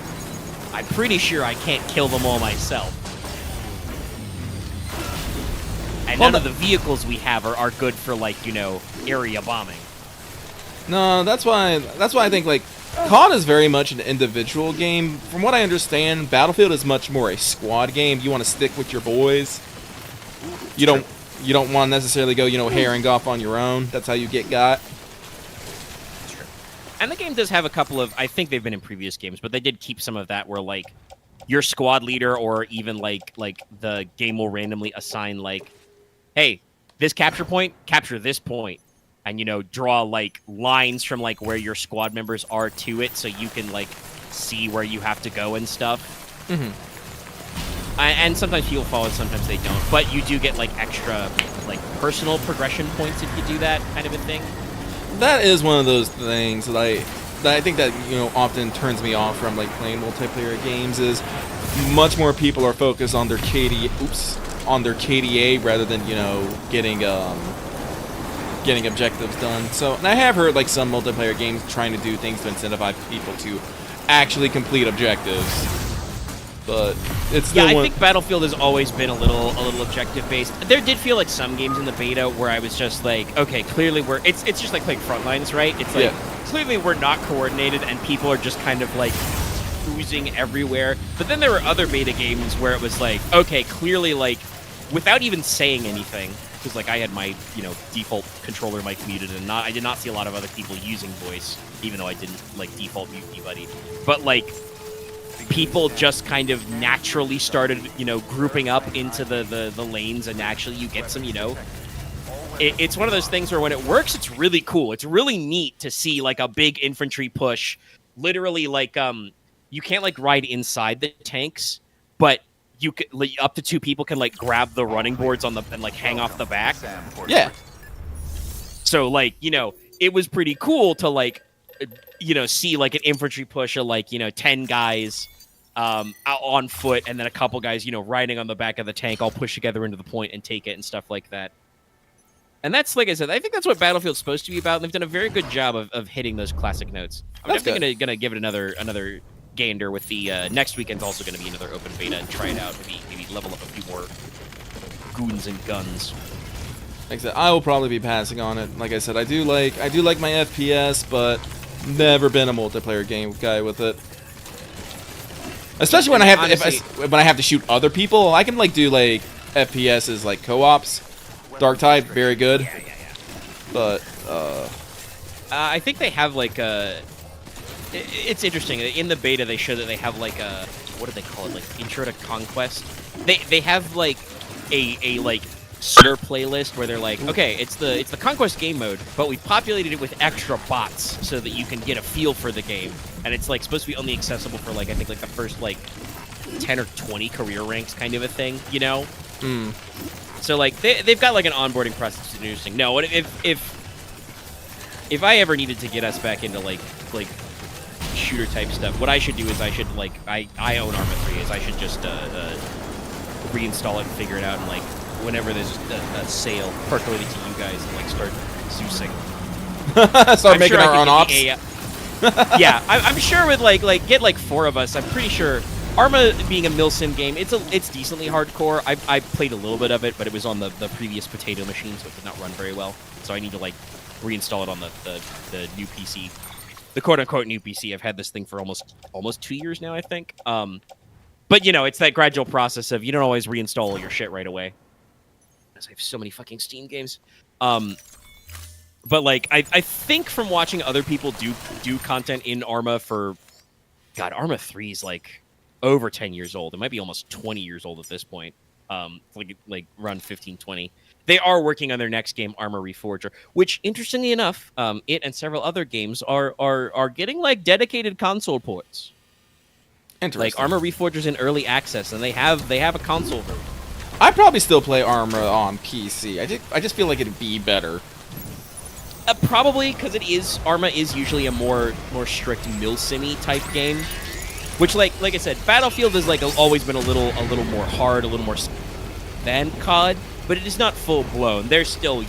I'm pretty sure I can't kill them all myself. And none of the vehicles we have are good for like, you know, area bombing. No, that's why I think like COD is very much an individual game. From what I understand, Battlefield is much more a squad game. You want to stick with your boys. You don't want to necessarily go, you know, herring off on your own. That's how you get got. Sure. And the game does have a couple of, I think they've been in previous games, but they did keep some of that where like your squad leader or even like the game will randomly assign like, hey, this capture point, capture this point. And, you know, draw, like, lines from, like, where your squad members are to it so you can, like, see where you have to go and stuff. Mm-hmm. And sometimes people follow, sometimes they don't. But you do get, like, extra, like, personal progression points if you do that kind of a thing. That is one of those things that I think that, you know, often turns me off from, like, playing multiplayer games is much more people are focused on their KDA rather than, you know, getting objectives done. So, and I have heard like some multiplayer games trying to do things to incentivize people to actually complete objectives. But it's still I think Battlefield has always been a little objective based. There did feel like some games in the beta where I was just like, okay, clearly it's just like playing Frontlines, right? It's like clearly we're not coordinated and people are just kind of like oozing everywhere. But then there were other beta games where it was like, okay, clearly like without even saying anything. Because like I had my, you know, default controller mic muted, and I did not see a lot of other people using voice, even though I didn't like default mute anybody. But like people just kind of naturally started, you know, grouping up into the lanes, and actually you get some, you know, it's one of those things where when it works, it's really cool. It's really neat to see like a big infantry push, literally like you can't like ride inside the tanks, but you could, like, up to 2 people can like grab the running boards on the and like hang off the back. Yeah. So like, you know, it was pretty cool to like, you know, see like an infantry push of like, you know, 10 guys out on foot, and then a couple guys, you know, riding on the back of the tank, all push together into the point and take it and stuff like that. And that's, like I said, I think that's what Battlefield's supposed to be about. And they've done a very good job of hitting those classic notes. I'm definitely gonna give it another gander with the next weekend's also going to be another open beta and try it out. Maybe level up a few more goons and guns. Like I said, I will probably be passing on it. Like I said, I do like my FPS, but never been a multiplayer game guy with it. Especially when I have when I have to shoot other people, I can like do like FPSs like co-ops. Dark Tide, very good. Yeah. But I think they have like a. It's interesting. In the beta, they show that they have like a, what do they call it? Like Intro to Conquest. They have like a like starter playlist where they're like, okay, it's the Conquest game mode, but we've populated it with extra bots so that you can get a feel for the game, and it's like supposed to be only accessible for like I think like the first like 10 or 20 career ranks kind of a thing, you know? So like they've got like an onboarding process that's interesting. No, what if I ever needed to get us back into like shooter type stuff, what I should do is I should like I own Arma 3, is I should just reinstall it and figure it out, and like whenever there's a sale, percolate it to you guys and like start Zeusing. Start making our own ops. Yeah, I'm sure with like get like 4 of us. I'm pretty sure Arma being a milsim game, it's decently hardcore. I played a little bit of it, but it was on the previous potato machine, so it did not run very well. So I need to like reinstall it on the new PC, the quote unquote new PC. I've had this thing for almost 2 years now, I think. But you know, it's that gradual process of you don't always reinstall all your shit right away. I have so many fucking Steam games. But like I think from watching other people do content in Arma for, God, Arma 3 is like over 10 years old. It might be almost 20 years old at this point. Like around 15, 20. They are working on their next game, Arma Reforger, which interestingly enough, it and several other games are getting like dedicated console ports. Interesting. Like Arma Reforger's in early access, and they have a console version. I'd probably still play Arma on PC. I just feel like it'd be better. Probably because Arma is usually a more strict milsim-y type game, which like I said, Battlefield has like always been a little more hard, a little more than COD, but it is not full blown. There's still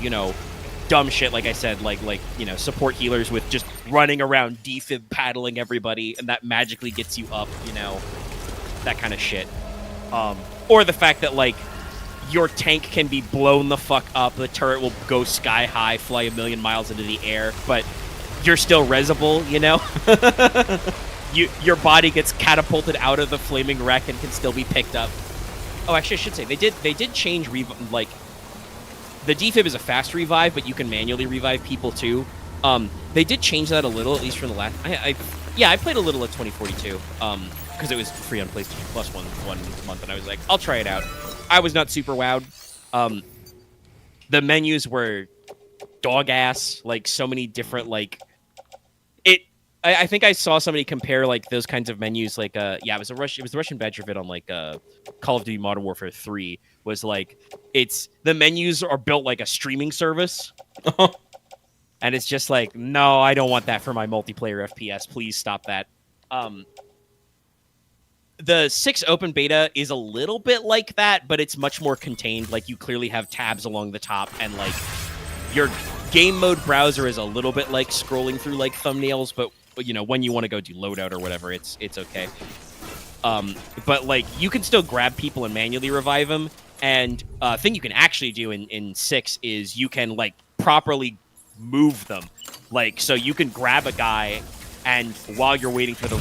dumb shit, like I said, like support healers with just running around defib paddling everybody, and that magically gets you up, that kind of shit. Or the fact that like your tank can be blown the fuck up, the turret will go sky high, fly 1,000,000 miles into the air, but you're still resable, Your body gets catapulted out of the flaming wreck and can still be picked up. Oh, actually, I should say they did change like the defib is a fast revive, but you can manually revive people too. They did change that a little, at least from the last. I played a little at 2042 because it was free on PlayStation Plus one month, and I was like, I'll try it out. I was not super wowed. The menus were dog ass, like so many different like it. I think I saw somebody compare like those kinds of menus, like it was the Russian Badger vid on like Call of Duty Modern Warfare 3 was like the menus are built like a streaming service. And it's just like, no, I don't want that for my multiplayer FPS. Please stop that. The 6 open beta is a little bit like that, but it's much more contained. Like, you clearly have tabs along the top, and like your game mode browser is a little bit like scrolling through like thumbnails, but when you want to go do loadout or whatever, it's okay. But like you can still grab people and manually revive them. And a thing you can actually do in 6 is you can like properly move them. Like, so you can grab a guy, and while you're waiting for the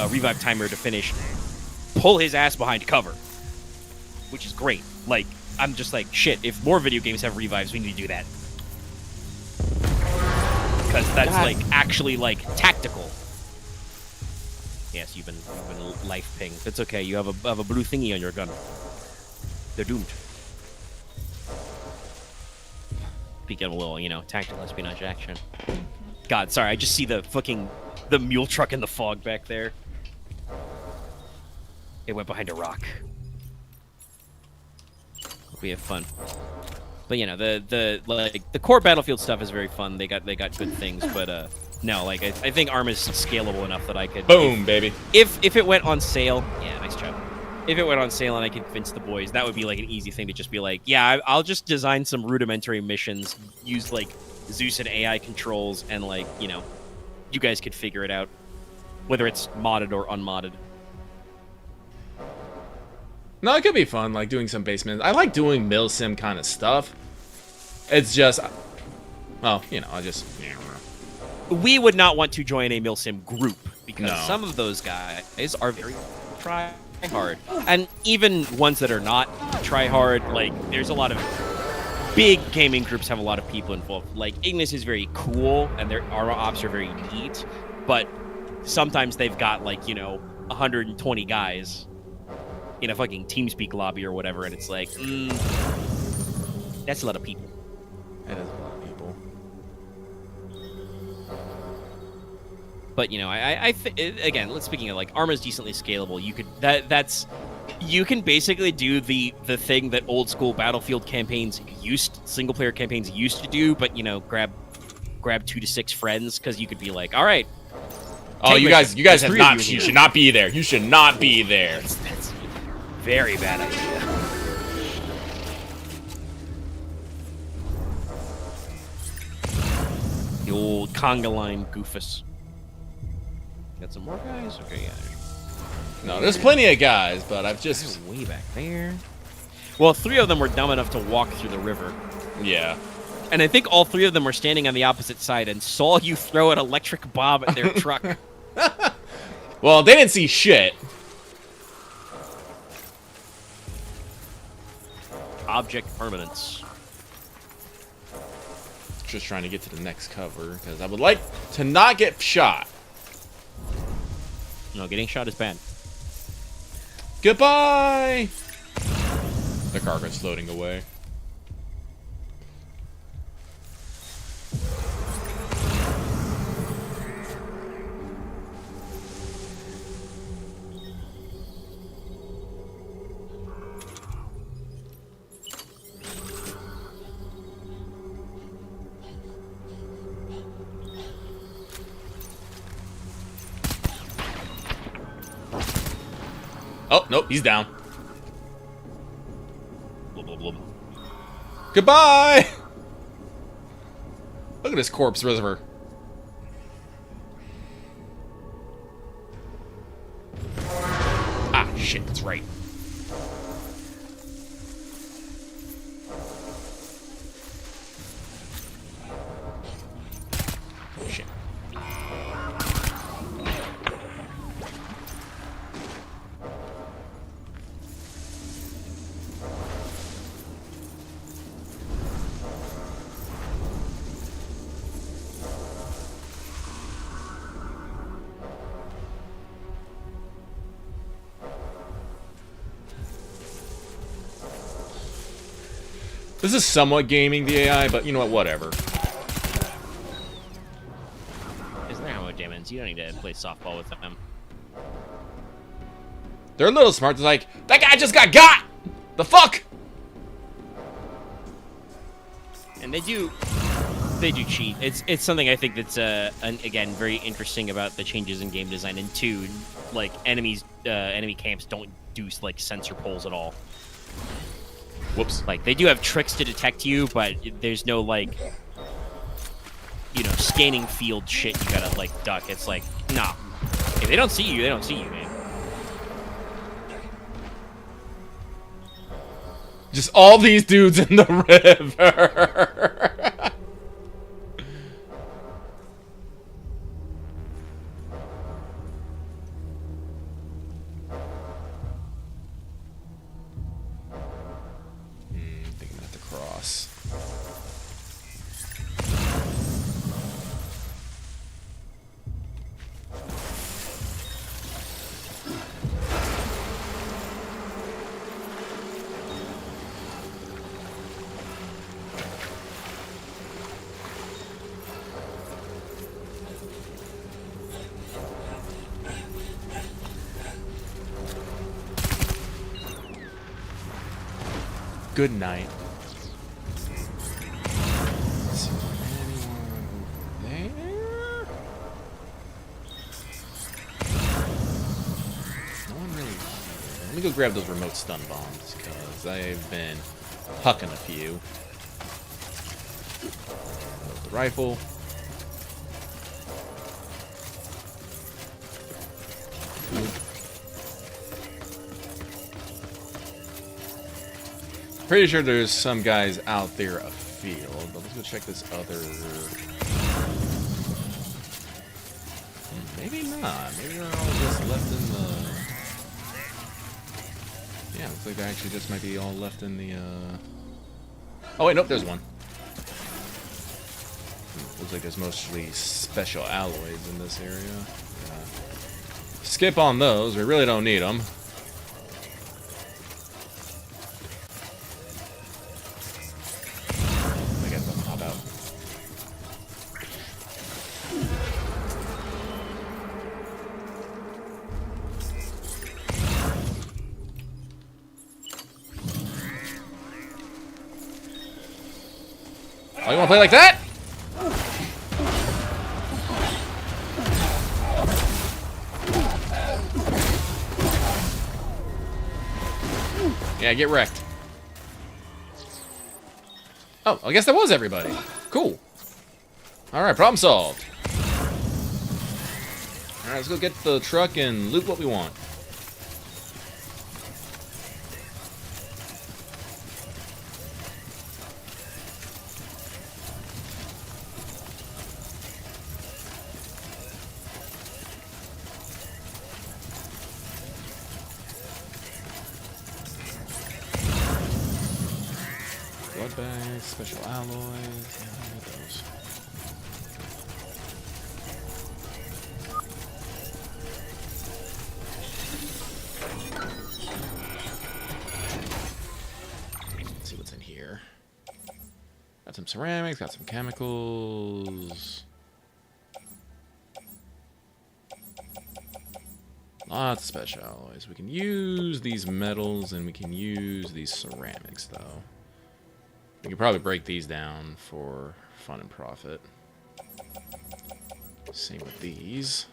revive timer to finish, pull his ass behind cover, which is great. Like, I'm just like, shit, if more video games have revives, we need to do that. Because that's like actually like tactical. Yes, you've been life pinged. It's okay. You have a blue thingy on your gun. They're doomed. Speaking of a little, tactical espionage action. God, sorry, I just see the mule truck in the fog back there. It went behind a rock. We have fun. But the core Battlefield stuff is very fun. They got good things, but no, like I think Arma's scalable enough that I could. Boom, baby. If it went on sale, yeah, nice job. If it went on sale and I could convince the boys, that would be like an easy thing to just be like, yeah, I'll just design some rudimentary missions, use like Zeus and AI controls, and like you guys could figure it out, whether it's modded or unmodded. No, it could be fun, like doing some basement. I like doing milsim kind of stuff. It's just, well, I just. We would not want to join a milsim group because some of those guys are very try hard, and even ones that are not try hard. Like, there's a lot of big gaming groups have a lot of people involved. Like, Ignis is very cool, and their Arma ops are very neat, but sometimes they've got like 120 guys in a fucking TeamSpeak lobby or whatever, and it's like, That's a lot of people. That is a lot of people. But again, let's speaking of like Arma's decently scalable. You could you can basically do the thing that old school Battlefield single player campaigns used to do, but grab 2 to 6 friends because you could be like, all right. Oh, you guys There's have 3 of not. you You here. should not be there. You should not be there. That's a very bad idea. The old conga line goofus. Got some more guys? Okay, yeah. No, there's plenty of guys, but I've just Way back there. Well, 3 of them were dumb enough to walk through the river. yeah. And I think all 3 of them were standing on the opposite side and saw you throw an electric bomb at their truck. Well, they didn't see shit. Object permanence. Just trying to get to the next cover because I would like to not get shot. No, getting shot is bad. Goodbye. The car goes floating away. Oh, nope, he's down. Blah, blah, blah. Goodbye! Look at this corpse reservoir. Ah, shit, that's right. Shit. This is somewhat gaming the AI, but you know what, whatever. Isn't there ammo demons? You don't need to play softball with them. They're a little smart. They're like, that guy just got! The fuck? And they do cheat. It's something I think that's again very interesting about the changes in game design. And 2, like enemy camps don't do like sensor pulls at all. Whoops. Like they do have tricks to detect you, but there's no like scanning field shit you gotta like duck. It's like, nah. If they don't see you, they don't see you, man. Just all these dudes in the river. I think I'm gonna have to cross. Good night. Is there anyone there? No one really here. Let me go grab those remote stun bombs, because I've been hucking a few. Load the rifle. Pretty sure there's some guys out there afield, but let's go check this other... Maybe not. Maybe they're all just left in the... Yeah, looks like they actually just might be all left in the, Oh, wait, nope, there's one. Looks like there's mostly special alloys in this area. Skip on those, we really don't need them. Oh, you want to play like that? Yeah, get wrecked. Oh, I guess that was everybody. Cool. Alright, problem solved. Alright, let's go get the truck and loot what we want. Blood bags, special alloys. Yeah, I need those. Let's see what's in here. Got some ceramics, got some chemicals. Lots of special alloys. We can use these metals and we can use these ceramics, though. We could probably break these down for fun and profit. Same with these.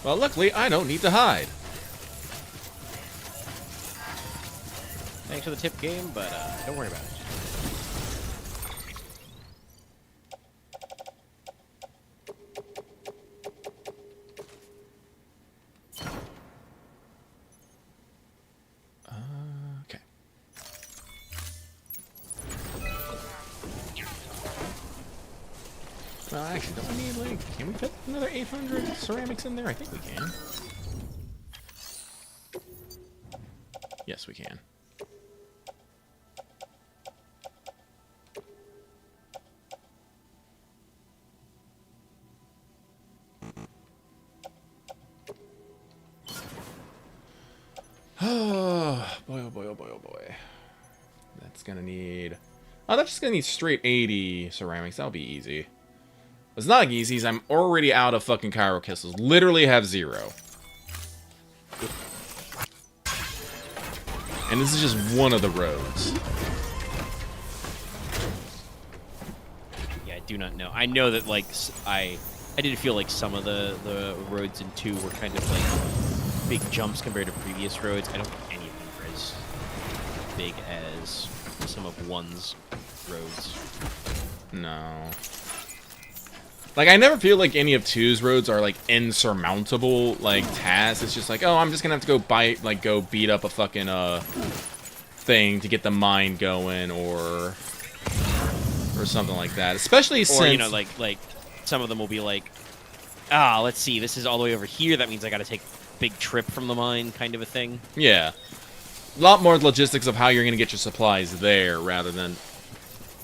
Well, luckily, I don't need to hide. Thanks for the tip, game, but don't worry about it. Okay. Well, actually, don't we need, like, can we fit another 800 ceramics in there? I think we can. Yes, we can. Oh, boy, oh boy, oh boy, oh boy. That's gonna need... Oh, that's just gonna need straight 80 ceramics. That'll be easy. What's not easy is I'm already out of fucking Cairo crystals. Literally have 0. And this is just one of the roads. Yeah, I do not know. I know that, like, I did feel like some of the roads in 2 were kind of, like, big jumps compared to previous roads. I don't think any of them are as big as some of 1's roads. No. Like, I never feel like any of 2's roads are, like, insurmountable, like, tasks. It's just like, oh, I'm just gonna have to go go beat up a fucking, thing to get the mine going, or something like that. Especially since... Or, you know, like, some of them will be like, let's see, this is all the way over here, that means I gotta take a big trip from the mine, kind of a thing. Yeah. A lot more logistics of how you're gonna get your supplies there, rather than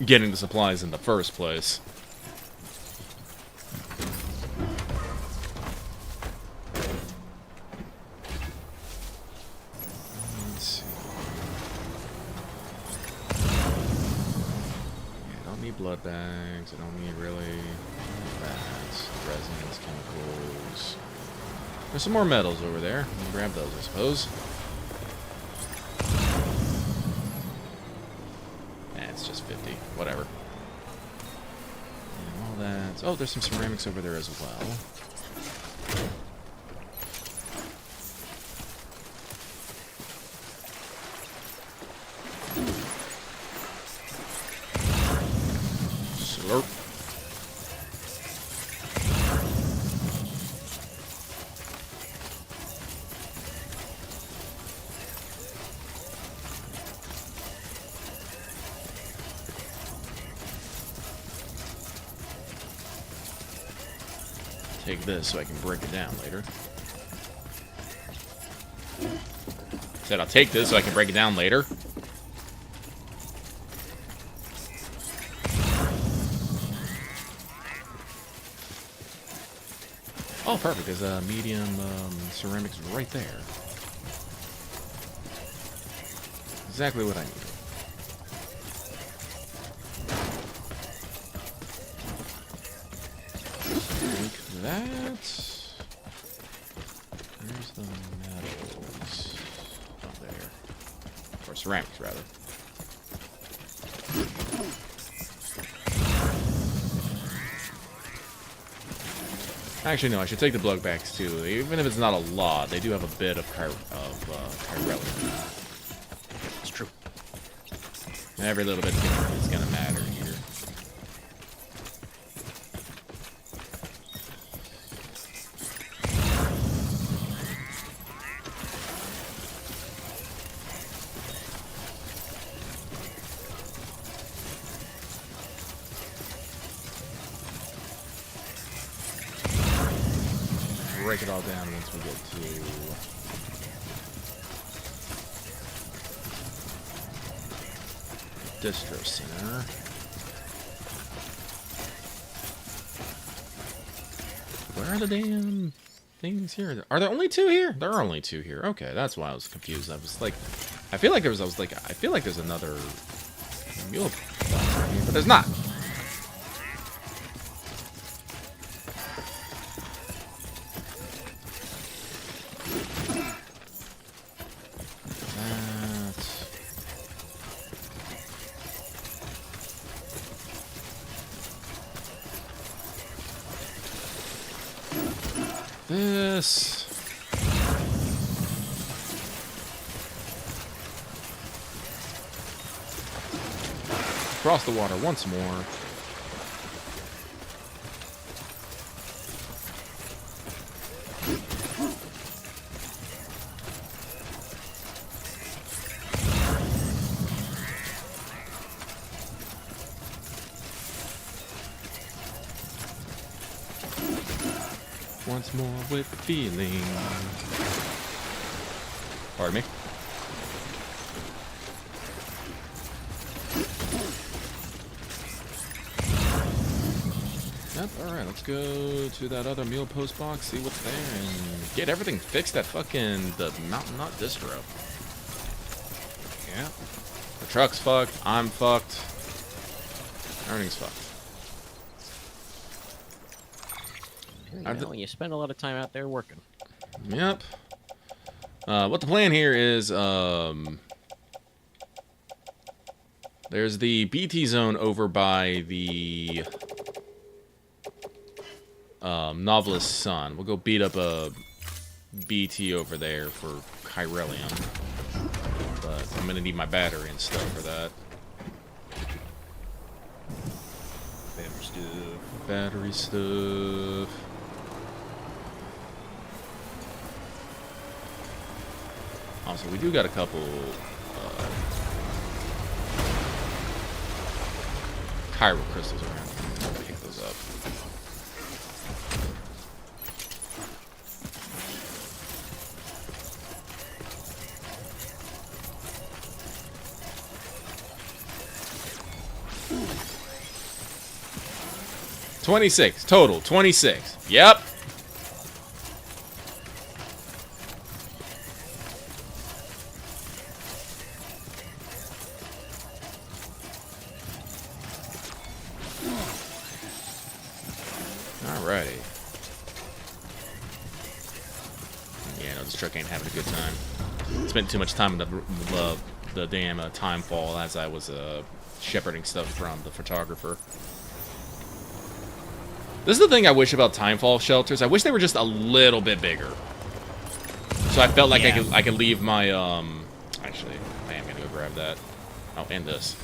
getting the supplies in the first place. Blood bags. I don't need really that. Resins, chemicals. There's some more metals over there. We can grab those, I suppose. It's just 50. Whatever. And all that. Oh, there's some ceramics over there as well. Slurp. Take this so I can break it down later. Said I'll take this so I can break it down later. Oh, perfect. There's a medium ceramics right there. Exactly what I need. Like that. Where's the metals? Up there. Or ceramics, rather. Actually, no, I should take the blugbacks too. Even if it's not a lot, they do have a bit of chiralium. It's true. Every little bit's gonna matter here. Break it all down once we get to Distro Center. Where are the damn things here? Are there only 2 here? There are only 2 here. Okay, that's why I was confused. I was like, I feel like there's another mule box right here, but there's not. This. Cross the water once more. Once more with feeling. Pardon me. Yep, alright, let's go to that other meal post box, see what's there, and get everything fixed at fucking the Mountain Nut Distro. Yeah. The truck's fucked, I'm fucked. Everything's fucked. You spend a lot of time out there working. Yep. What the plan here is, there's the BT zone over by the Novelist's Son. We'll go beat up a BT over there for chiralium. But I'm gonna need my battery and stuff for that. Battery stuff. Also, we do got a couple chiral crystals around. I'll pick those up. $26 total. 26. Yep. Alrighty. Yeah, no, this truck ain't having a good time. Spent too much time in the damn timefall as I was shepherding stuff from the photographer. This is the thing I wish about timefall shelters. I wish they were just a little bit bigger. So I felt like I could leave my actually I am gonna go grab that. Oh, and this.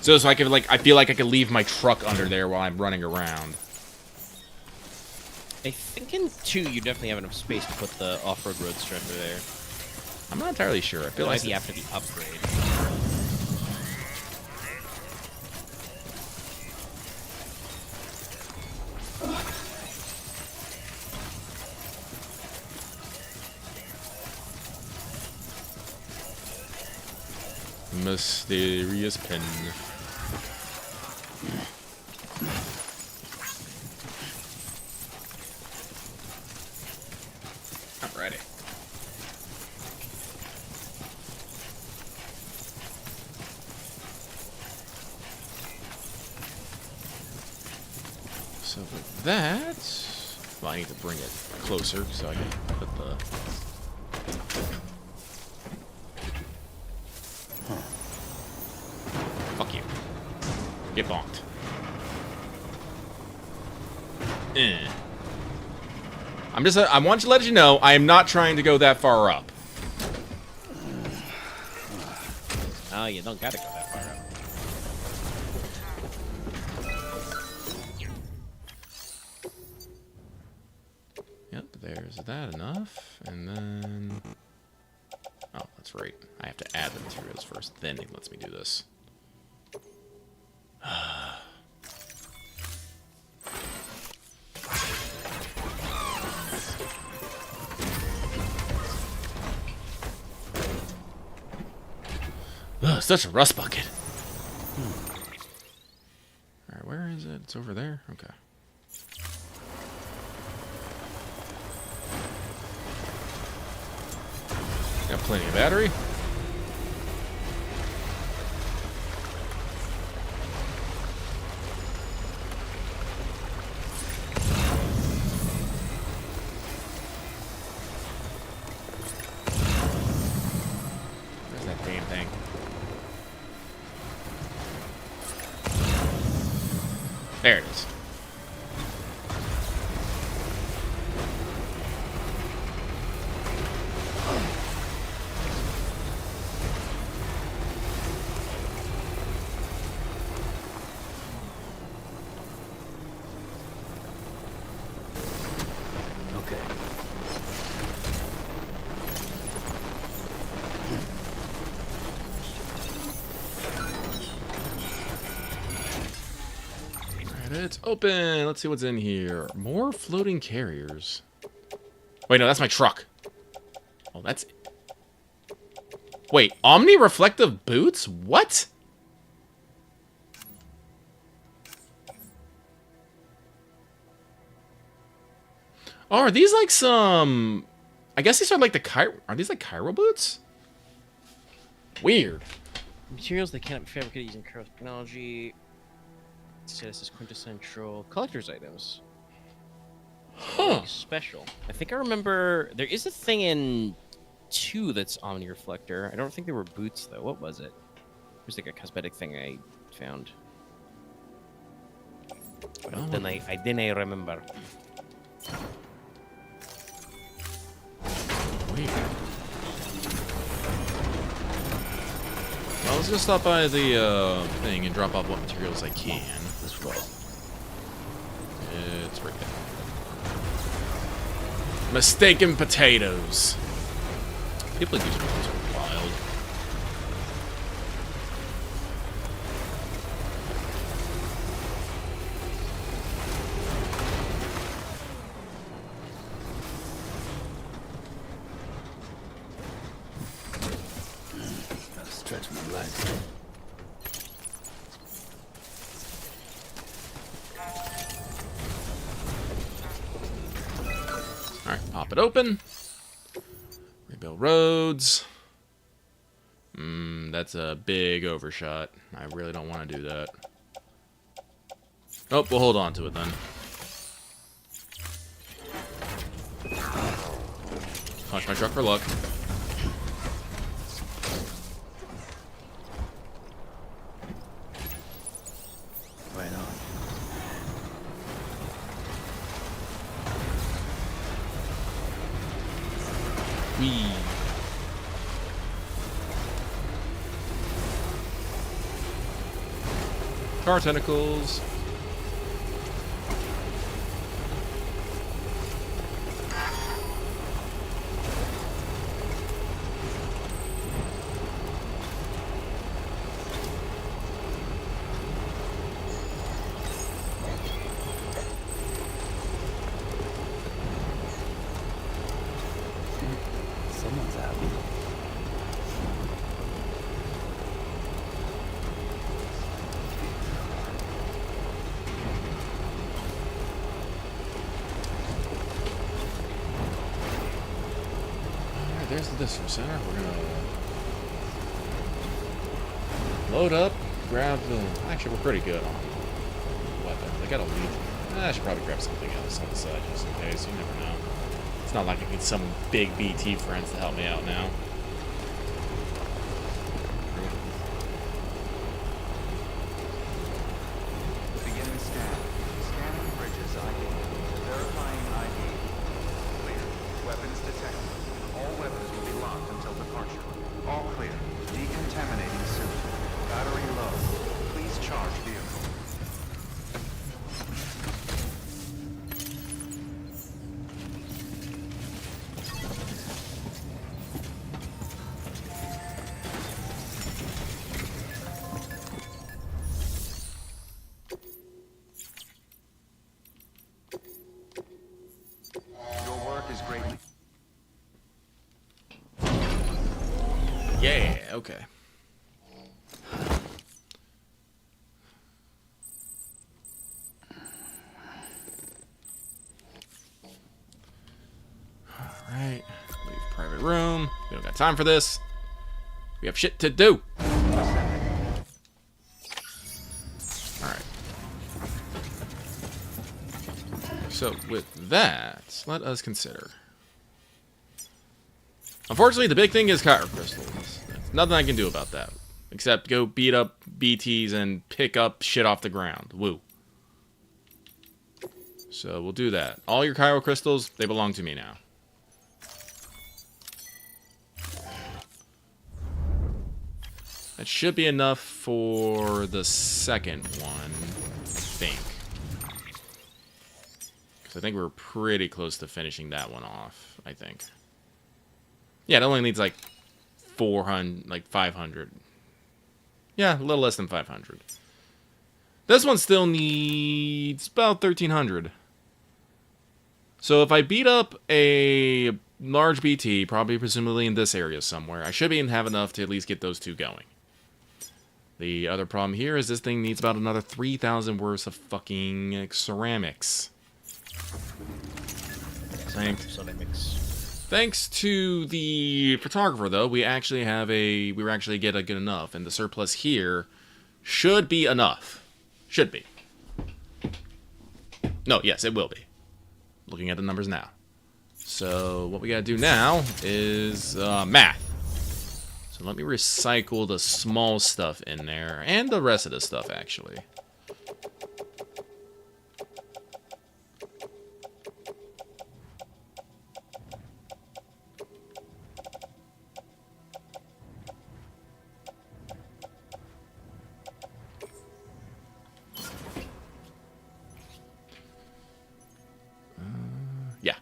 So I could I feel like I could leave my truck under there while I'm running around. I think in 2 you definitely have enough space to put the off-road roadster under there. I'm not entirely sure. I feel like Might be after the upgrade. Mysterious pin. Alrighty. So with that, well, I need to bring it closer so I can put the. Fuck you. Get bonked. I want to let you know, I am not trying to go that far up. Oh, you don't gotta go that far up. Yep, there's that enough. And then... Oh, that's right. I have to add the materials first, then it lets me do this. Ugh, such a rust bucket. Alright, where is it? It's over there? Okay. Got plenty of battery. Where's that damn thing? There it is. Okay. Alright, it's open. Let's see what's in here. More floating carriers. Wait, no, that's my truck. Oh, that's... Wait, omni-reflective boots? What? Oh, are these like some... I guess these are like the Cairo... Are these like Cairo boots? Weird. Materials that cannot be fabricated using current technology. Status is quintessential collector's items. Huh. Special. I think I remember there is a thing in 2 that's Omni Reflector. I don't think they were boots though. What was it? It was like a cosmetic thing I found. But Oh. then I didn't remember. Weird. Well, let's go stop by the thing and drop off what materials I can. This way. It's right there. Mistaken potatoes. People use ones are wild. Gotta stretch my legs. Alright, pop it open. Rebuild roads. That's a big overshot. I really don't want to do that. Oh, we'll hold on to it then. Punch my truck for luck. Right on. Whee. Car tentacles. Someone's happy. there's the distro center. We're gonna load up, grab the... Actually, we're pretty good on weapons. I got a lead. I should probably grab something else on the side just in case. You never know. It's not like I need some big BT friends to help me out now. Beginning scan. Scanning bridges ID. Verifying ID. Clear. Weapons detected. All weapons will be locked until departure. All clear. Decontaminating soon. Battery low. Please charge vehicle. Your work is greatly... Yeah, okay. Alright. Leave private room. We don't got time for this. We have shit to do. Alright. So, with that, let us consider. Unfortunately, the big thing is Kyro crystals. There's nothing I can do about that. Except go beat up BTs and pick up shit off the ground. Woo. So, we'll do that. All your Kyro crystals, they belong to me now. That should be enough for the second one, I think. Because I think we're pretty close to finishing that one off, I think. Yeah, it only needs like 400, like 500. Yeah, a little less than 500. This one still needs about 1,300. So if I beat up a large BT, probably presumably in this area somewhere, I should be have enough to at least get those two going. The other problem here is this thing needs about another 3,000 worth of fucking ceramics. Thanks to the photographer, though, we actually have we were actually get a good enough, and the surplus here should be enough. Should be. No, yes, it will be. Looking at the numbers now. So what we gotta do now is math. So let me recycle the small stuff in there, and the rest of the stuff, actually. Yeah.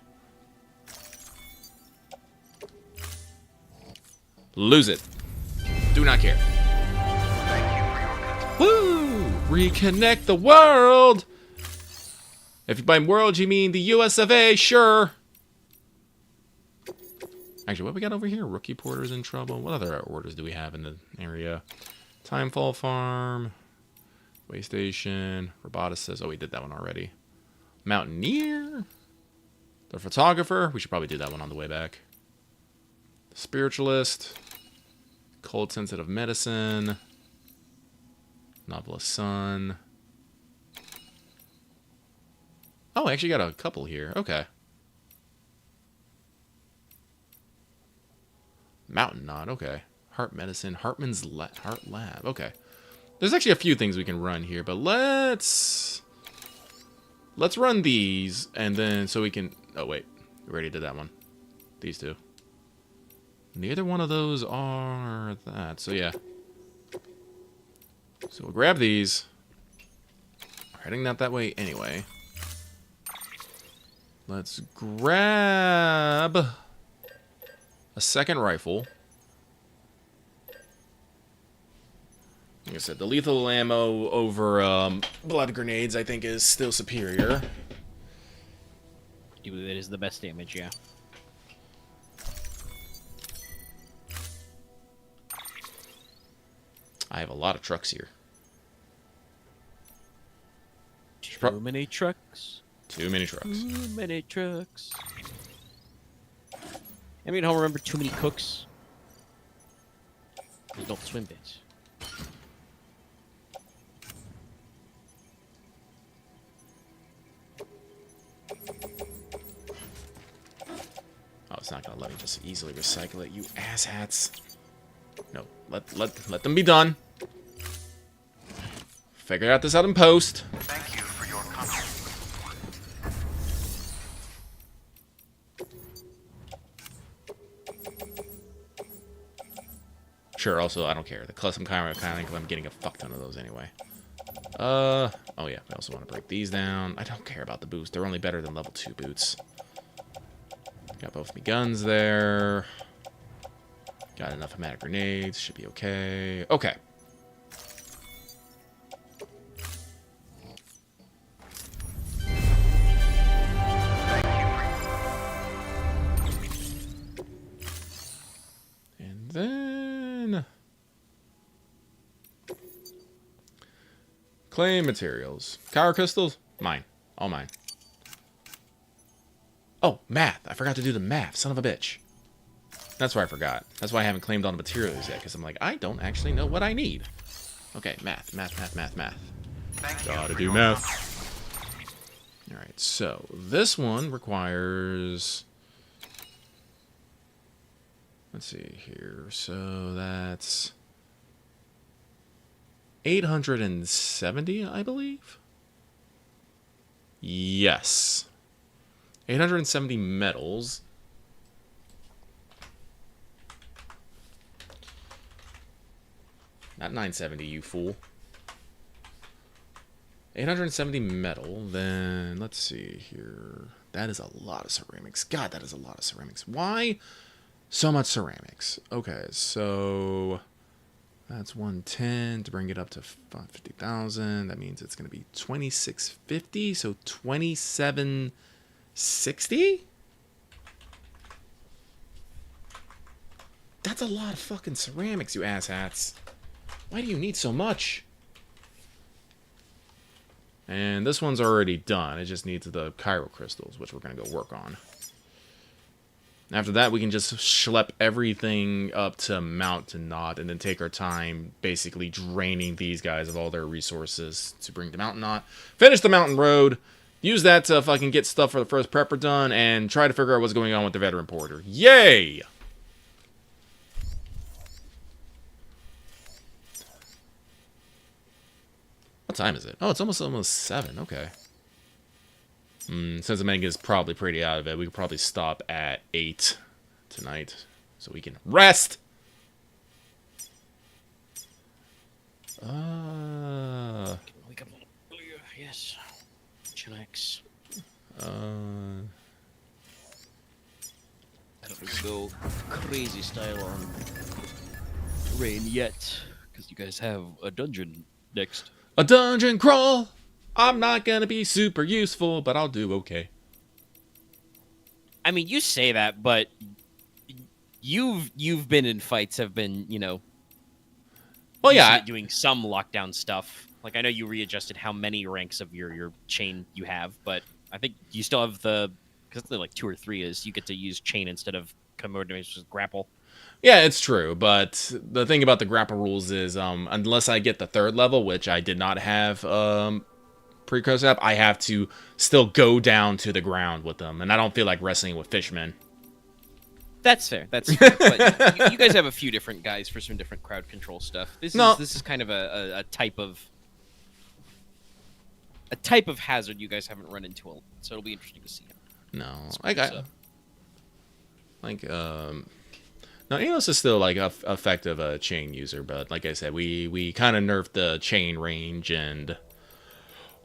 Lose it. Do not care. Woo! Reconnect the world! If you by world you mean the US of A, sure. Actually, what we got over here? Rookie Porter's in trouble. What other orders do we have in the area? Timefall Farm. Way Station. Roboticist. Oh, we did that one already. Mountaineer. The Photographer. We should probably do that one on the way back. The Spiritualist. Cold Sensitive Medicine. Novelist Sun. Oh, I actually got a couple here. Okay. Mountain Knot. Okay. Heart Medicine. Heart Lab. Okay. There's actually a few things we can run here, but let's run these, and then so we can... Oh, wait. We already did that one. These two. Neither one of those are that, so yeah. So we'll grab these. We're heading not that way anyway. Let's grab a second rifle. Like I said, the lethal ammo over blood grenades, I think, is still superior. It is the best damage, yeah. I have a lot of trucks here. Too many trucks. Too many trucks. Too many trucks. I mean, I don't remember too many cooks. There's no swim bits. Oh, it's not gonna let me just easily recycle it, you asshats. No, let them be done. Figure out this out in post. Thank you for your comment. Sure, also, I don't care. The custom camera mechanic, I'm getting a fuck ton of those anyway. Oh yeah, I also want to break these down. I don't care about the boots. They're only better than level 2 boots. Got both my guns there. Got enough hematic grenades. Should be okay. Okay. And then... clay materials. Kyro crystals? Mine. All mine. Oh, math. I forgot to do the math. Son of a bitch. That's why I forgot. That's why I haven't claimed all the materials yet, because I'm like, I don't actually know what I need. Okay, math. Thank you Gotta for do your math. comment. Alright, so this one requires... let's see here. So that's... 870, I believe? Yes. 870 metals. Not 970, you fool. 870 metal. Then, let's see here. That is a lot of ceramics. God, that is a lot of ceramics. Why so much ceramics? Okay, so... that's 110 to bring it up to 50,000. That means it's going to be 2650, so 2760? That's a lot of fucking ceramics, you asshats. Why do you need so much? And this one's already done. It just needs the Kyro crystals, which we're going to go work on. After that, we can just schlep everything up to Mountain Knot and then take our time basically draining these guys of all their resources to bring to Mountain Knot. Finish the Mountain Road. Use that to fucking get stuff for the first prepper done and try to figure out what's going on with the Veteran Porter. Yay! What time is it? Oh, it's almost 7. Okay. Since the manga is probably pretty out of it, we could probably stop at 8 tonight so we can rest. Wake up a little earlier, yes. Chillax. I don't go crazy style on rain yet, because you guys have a dungeon next. A dungeon crawl. I'm not gonna be super useful, but I'll do okay. I mean, you say that, but you've been in fights, have been, you know, Well, used yeah, to doing some lockdown stuff. Like, I know you readjusted how many ranks of your chain you have, but I think you still have the, because like 2 or 3 is you get to use chain instead of commodity grapple. yeah, it's true. But the thing about the grapple rules is, unless I get the 3rd level, which I did not have, precursor up, I have to still go down to the ground with them, and I don't feel like wrestling with fishmen. That's fair. That's fair. But you guys have a few different guys for some different crowd control stuff. This is kind of a type of hazard you guys haven't run into a lot, so it'll be interesting to see. No, I got like no, Enos is still like a effective chain user, but like I said, we kind of nerfed the chain range, and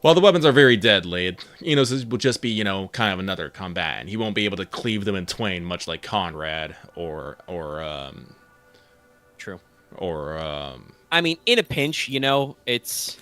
while the weapons are very deadly, Enos will just be, you know, kind of another combatant. He won't be able to cleave them in twain, much like Conrad True. or I mean, in a pinch, you know, it's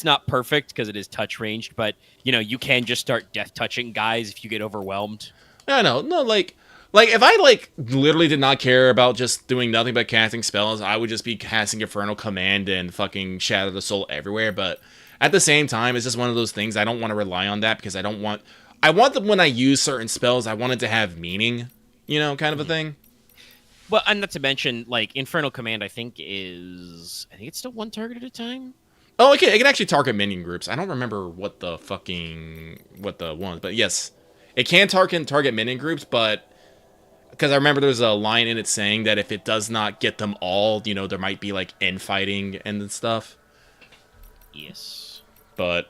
not perfect because it is touch ranged, but you know, you can just start death touching guys if you get overwhelmed. no, like if I like literally did not care about just doing nothing but casting spells, I would just be casting Infernal Command and fucking Shatter the Soul everywhere. But at the same time, it's just one of those things. I don't want to rely on that because I want them when I use certain spells. I want it to have meaning. you know, kind of a thing. Well, and not to mention, like, Infernal Command, I think it's still one target at a time. Oh, okay, it can actually target minion groups. I don't remember what the one, but yes, it can target minion groups, but because I remember there's a line in it saying that if it does not get them all, you know, there might be like infighting and stuff. Yes. But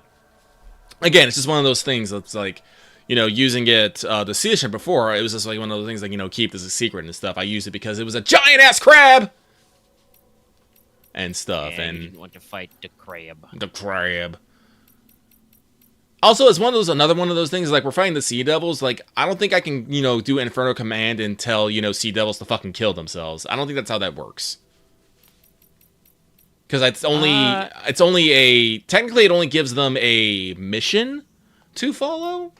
again, it's just one of those things that's like, you know, using it the season before, it was just like one of those things like, you know, keep this a secret and stuff. I used it because it was a giant ass crab and stuff, And and you didn't want to fight the crab. the crab. Also, it's another one of those things, like, we're fighting the Sea Devils, like, I don't think I can, you know, do Inferno Command and tell, you know, Sea Devils to fucking kill themselves. I don't think that's how that works. Because technically it only gives them a mission to follow.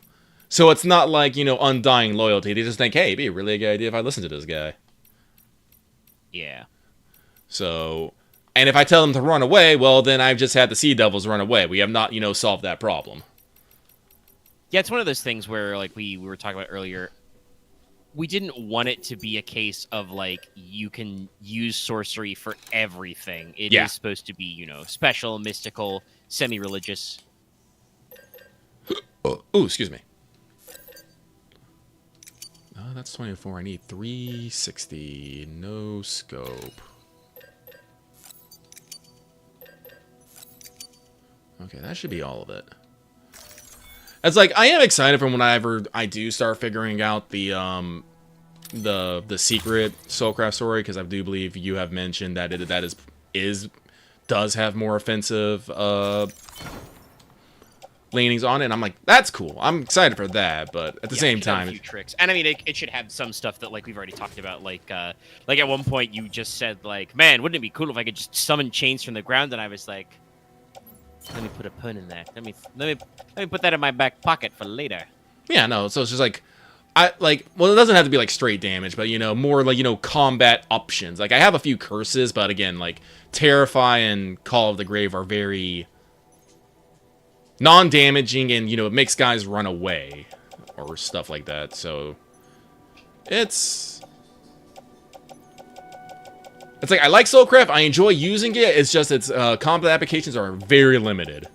So it's not like, you know, undying loyalty. They just think, hey, it'd be a really good idea if I listen to this guy. Yeah. So, and if I tell them to run away, well, then I've just had the Sea Devils run away. We have not, you know, solved that problem. Yeah, it's one of those things where, like, we were talking about earlier, we didn't want it to be a case of, like, you can use sorcery for everything. It is supposed to be, you know, special, mystical, semi-religious. Oh, ooh, excuse me. That's 24. I need 360. No scope. Okay, that should be all of it. It's like, I am excited for whenever I do start figuring out the secret Soulcraft story, because I do believe you have mentioned that does have more offensive leanings on it, and I'm like, that's cool. I'm excited for that, but at the same It should have time, a few tricks, and I mean, it should have some stuff that, like, we've already talked about. Like at one point, you just said, like, man, wouldn't it be cool if I could just summon chains from the ground? And I was like, let me put a pun in that. Let me put that in my back pocket for later. yeah, no. So it's just like, well, it doesn't have to be like straight damage, but, you know, more like, you know, combat options. Like, I have a few curses, but again, like, Terrify and Call of the Grave are very non-damaging, and, you know, it makes guys run away or stuff like that. So it's like, I like Soulcraft. I enjoy using it. It's just its combat applications are very limited.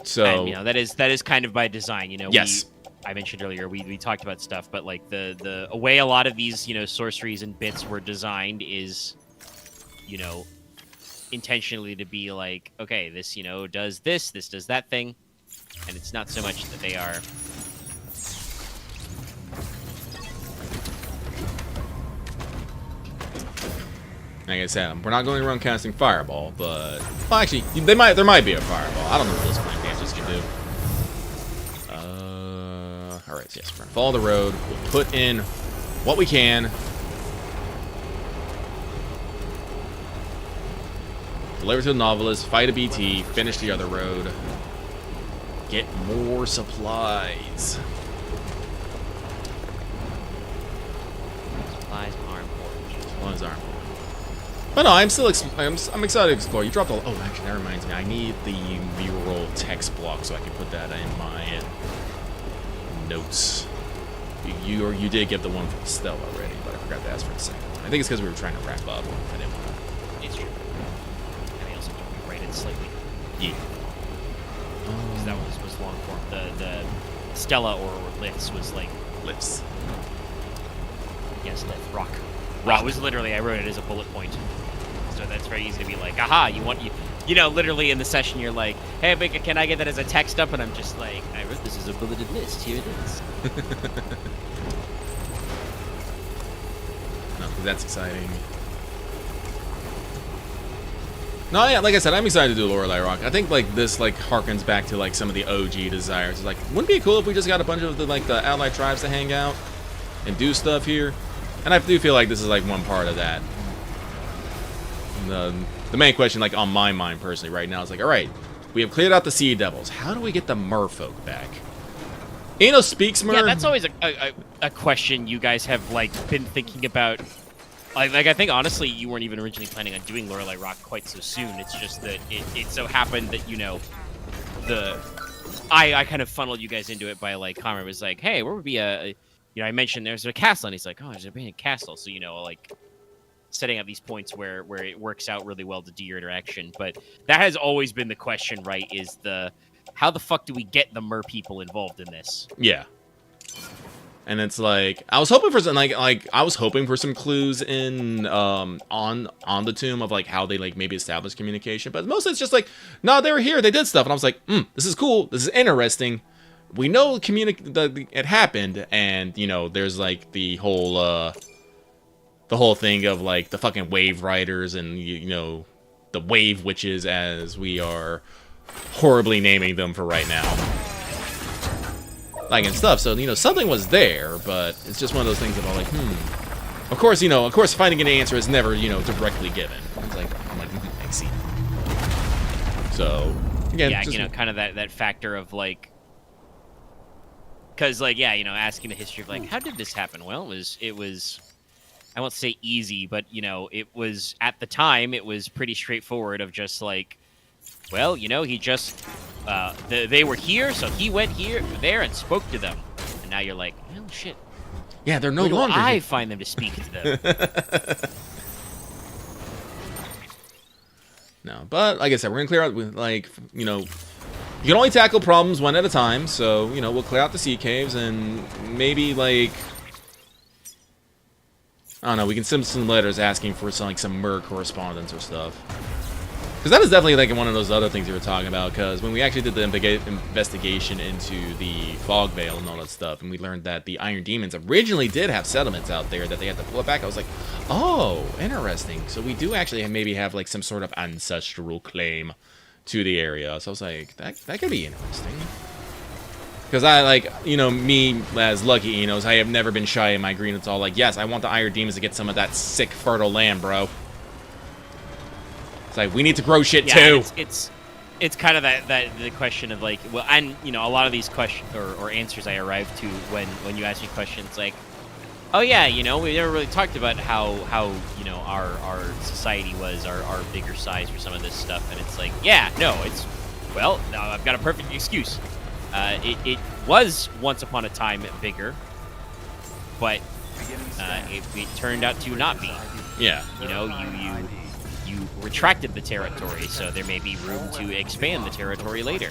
So, and, you know, that is kind of by design. You know, yes. I mentioned earlier we talked about stuff, but, like, the way a lot of these, you know, sorceries and bits were designed is, you know, intentionally to be like, okay, this, you know, does this does that thing, and it's not so much that they are. Like I said, we're not going around casting Fireball, but, well, actually, there might be a Fireball. I don't know what those flame damage can do. All right, so yes, we're gonna follow the road. We'll put in what we can. Deliver to the novelist, fight a BT, finish the other road. Get more supplies. Supplies are important. Supplies are important. But no, I'm still I'm excited to explore. You dropped all. Oh, actually, that reminds me. I need the mural text block so I can put that in my notes. You did get the one from Stella already, but I forgot to ask for the second one. I think it's because we were trying to wrap up. I didn't want to. It's true. And they also don't rewrite it slightly. Yeah. Because that was long form. The Stella or Liths was like Lifts. yes, Lith rock. It was literally, I wrote it as a bullet point. So that's very easy to be like, aha, you know, literally in the session you're like, hey, Mika, can I get that as a text up? And I'm just like, I wrote this as a bulleted list. Here it is. No, 'cause that's exciting. No, yeah, like I said, I'm excited to do Lorelei Rock. I think, like, this, like, harkens back to, like, some of the OG desires. It's like, wouldn't it be cool if we just got a bunch of the allied tribes to hang out and do stuff here? And I do feel like this is, like, one part of that. The main question, like, on my mind personally right now is like, all right, we have cleared out the Sea Devils. How do we get the merfolk back? Eno speaks mer. Yeah, that's always a question you guys have, like, been thinking about. Like, I think, honestly, you weren't even originally planning on doing Lorelei Rock quite so soon. It's just that it so happened that, you know, I kind of funneled you guys into it by, like, comment was like, hey, where would be a I mentioned there's a castle, and he's like, oh, there's a abandoned castle. So, like setting up these points where it works out really well to do your interaction. But that has always been the question, right? Is how the fuck do we get the mer people involved in this? Yeah. And it's like I was hoping for some I was hoping for some clues in on the tomb of like how they like maybe established communication, but mostly it's just like, no, they were here, they did stuff, and I was like, this is cool, this is interesting. We know it happened, and there's like the whole thing of like the fucking wave riders and the wave witches, as we are horribly naming them for right now. Like and stuff, so something was there, but it's just one of those things that I'm like, Of course, finding an answer is never directly given. It's like, I'm like, I see. So again, yeah, kind of that factor of like, because like, yeah, asking the history of like, how did this happen? Well, it was, I won't say easy, but it was at the time it was pretty straightforward of just like, well, he just. They were here, so he went there, and spoke to them. And now you're like, oh shit. Yeah, they're no Where do longer. I find them to speak to them. No, but like I said, we're gonna clear out with like you can only tackle problems one at a time. So we'll clear out the sea caves and maybe like I don't know. We can send some letters asking for some mer correspondence or stuff. Because that is definitely like one of those other things you were talking about. Because when we actually did the investigation into the fog veil and all that stuff, and we learned that the Iron Demons originally did have settlements out there that they had to pull it back, I was like, oh, interesting. So we do actually maybe have like some sort of ancestral claim to the area. So I was like, that could be interesting. Because I like, me as Lucky Enos, I have never been shy in my green. It's all like, yes, I want the Iron Demons to get some of that sick fertile land, bro. Like, we need to grow shit too. It's kind of the question of like, well, and a lot of these questions or answers I arrive to when you ask me questions like, oh yeah, we never really talked about how our society was, our bigger size for some of this stuff, and it's like, yeah, no, well, now I've got a perfect excuse. It was once upon a time bigger, but it turned out to not be. Yeah. You retracted the territory, so there may be room to expand the territory later.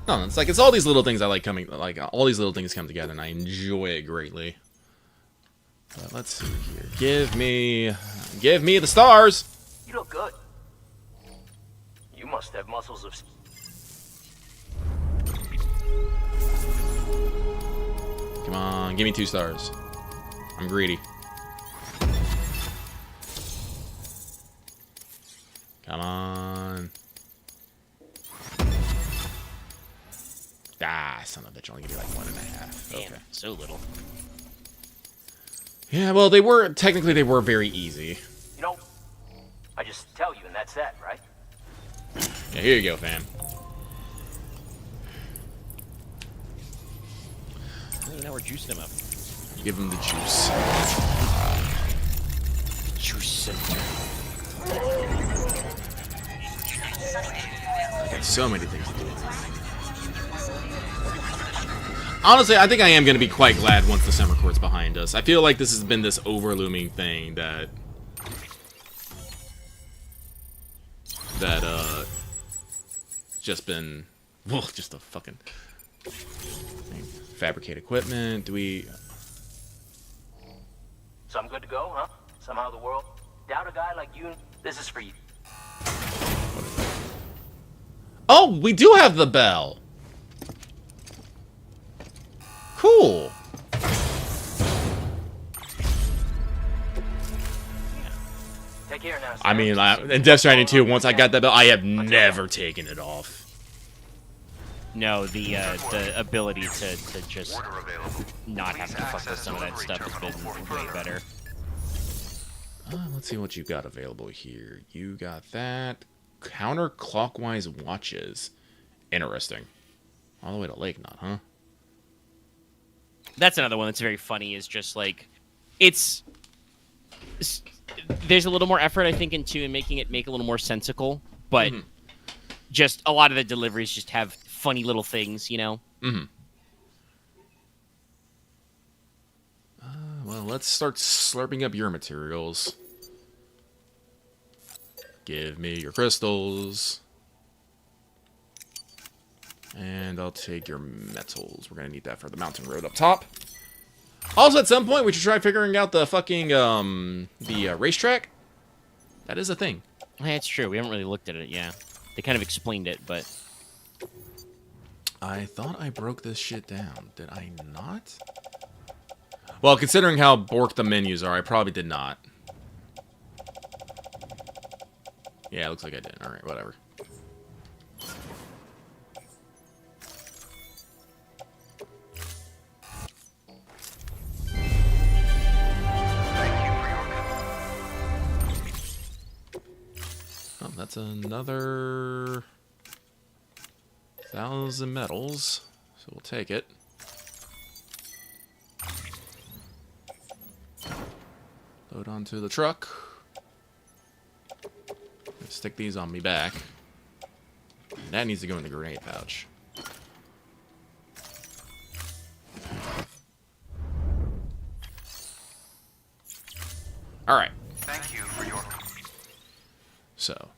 No, it's all these little things I like coming, like all these little things come together, and I enjoy it greatly. But let's see here. Give me the stars. You look good. You must have muscles of... Come on, give me 2 stars. I'm greedy. Come on. Ah, son of a bitch. Only give me like 1.5. Damn, Okay. so little. Yeah, well, they were very easy. I just tell you and that's that, right? Yeah, here you go, fam. Well, now we're juicing them up. Give them the juice. Juice center. Okay, so many things to do. Honestly, I think I am going to be quite glad once the summer court's behind us. I feel like this has been this overlooming thing that just been, well, just a fucking fabricate equipment. Do we? So I'm good to go, huh? Somehow the world doubt a guy like you. This is for you. Oh, we do have the bell. Cool. Take care now. I mean, in Death Stranding 2, once I got that bell, I have never taken it off. No, the ability to just not have to fuck with some of that stuff has been way better. Let's see what you got available here. You got that. Counterclockwise watches. Interesting. All the way to Lake Knot, huh? That's another one that's very funny, is just like, there's a little more effort, I think, into making it make a little more sensical, but just a lot of the deliveries just have funny little things, you know? let's start slurping up your materials. Give me your crystals. And I'll take your metals. We're gonna need that for the mountain road up top. Also, at some point, we should try figuring out the fucking, racetrack. That is a thing. Yeah, it's true. We haven't really looked at it, yeah. They kind of explained it, but... I thought I broke this shit down. Did I not? Well, considering how borked the menus are, I probably did not. Yeah, it looks like I did. Alright, whatever. Oh, that's another 1,000 metals, so we'll take it. Load onto the truck. Stick these on me back. That needs to go in the grenade pouch. Alright. Thank you for your... So,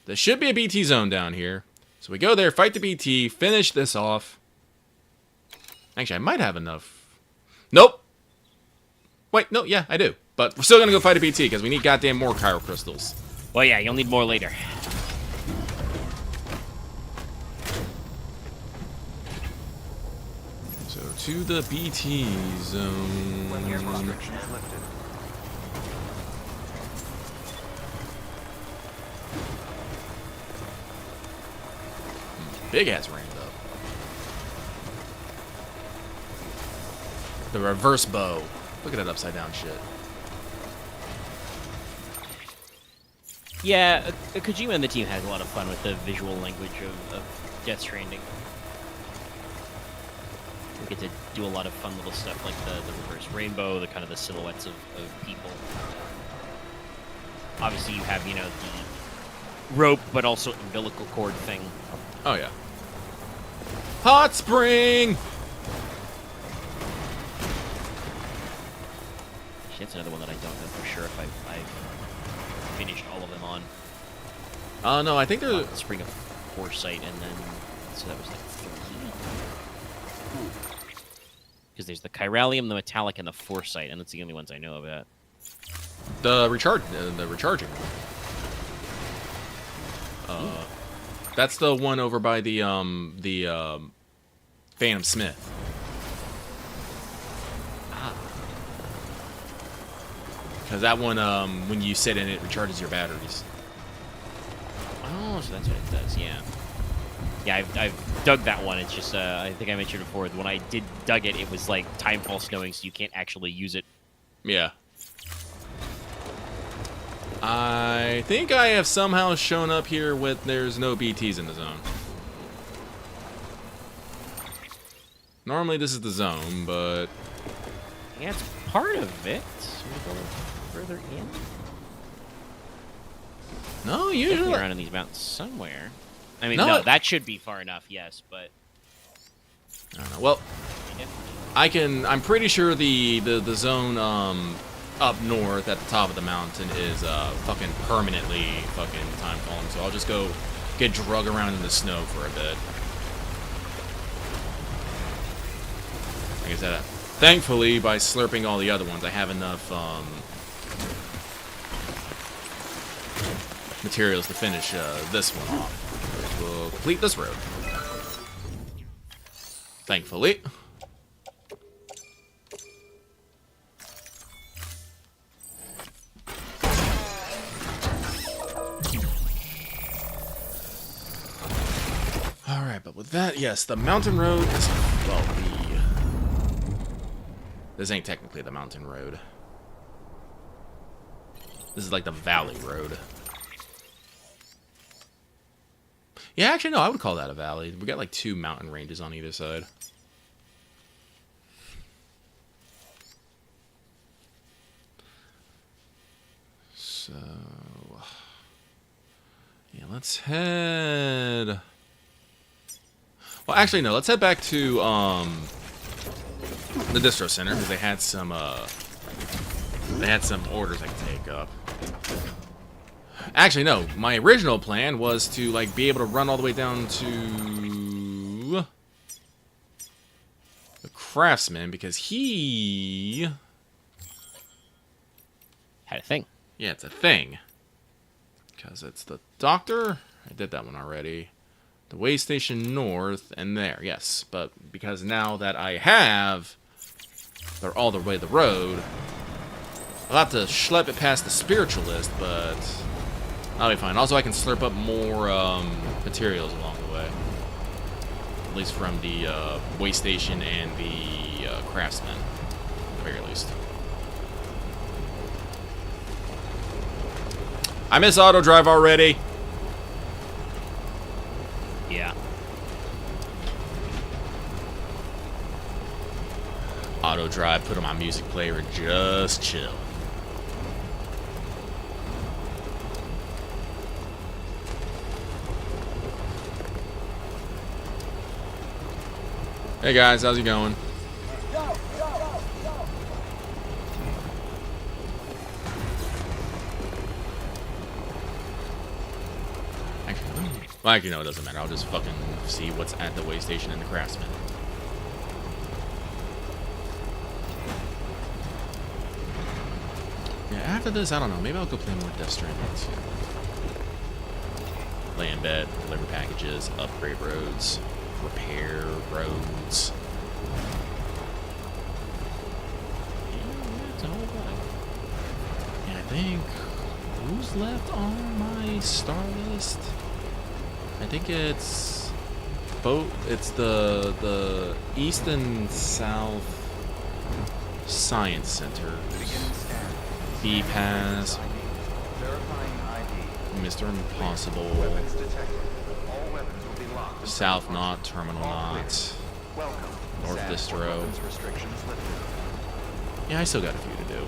there should be a BT zone down here. So we go there, fight the BT, finish this off. Actually, I might have enough. Nope. Wait, no, yeah, I do. But we're still gonna go fight a BT because we need goddamn more Chiral crystals. Well, yeah, you'll need more later. So to the BT zone. Restriction is lifted. Big ass rainbow. The reverse bow. Look at that upside down shit. Yeah, Kojima and the team had a lot of fun with the visual language of Death Stranding. We get to do a lot of fun little stuff like the reverse rainbow, the kind of the silhouettes of people. Obviously, you have, you know, the rope, but also umbilical cord thing. Oh yeah. Hot spring. Actually, that's another one that I don't know for sure if I've finished all of them on. No, I think there's The Spring of Foresight, and then so that was like 13. Because there's the Chiralium, the Metallic, and the Foresight, and that's the only ones I know about. the recharging one. That's the one over by the Phantom Smith. Because that one, when you sit in it, recharges your batteries. Oh, so that's what it does, yeah. Yeah, I've dug that one. It's just, I think I mentioned before, when I did dug it, it was like timefall snowing, so you can't actually use it. Yeah. I think I have somehow shown up here with there's no BTs in the zone. Normally this is the zone, but... Yeah, it's part of it. So we go further in. No, Definitely usually... around in these mountains somewhere. I mean, No, no, it- that should be far enough, yes, but... I don't know. Well, I'm pretty sure the zone, up north at the top of the mountain is, fucking permanently fucking time falling, so I'll just go get drug around in the snow for a bit. Like I said, thankfully, by slurping all the other ones, I have enough, materials to finish, this one off. Which will complete this road. Thankfully. Alright, but with that, yes, the mountain road is, well, this ain't technically the mountain road. This is like the valley road. Yeah, actually, no, I would call that a valley. We got like 2 mountain ranges on either side. So... yeah, let's head... well, actually, no, let's head back to, the distro center, because they had some, They had some orders I could take up. Actually, no. My original plan was to, like, be able to run all the way down to the craftsman, because he... Had a thing. Yeah, it's a thing. Because it's the doctor. I did that one already. The way station north, and there, yes. But because now that I have... They're all the way the road. I'll have to schlep it past the spiritualist, but I'll be fine. Also, I can slurp up more materials along the way. At least from the way station and the craftsman, at the very least. I miss auto drive already. Yeah. Auto drive, put on my music player and just chill. Hey guys, how's it going? Well, actually, no, it doesn't matter. I'll just fucking see what's at the way station and the craftsman. Yeah, after this, I don't know. Maybe I'll go play more Death Stranding too. Lay in bed, deliver packages, upgrade roads, repair roads. Yeah, I think who's left on my star list? I think it's both. It's the East and South Science Center. B-Pass, Verifying ID. Mr. Impossible, Weapons detected. All weapons will be locked. South Knot, Terminal Knot. Welcome. North Sanford Distro. weapons restrictions lifted. Yeah, I still got a few to do.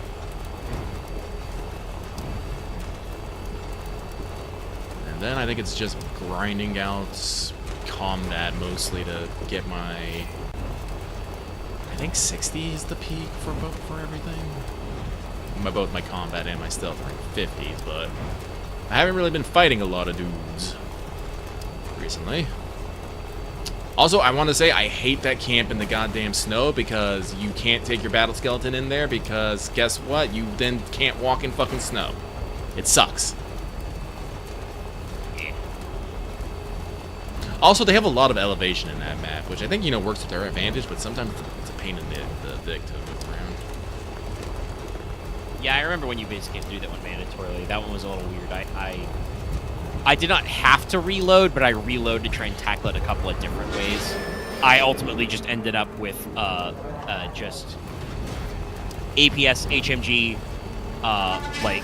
And then I think it's just grinding out combat mostly to get my... I think 60 is the peak for everything. Both my combat and my stealth are in 50s, but I haven't really been fighting a lot of dudes recently. Also, I want to say I hate that camp in the goddamn snow because you can't take your battle skeleton in there because guess what? You then can't walk in fucking snow. It sucks. Also, they have a lot of elevation in that map, which I think, you know, works to their advantage, but sometimes it's a pain in the dick to move around. Yeah, I remember when you basically had to do that one mandatorily. That one was a little weird. I did not have to reload, but I reloaded to try and tackle it a couple of different ways. I ultimately just ended up with just APS HMG, like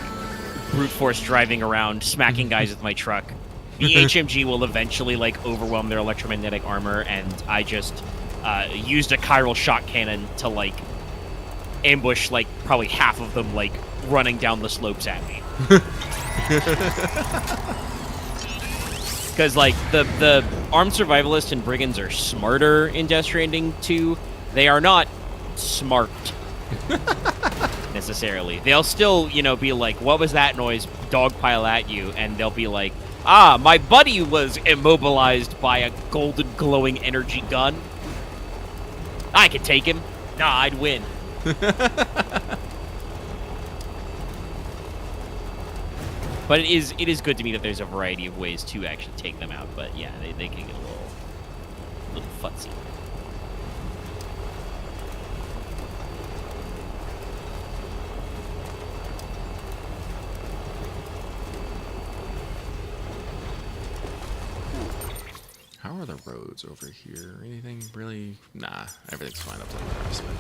brute force driving around, smacking guys with my truck. The HMG will eventually like overwhelm their electromagnetic armor, and I just used a chiral shot cannon to like ambush like probably half of them like running down the slopes at me. Because like the armed survivalists and brigands are smarter in Death Stranding 2. They are not smart necessarily. They'll still, you know, be like, what was that noise? Dogpile at you, and they'll be like, ah, my buddy was immobilized by a golden glowing energy gun. I could take him. Nah, I'd win. But it is good to me that there's a variety of ways to actually take them out. But yeah, they can get a little futzy. How are the roads over here? Anything really? Nah, everything's fine up to the Craftsman.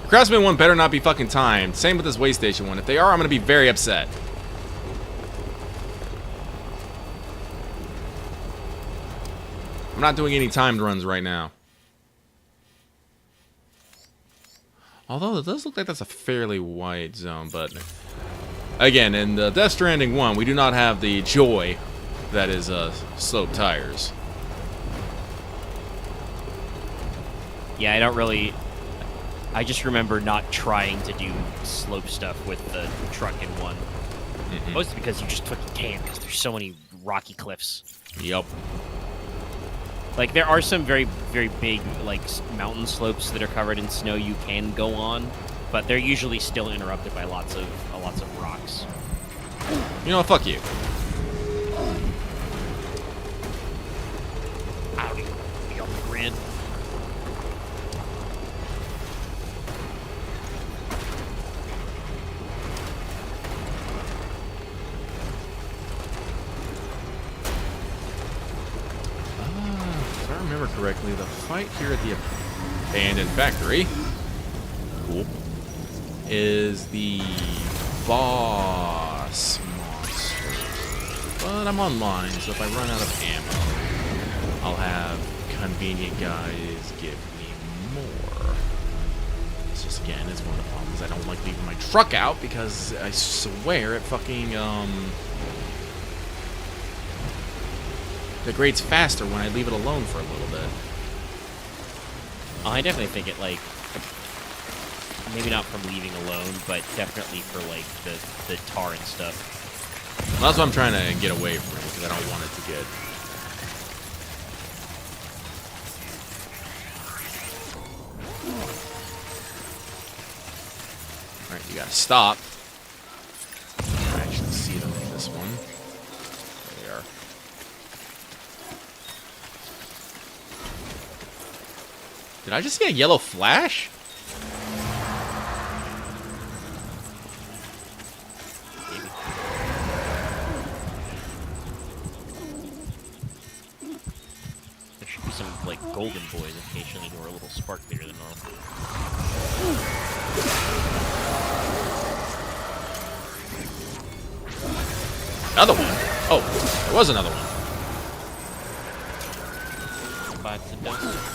The Craftsman one better not be fucking timed. Same with this way station one. If they are, I'm gonna be very upset. I'm not doing any timed runs right now. Although it does look like that's a fairly wide zone, but again, in the Death Stranding 1, we do not have the joy that is sloped tires. Yeah, I don't really... I just remember not trying to do slope stuff with the truck in one. Mostly because you just fucking can't, because there's so many rocky cliffs. Yep. Like, there are some very, very big, like, mountain slopes that are covered in snow you can go on, but they're usually still interrupted by lots of rocks. You know what? Fuck you. Howdy, be on the grid. If I remember correctly, the fight here at the abandoned factory, cool, is the boss monster. But I'm online, so if I run out of ammo, I'll have convenient guys give me more. It's just, again, it's one of the problems. I don't like leaving my truck out because I swear it fucking, degrades faster when I leave it alone for a little bit. Oh, I definitely think it, like, maybe not from leaving alone, but definitely for, like, the tar and stuff. Well, that's what I'm trying to get away from, because I don't want it to get... Alright, you gotta stop. I actually see them in this one. There they are. Did I just get a yellow flash? Maybe. There should be some, like, golden boys occasionally who are a little sparklier than normal. Another one? Oh, there was another one. Bites and dust.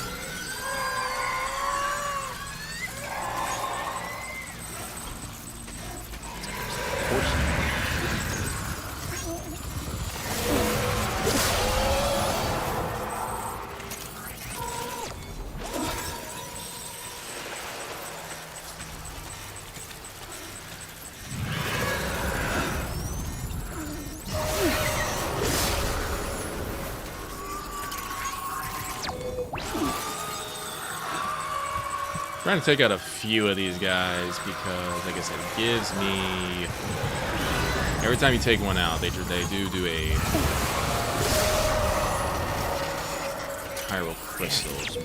Trying to take out a few of these guys because, like I said, it gives me... Every time you take one out, they do a Pyro Crystals.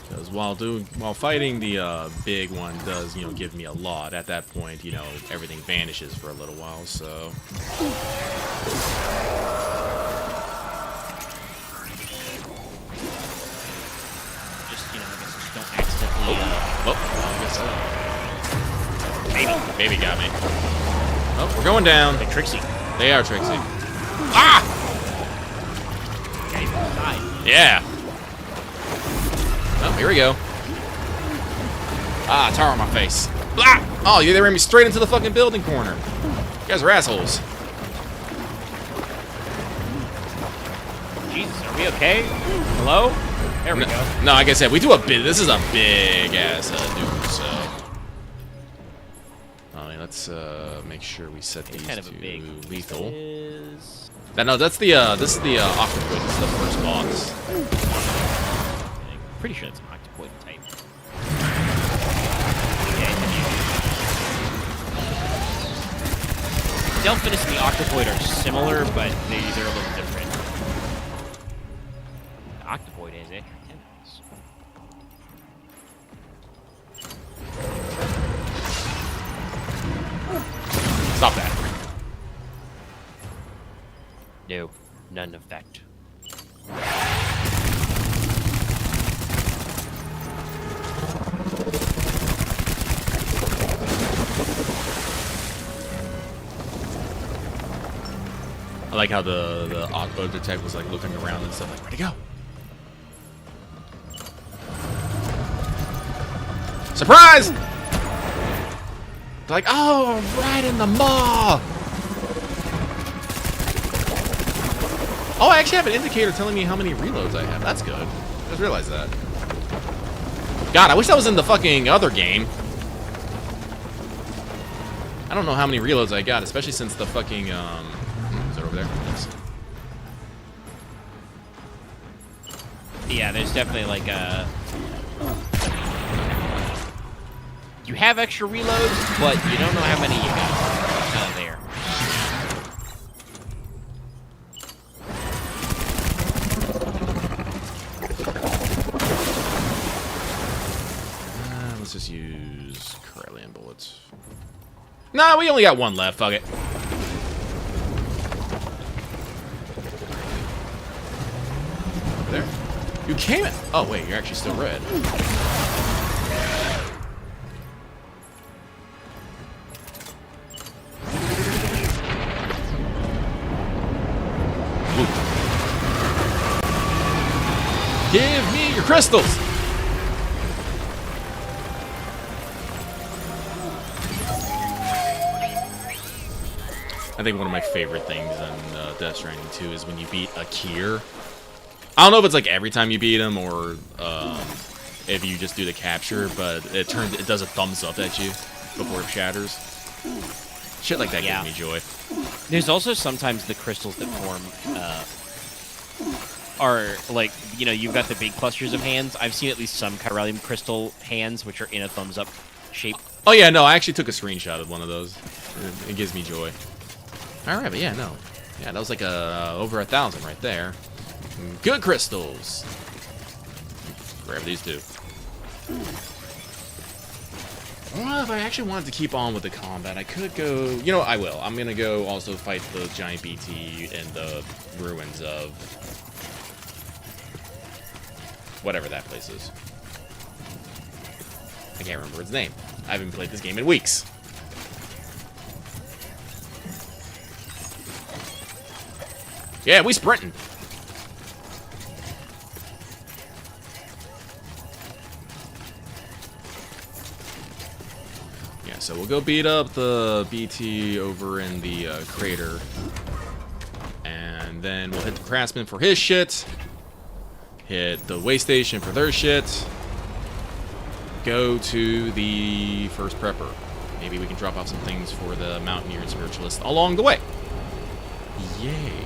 Because while fighting the big one does, give me a lot. At that point, everything vanishes for a little while, so... Baby got me. Oh, we're going down. They're tricksy. They are tricksy. Ah! Yeah. Oh, here we go. Ah, tar on my face. Ah! Oh, they ran me straight into the fucking building corner. You guys are assholes. Jesus, are we okay? Hello? There we go. No, like I said, we do a bit. This is a big ass dude, so. Let's make sure we set these kind of to a big lethal. Is... This is the octopus. This is the first boss. I'm pretty sure it's an octopoid type. Delphinus and the octopoid are similar, but they're a little different. The octopoid has extra tentacles. Stop that. No, none effect. I like how the octopus detective was like looking around and stuff, like, where'd he go? Surprise! They're like, oh, right in the maw! Oh, I actually have an indicator telling me how many reloads I have. That's good. I just realized that. God, I wish that was in the fucking other game. I don't know how many reloads I got, especially since the fucking, is it over there? Yes. Yeah, there's definitely like a... You have extra reloads, but you don't know how many you got. Kind of there. Let's just use Corellian bullets. Nah, we only got one left. Fuck it. There. You came in. Oh, wait. You're actually still red. Ooh. Give me your crystals. I think one of my favorite things in Death Stranding 2 is when you beat a Kier. I don't know if it's like every time you beat him or if you just do the capture, but it does a thumbs up at you before it shatters. Shit like that gives me joy. There's also sometimes the crystals that form are like, you know, you've got the big clusters of hands. I've seen at least some Chiralium crystal hands which are in a thumbs up shape. Oh yeah, no, I actually took a screenshot of one of those. It gives me joy. All right, but yeah, no. Yeah, that was like over 1,000 right there. Good crystals. Grab these two. Well, if I actually wanted to keep on with the combat, I could go... You know what, I will. I'm going to go also fight the giant BT in the ruins of... whatever that place is. I can't remember its name. I haven't played this game in weeks. Yeah, we sprinting. Yeah, so we'll go beat up the BT over in the crater. And then we'll hit the Craftsman for his shit. Hit the way station for their shit. Go to the first prepper. Maybe we can drop off some things for the Mountaineer and Spiritualist along the way. Yay.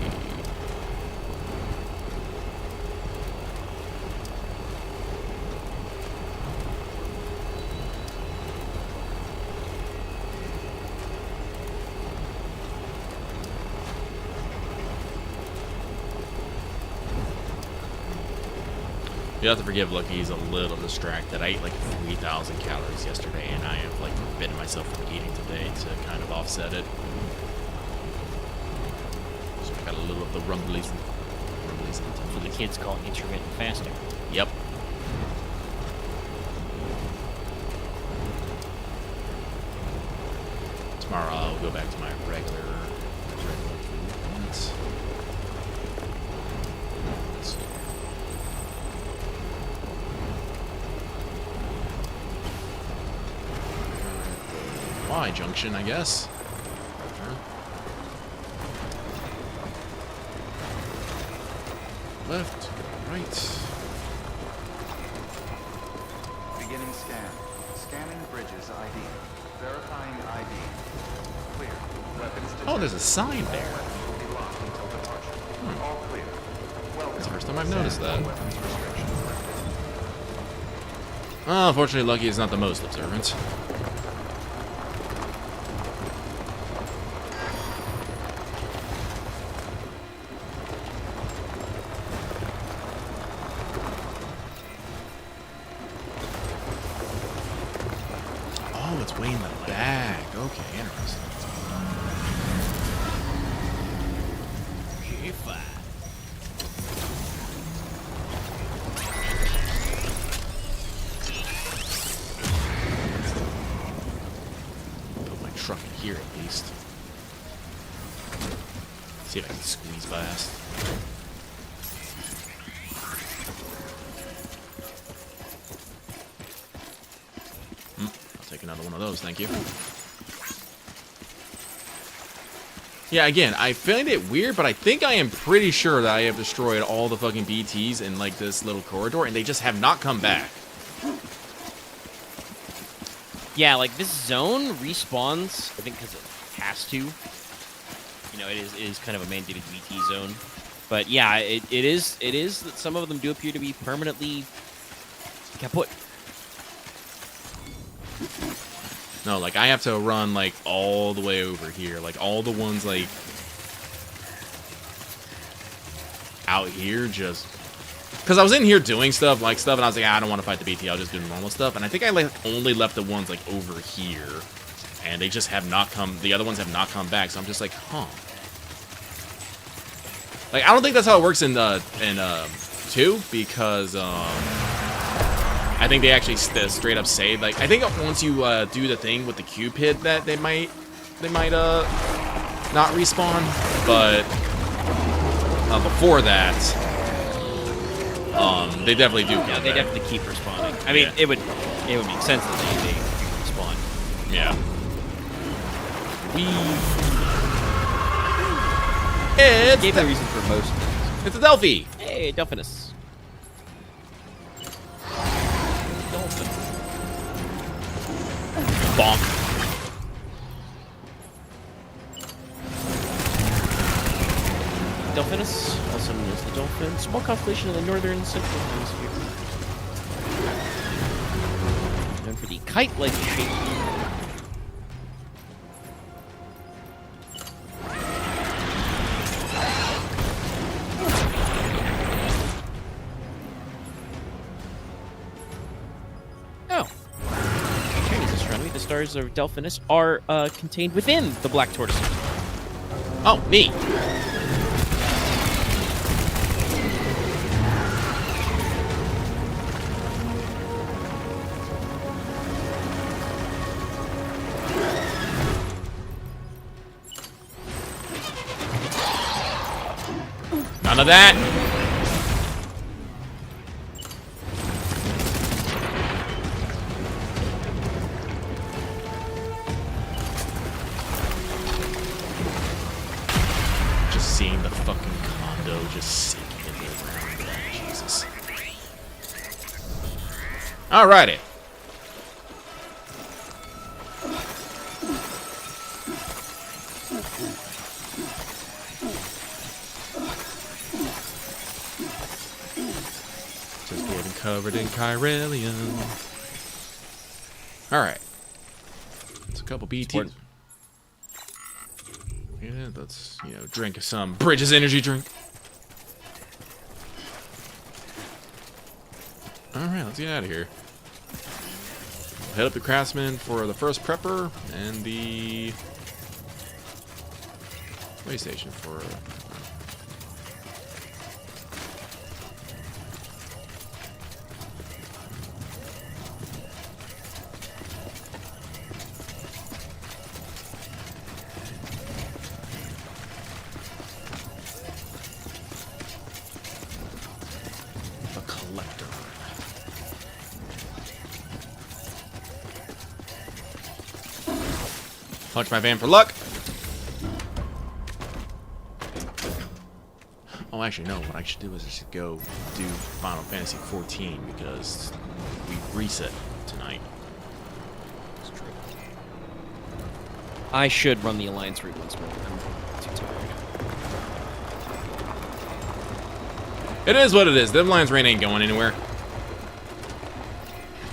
You have to forgive Lucky, he's a little distracted. I ate like 3,000 calories yesterday, and I have like forbidden myself from eating today to kind of offset it. So I got a little of the rumblies. So the kids call it intermittent fasting. Yep. Tomorrow I'll go back to my regular food. Let's see. Y junction, I guess. Left, right. Beginning scan. Scanning bridges ID. Verifying ID. Clear. Weapons detected. Oh, there's a sign there. Weapons will be locked until departure. All clear. Welcome. That's the first time I've noticed that. Weapons restrictions lifted. Oh, unfortunately, Lucky is not the most observant. Oh, it's way in the back. Okay, interesting. Okay, fine. Put my truck in here at least. See if I can squeeze past. I'll take another one of those, thank you. Yeah, again, I find it weird, but I think I am pretty sure that I have destroyed all the fucking BTs in, like, this little corridor, and they just have not come back. Yeah, like, this zone respawns, I think because it has to. You know, it is kind of a mandated BT zone. But, yeah, it is that some of them do appear to be permanently kaput. No, like, I have to run, like, all the way over here. Like, all the ones, like, out here just... Because I was in here doing stuff, and I was like, I don't want to fight the BT, I'll just do normal stuff. And I think I, like, only left the ones, like, over here. And they just have not come... The other ones have not come back, so I'm just like, huh. Like, I don't think that's how it works in 2, because, I think they actually straight up say, like, I think once you do the thing with the Cupid that they might not respawn, but before that, they definitely do. Yeah, they definitely keep respawning. I mean, it would make sense that they respawn. Yeah. Gave the reason for most things. It's a Delphi. Hey, Delphinus. Bonk. Delphinus, also known as the Dolphin, small constellation in the northern central hemisphere. Known for the kite-like shape. Oh. Chinese astronomy, the stars of Delphinus are contained within the Black Tortoise. Oh, neat. None of that. Just seeing the fucking condo just sitting in the ground. Jesus. Alrighty. Just getting covered in chiralium. Alright. It's a couple BTs. Yeah, let's, drink some Bridges energy drink. Alright, let's get out of here. Head up to Craftsman for the first prepper and the way station for... a collector. Punch my van for luck. Oh, actually, no. What I should do is I should go do Final Fantasy 14 because we reset tonight. It's true. I should run the Alliance route once more. I'm too tired. It is what it is. The Lions Rain ain't going anywhere.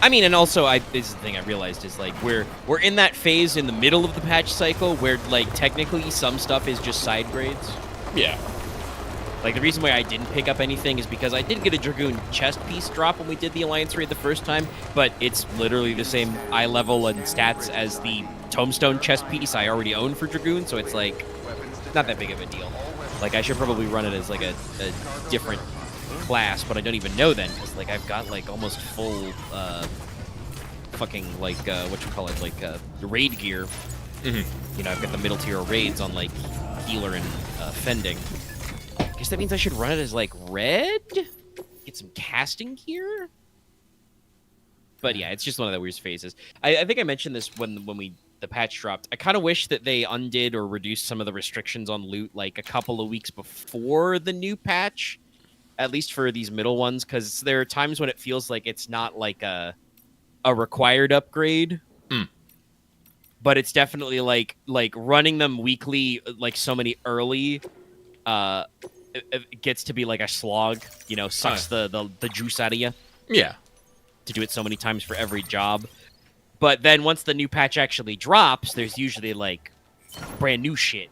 I mean, and also, this is the thing I realized is, like, we're in that phase in the middle of the patch cycle where, like, technically some stuff is just side grades. Yeah. Like, the reason why I didn't pick up anything is because I did get a Dragoon chest piece drop when we did the Alliance raid the first time, but it's literally the same eye level and stats as the Tombstone chest piece I already own for Dragoon, so it's, like, not that big of a deal. Like, I should probably run it as, like, a different class, but I don't even know then, because, like, I've got, like, almost full, fucking, like, whatchamacallit, like, raid gear. Mm-hmm. You know, I've got the middle tier raids on, like, healer and fending. I guess that means I should run it as, like, red? Get some casting gear? But yeah, it's just one of the weird phases. I think I mentioned this when we the patch dropped. I kind of wish that they undid or reduced some of the restrictions on loot like a couple of weeks before the new patch, at least for these middle ones, because there are times when it feels like it's not like a required upgrade. But it's definitely like running them weekly, like so many early, it gets to be like a slog. You know, sucks the juice out of you Yeah. to do it so many times for every job. But then once the new patch actually drops, there's usually like brand new shit.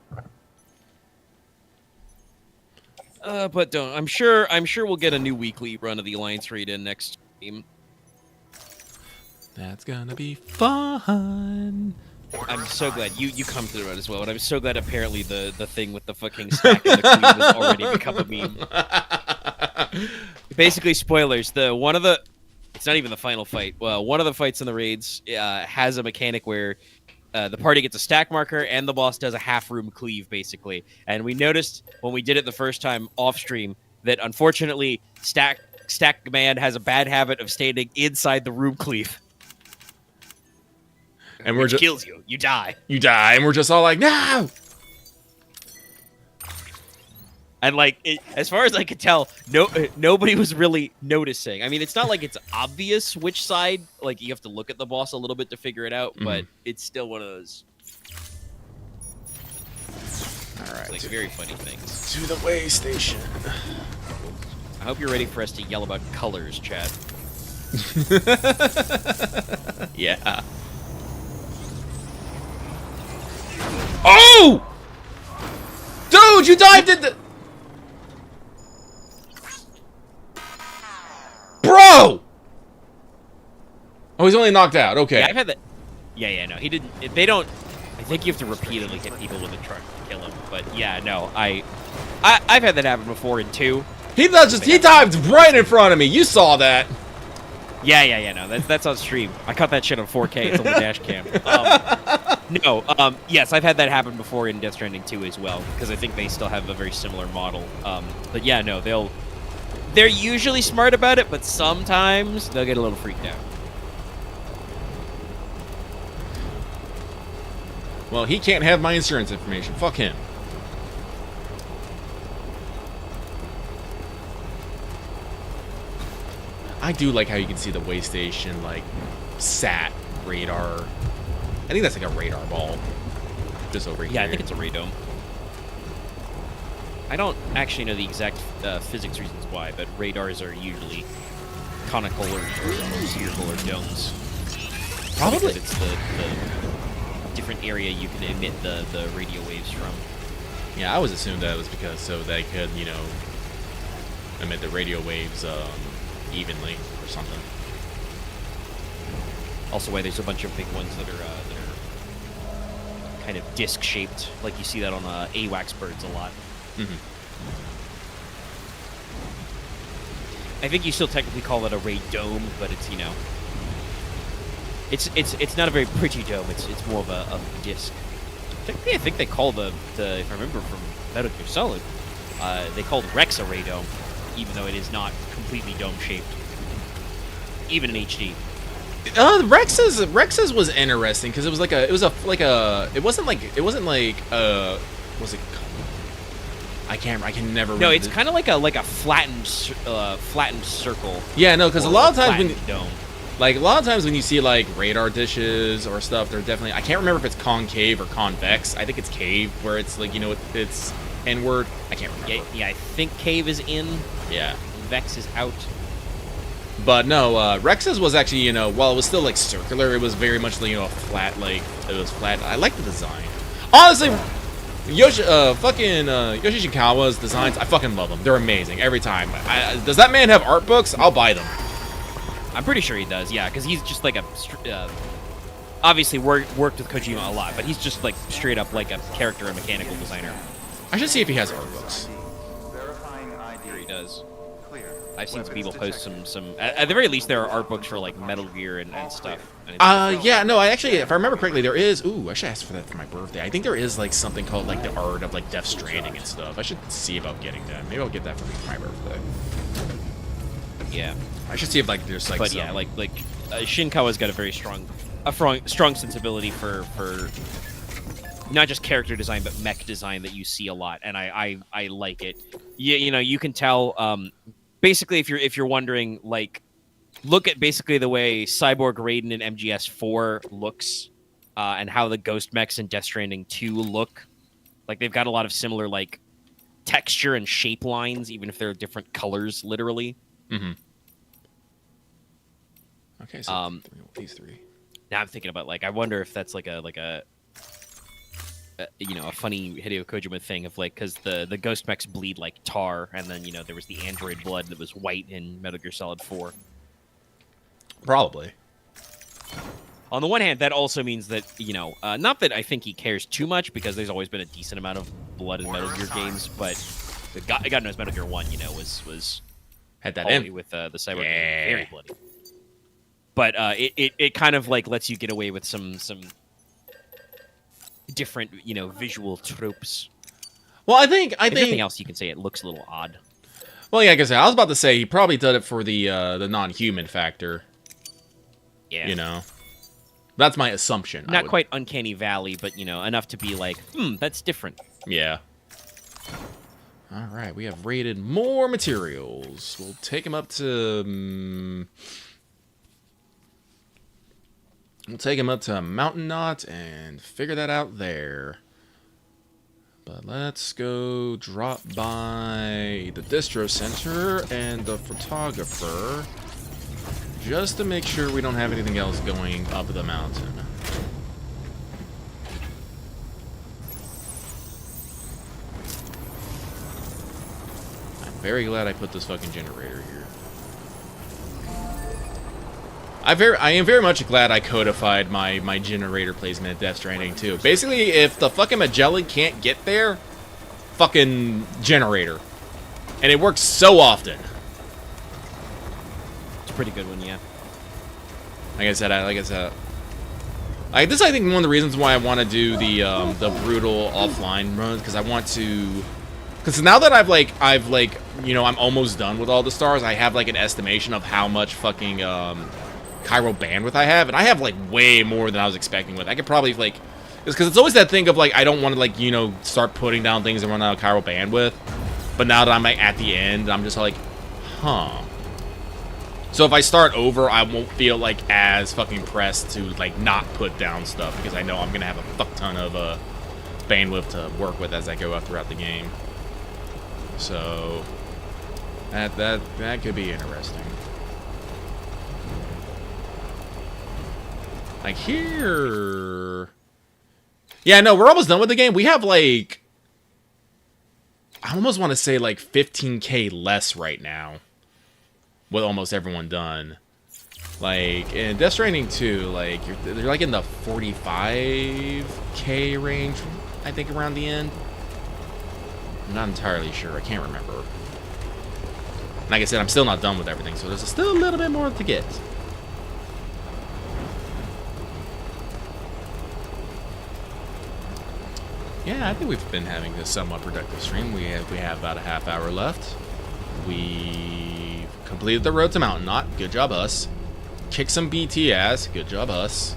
But don't. I'm sure we'll get a new weekly run of the Alliance raid in next stream. That's gonna be fun. I'm so glad you come through it as well, and I'm so glad apparently the thing with the fucking stack and the queen has already become a meme. Basically, spoilers. It's not even the final fight. Well, one of the fights in the raids has a mechanic where the party gets a stack marker and the boss does a half room cleave, basically. And we noticed when we did it the first time off stream that unfortunately stack man has a bad habit of standing inside the room cleave. And we're just kills you. You die. You die, and we're just all like, no. And like, as far as I could tell, nobody was really noticing. I mean, it's not like it's obvious which side. Like, you have to look at the boss a little bit to figure it out, but it's still one of those. All right, like very funny things. To the way station. I hope you're ready for us to yell about colors, Chad. Yeah. Oh! Dude, you dived into... Bro! Oh, he's only knocked out. Okay. Yeah, I've had that. Yeah, no, he didn't. They don't. I think you have to repeatedly hit people with a truck to kill him. But yeah, no, I've had that happen before in 2. He dived right in front of me. You saw that. Yeah, no, that's on stream. I caught that shit on 4K. It's on the dash cam. Yes, I've had that happen before in Death Stranding 2 as well, because I think they still have a very similar model. But yeah, no, they're usually smart about it, but sometimes they'll get a little freaked out. Well, he can't have my insurance information. Fuck him. I do like how you can see the way station, like, sat radar. I think that's like a radar ball. Just over here. Yeah, I think it's a radome. I don't actually know the exact physics reasons why, but radars are usually conical or spherical or domes. Probably. Because it's the different area you can emit the radio waves from. Yeah, I always assumed that was because so they could, you know, emit the radio waves evenly or something. Also, why there's a bunch of big ones that are kind of disc shaped, like you see that on AWACS birds a lot. I think you still technically call it a radome, but it's, you know, it's not a very pretty dome. It's more of a disc. Technically, I think they call the if I remember from Metal Gear Solid, they called Rex a radome, even though it is not completely dome shaped, even in HD. Rex's was interesting because it was it wasn't like was it? I can never remember. No, it's kind of like a flattened circle. Yeah, no, because a lot of times dome. Like, a lot of times when you see, like, radar dishes or stuff, they're definitely... I can't remember if it's concave or convex. I think it's cave, where it's, like, you know, it's inward. I can't remember. Yeah, I think cave is in. Yeah. Vex is out. But, no, Rex's was actually, you know, while it was still, like, circular, it was very much, you know, flat, like, it was flat. I like the design. Honestly, Yoshi Shikawa's designs, I fucking love them. They're amazing every time. Does that man have art books? I'll buy them. I'm pretty sure he does, yeah, because he's just like a... obviously worked with Kojima a lot, but he's just like straight up like a character and mechanical designer. I should see if he has art books. Verifying ID. Sure he does. Clear. I've seen some people Weapons post some... At the very least, there are art books for like Metal Gear and stuff. Yeah, no, I actually, if I remember correctly, there is... Ooh, I should ask for that for my birthday. I think there is, like, something called, like, the art of, like, Death Stranding and stuff. I should see about getting that. Maybe I'll get that for my birthday. Yeah. I should see if, like, there's, like, But yeah, like Shinkawa's got a very strong strong sensibility for not just character design but mech design that you see a lot, and I like it. You know, you can tell. Basically, if you're wondering, like, look at basically the way Cyborg Raiden in MGS4 looks, and how the Ghost Mechs in Death Stranding 2 look. Like, they've got a lot of similar, like, texture and shape lines, even if they're different colors, literally. Mm-hmm. Okay, so these three. Now I'm thinking about, like, I wonder if that's like a you know, a funny Hideo Kojima thing of, like, because the Ghost Mechs bleed like tar, and then, you know, there was the android blood that was white in Metal Gear Solid 4. Probably. On the one hand, that also means that, you know, not that I think he cares too much, because there's always been a decent amount of blood in Metal Gear games, but God knows Metal Gear 1, you know, was Had that holy in. with the cyborg game, very bloody. But it kind of, like, lets you get away with some different, you know, visual tropes. Well, I think If anything else, you can say it looks a little odd. Well, yeah, like I said, I was about to say he probably did it for the non-human factor. Yeah. You know, that's my assumption. Not quite Uncanny Valley, but, you know, enough to be like, that's different. Yeah. All right, we have raided more materials. We'll take them up to. We'll take him up to Mountain Knot and figure that out there. But let's go drop by the distro center and the photographer just to make sure we don't have anything else going up the mountain. I'm very glad I put this fucking generator here. I am very much glad I codified my generator placement at Death Stranding too. Basically, if the fucking Magellan can't get there, fucking generator. And it works so often. It's a pretty good one, yeah. Like I said, this is, I think, one of the reasons why I want to do the brutal offline run, because I want to. Because now that I've you know, I'm almost done with all the stars, I have like an estimation of how much fucking Chiral bandwidth I have, and I have like way more than I was expecting with. I could probably like, because it's always that thing of like I don't want to like, you know, start putting down things and run out of Chiral bandwidth. But now that I'm like at the end, I'm just like, huh. So if I start over, I won't feel like as fucking pressed to like not put down stuff, because I know I'm gonna have a fuck ton of bandwidth to work with as I go throughout the game. So that could be interesting. Like here. Yeah, no, we're almost done with the game. We have like, I almost want to say like 15k less right now with almost everyone done. Like in Death Stranding 2, like they're like in the 45k range, I think, around the end. I'm not entirely sure. I can't remember. Like I said, I'm still not done with everything, so there's still a little bit more to get. Yeah, I think we've been having a somewhat productive stream. We have about a half hour left. We completed the road to Mountain Knot. Good job, us. Kicked some BT ass. Good job, us.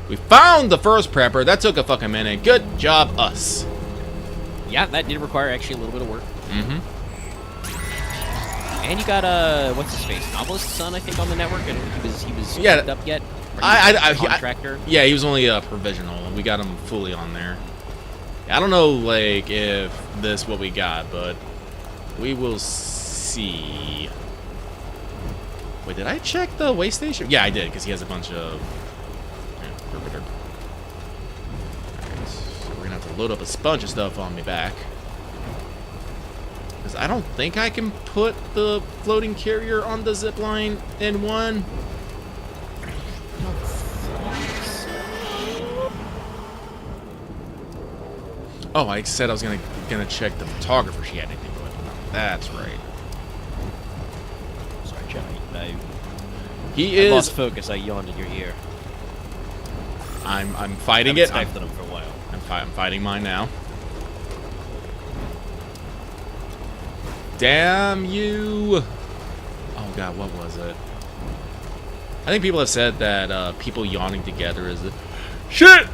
We found the first prepper. That took a fucking minute. Good job, us. Yeah, that did require actually a little bit of work. Mm-hmm. And you got what's his face, Novelist's son, I think, on the network, and he was yeah, hooked up yet? Contractor. Yeah, he was only provisional. We got him fully on there. I don't know, like, if this what we got, but we will see. Wait, did I check the way station? Yeah, I did, because he has a bunch of. Yeah, Alright, so we're gonna have to load up a bunch of stuff on me back. Because I don't think I can put the floating carrier on the zipline in one. Oh, I said I was gonna check the photographer. She had anything with her. That's right. Sorry, Johnny. I Is. lost focus. I yawned in your ear. I'm fighting it. I've stifled him for a while. I'm fighting mine now. Damn you! Oh god, what was it? I think people have said that people yawning together is shit.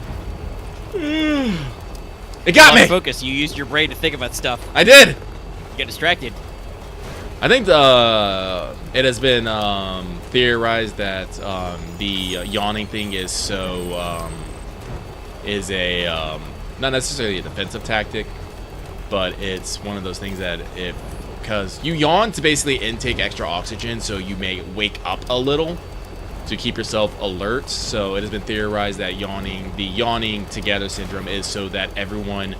It got me. Focus. You used your brain to think about stuff. I did. You get distracted. I think it has been theorized that the yawning thing is not necessarily a defensive tactic, but it's one of those things that because you yawn to basically intake extra oxygen, so you may wake up a little to keep yourself alert. So it has been theorized that the yawning together syndrome is so that everyone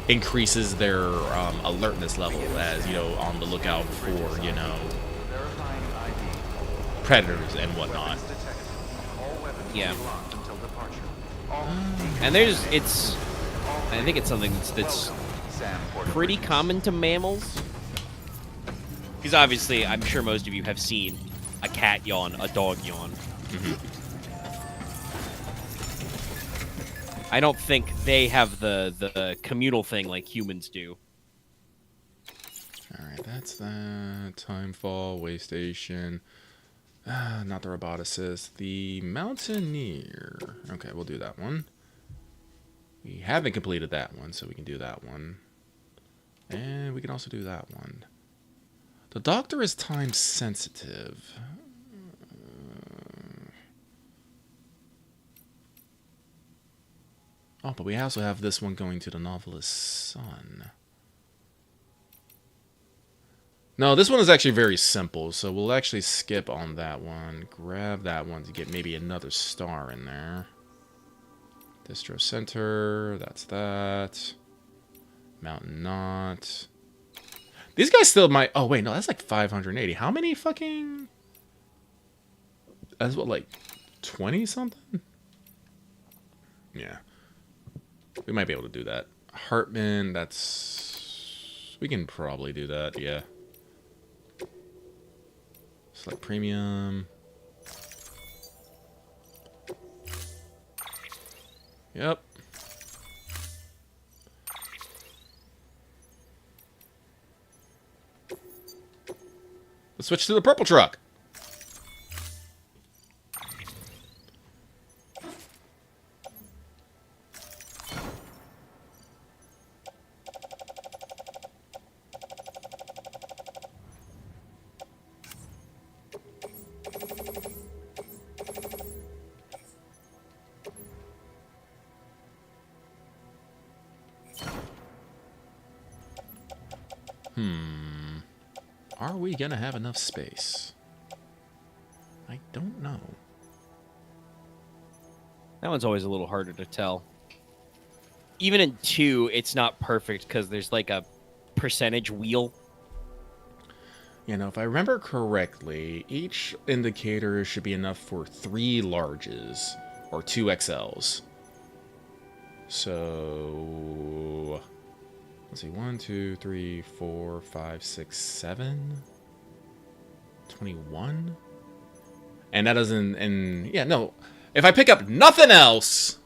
increases their alertness level, as on the lookout for Verifying ID. predators and whatnot. Weapons detected. All weapons Yeah. will be locked until departure. All And I think it's something that's welcome, Sam Porter. pretty common to mammals. Because obviously, I'm sure most of you have seen a cat yawn, a dog yawn. I don't think they have the communal thing like humans do. All right, that's that. Timefall, way station. Not the roboticist. The mountaineer. Okay, we'll do that one. We haven't completed that one, so we can do that one. And we can also do that one. The doctor is time sensitive. Oh, but we also have this one going to the novelist's son. No, this one is actually very simple, so we'll actually skip on that one. Grab that one to get maybe another star in there. Distro Center, that's that. Mountain Knot. These guys still might... Oh, wait, no, that's like 580. How many fucking... That's what, like 20-something? Yeah. We might be able to do that. Hartman, that's... We can probably do that, yeah. Select premium. Yep. Let's switch to the purple truck. Are we gonna have enough space? I don't know. That one's always a little harder to tell. Even in 2, it's not perfect because there's like a percentage wheel. You know, if I remember correctly, each indicator should be enough for 3 larges or 2 XLs. So let's see, 1, 2, 3, 4, 5, 6, 7, 21. And that doesn't, and yeah, no. If I pick up nothing else,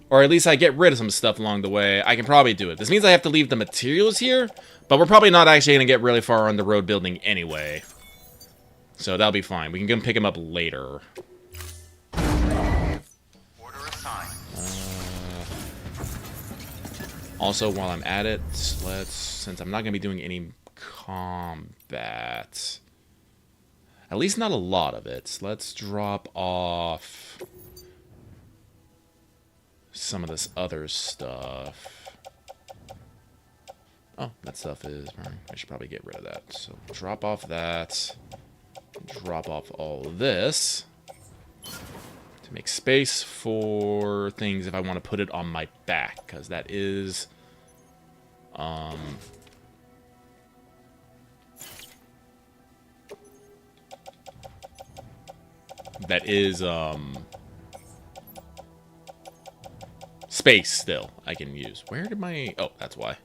or at least I get rid of some stuff along the way, I can probably do it. This means I have to leave the materials here, but we're probably not actually going to get really far on the road building anyway. So that'll be fine. We can go pick them up later. Order assigned. Also, while I'm at it, since I'm not going to be doing any combat, at least not a lot of it, let's drop off some of this other stuff. Oh, that stuff is... I should probably get rid of that. So drop off that. Drop off all of this. To make space for things if I want to put it on my back. Because that is... that is, space still I can use. Where did my... Oh, that's why.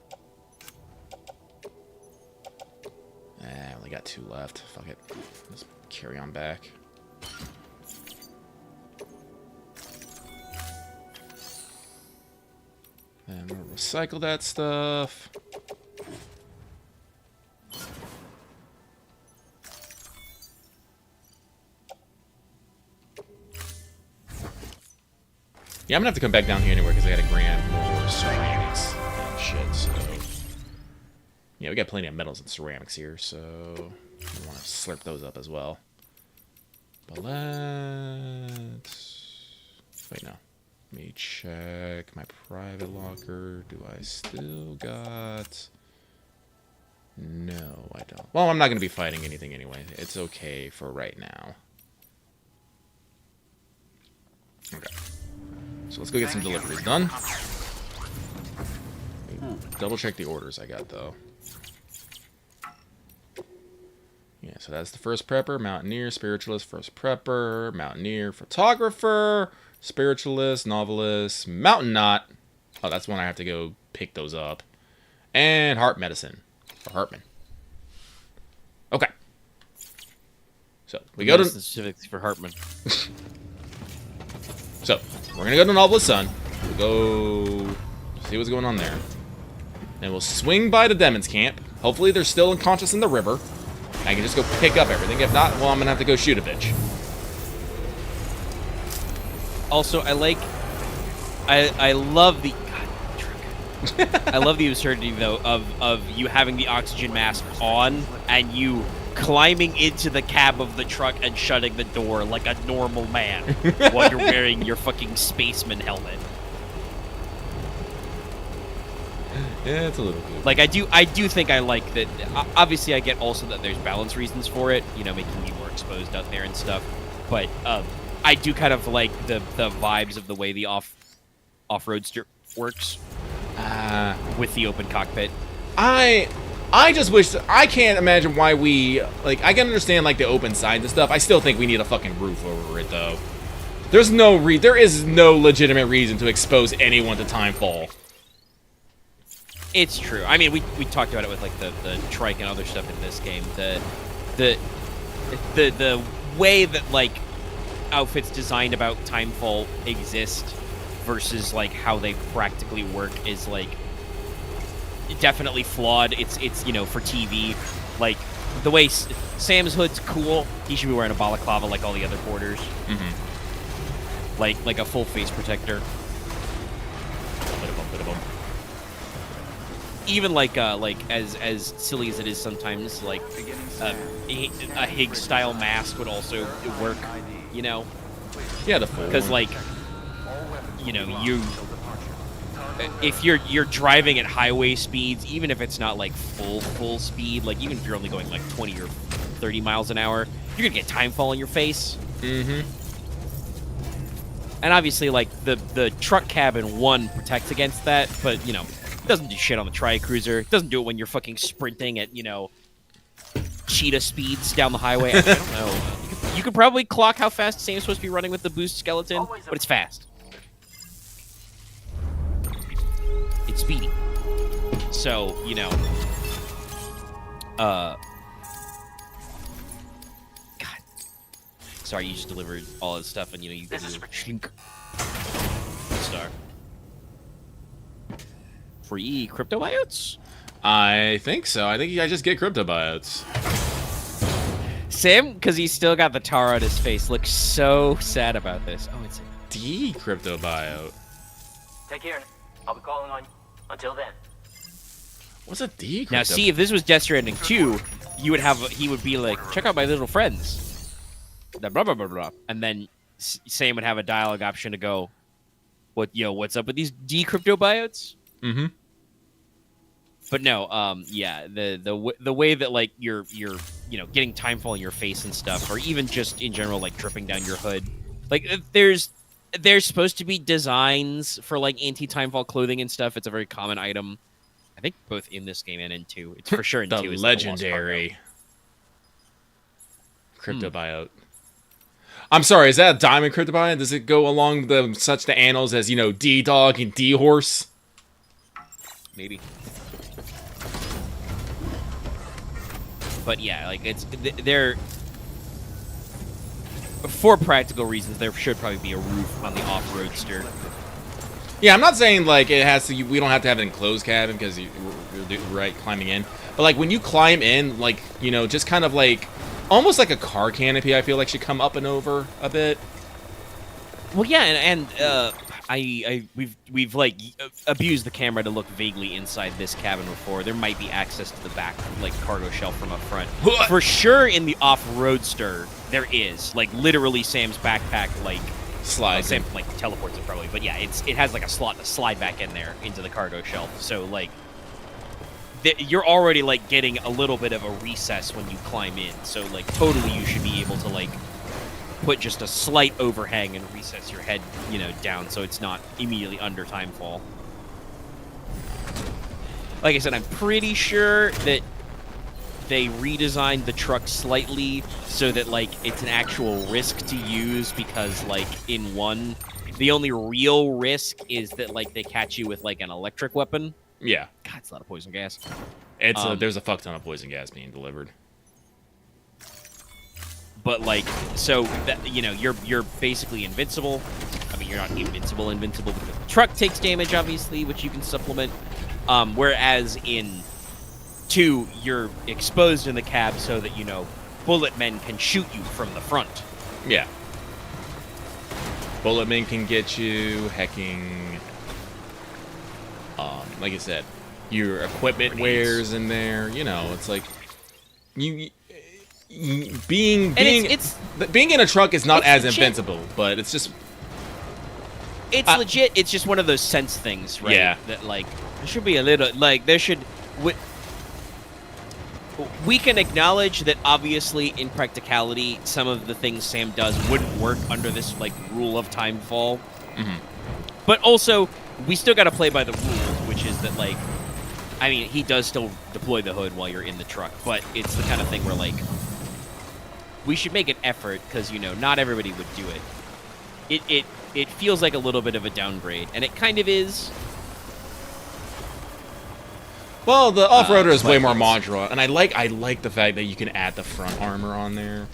I only got 2 left. Fuck it. Let's carry on back. And we'll recycle that stuff. Yeah, I'm gonna have to come back down here anyway because I gotta grab more ceramics and shit. So yeah, we got plenty of metals and ceramics here, so we want to slurp those up as well. But let's wait. No, let me check my private locker. Do I still got? No, I don't. Well, I'm not gonna be fighting anything anyway. It's okay for right now. Okay. So let's go get some deliveries done. Double check the orders I got, though. Yeah, so that's the first prepper, Mountaineer, Spiritualist, first prepper, Mountaineer, Photographer, Spiritualist, Novelist, Mountain Knot. Oh, that's one I have to go pick those up. And Heart Medicine, or Hartman. Okay. So, we go to... the specifics for Hartman. So, we're going to go to Novelist Sun. We'll go see what's going on there. And we'll swing by the Demon's Camp. Hopefully they're still unconscious in the river. I can just go pick up everything. If not, well, I'm going to have to go shoot a bitch. Also, I love the... God, truck. I love the absurdity, though, of you having the oxygen mask on and you climbing into the cab of the truck and shutting the door like a normal man while you're wearing your fucking spaceman helmet. Yeah, it's a little good. Like, I do think I like that. Obviously, I get also that there's balance reasons for it, you know, making me more exposed out there and stuff. But I do kind of like the vibes of the way the off-roadster works with the open cockpit. I just wish... I can't imagine why we... Like, I can understand, like, the open sides and stuff. I still think we need a fucking roof over it, though. There is no legitimate reason to expose anyone to timefall. It's true. I mean, we talked about it with, like, the trike and other stuff in this game. The way that, like, outfits designed about timefall exist versus, like, how they practically work is, like... definitely flawed. It's you know, for TV. Like, the way Sam's hood's cool, he should be wearing a balaclava like all the other porters. Mm-hmm. Like a full face protector. Even like as silly as it is sometimes, like a Higgs style mask would also work, you know? Yeah, the full because, one. like, you know, if you're driving at highway speeds, even if it's not like full speed, like even if you're only going like 20 or 30 miles an hour, you're gonna get timefall in your face. Mm-hmm. And obviously, like, the truck cabin one protects against that, but, you know, it doesn't do shit on the tri-cruiser. It doesn't do it when you're fucking sprinting at, you know, cheetah speeds down the highway. I don't know. You could probably clock how fast Sam's supposed to be running with the boost skeleton, but it's fast. It's speedy. So, you know, God. Sorry, you just delivered all this stuff and, you know, you This is shrink. Star. Free crypto buyouts? I think so. I think I just get crypto buyouts. Sam, because he's still got the tar on his face, looks so sad about this. Oh, it's D crypto buyout. Take care. I'll be calling on you. Until then. What's a D crypto? Now, see, if this was Death Stranding 2, you would have, he would be like, check out my little friends. Blah, blah, blah, blah. And then Sam would have a dialogue option to go, what's up with these D crypto buyouts? Mm-hmm. But no, yeah, the way that, like, you're you know, getting timefall in your face and stuff, or even just in general, like, dripping down your hood. Like, there's supposed to be designs for, like, anti-timefall clothing and stuff. It's a very common item. I think both in this game and in 2. It's for sure in 2. The is legendary crypto buyout. I'm sorry, is that a diamond crypto buyout? Does it go along such the annals as, you know, D-Dog and D-Horse? Maybe. But yeah, like, they're... For practical reasons, there should probably be a roof on the off-roadster. Yeah, I'm not saying, like, it has to... We don't have to have an enclosed cabin because you're right, climbing in. But, like, when you climb in, like, you know, just kind of, like... Almost like a car canopy, I feel like, should come up and over a bit. Well, yeah, and we've like abused the camera to look vaguely inside this cabin before. There might be access to the back like cargo shelf from up front. For sure in the off-roadster there is. Like literally Sam's backpack like Slide. Sam like teleports it probably, but yeah, it has like a slot to slide back in there into the cargo shelf. So like you're already like getting a little bit of a recess when you climb in. So like totally you should be able to like put just a slight overhang and recess your head, you know, down so it's not immediately under timefall. Like I said, I'm pretty sure that they redesigned the truck slightly so that like it's an actual risk to use, because like in 1, the only real risk is that like they catch you with like an electric weapon. Yeah. God, it's a lot of poison gas. It's there's a fuck ton of poison gas being delivered. But like, so that, you know, you're basically invincible. I mean, you're not invincible because the truck takes damage, obviously, which you can supplement. Whereas in 2, you're exposed in the cab so that, you know, bullet men can shoot you from the front. Yeah. Bulletmen can get you, hacking. Like I said, your equipment wears in there. You know, it's like being in a truck is not as legit. invincible, but it's just It's legit. It's just one of those sense things, right? Yeah. That like there should be a little like there should. We can acknowledge that obviously in practicality some of the things Sam does wouldn't work under this like rule of timefall. Mhm. But also we still got to play by the rules, which is that like, I mean, he does still deploy the hood while you're in the truck, but it's the kind of thing where like we should make an effort because, you know, not everybody would do it. It feels like a little bit of a downgrade, and it kind of is. Well, the off-roader is way but more modular, and I like the fact that you can add the front armor on there.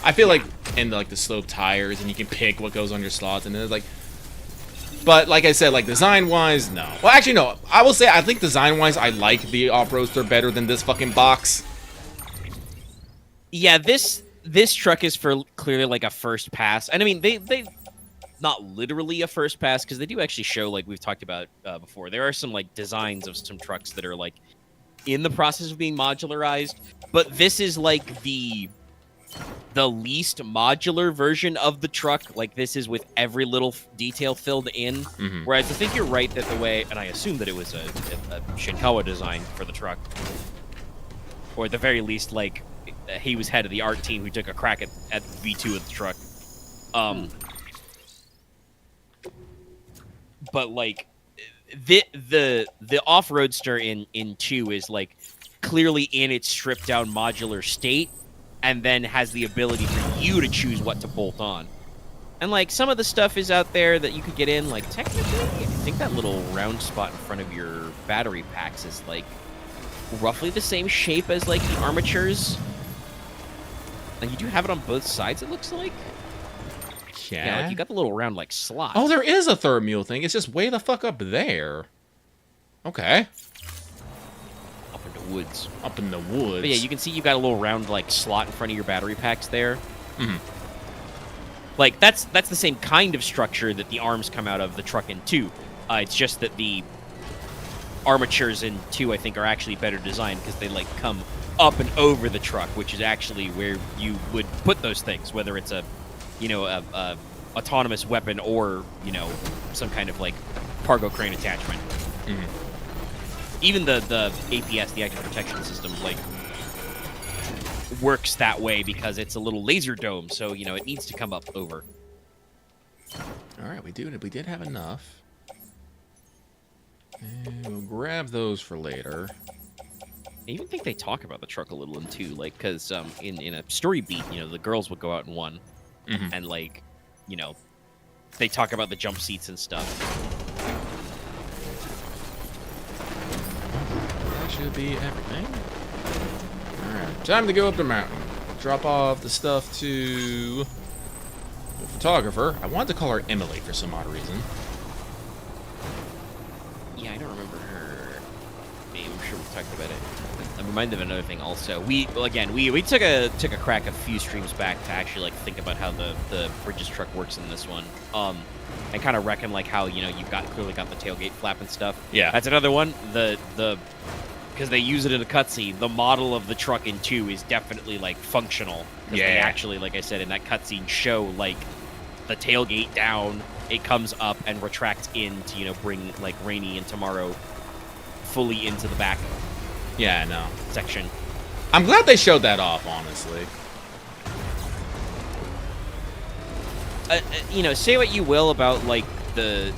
I feel like in like the slope tires, and you can pick what goes on your slots, and it's like. But like I said, like design-wise, no. Well, actually, no. I will say I think design-wise, I like the off-roadster better than this fucking box. Yeah, this truck is for clearly like a first pass, and I mean they not literally a first pass because they do actually show, like we've talked about before. There are some like designs of some trucks that are like in the process of being modularized, but this is like the least modular version of the truck. Like this is with every little detail filled in. Mm-hmm. Whereas I think you're right that the way, and I assume that it was a Shinkawa design for the truck, or at the very least, like he was head of the art team who took a crack at V2 of the truck. But like the off-roadster in 2 is like clearly in its stripped down modular state, and then has the ability for you to choose what to bolt on. And like some of the stuff is out there that you could get in. Like technically, I think that little round spot in front of your battery packs is like roughly the same shape as like the armatures. And you do have it on both sides, it looks like. Yeah, like you got the little round like slot. Oh, there is a third mule thing. It's just way the fuck up there. Okay. Up in the woods. Up in the woods. But yeah, you can see you got a little round like slot in front of your battery packs there. Mhm. Like that's the same kind of structure that the arms come out of the truck in 2. It's just that the armatures in 2, I think, are actually better designed because they like come up and over the truck, which is actually where you would put those things, whether it's a, you know, a autonomous weapon or, you know, some kind of like cargo crane attachment. Mm-hmm. Even the APS, the active protection system, like works that way because it's a little laser dome, so you know it needs to come up over. All right, we did have enough, and we'll grab those for later. I even think they talk about the truck a little in 2, like because in a story beat, you know, the girls would go out in 1, Mm-hmm. and like, you know, they talk about the jump seats and stuff. That should be everything. Alright, time to go up the mountain. Drop off the stuff to the photographer. I wanted to call her Emily for some odd reason. Yeah, I don't remember her name. I'm sure we talked about it. I'm reminded of another thing. Also, we took a crack a few streams back to actually like think about how the Bridges truck works in this one. And kind of reckon like how you've clearly got the tailgate flap and stuff. Yeah. That's another one. The because they use it in a cutscene. The model of the truck in 2 is definitely like functional. Because they actually, like I said in that cutscene, show like the tailgate down. It comes up and retracts in to bring like Rainy and Tomorrow fully into the back. Yeah, no. Section. I'm glad they showed that off, honestly. Say what you will about like the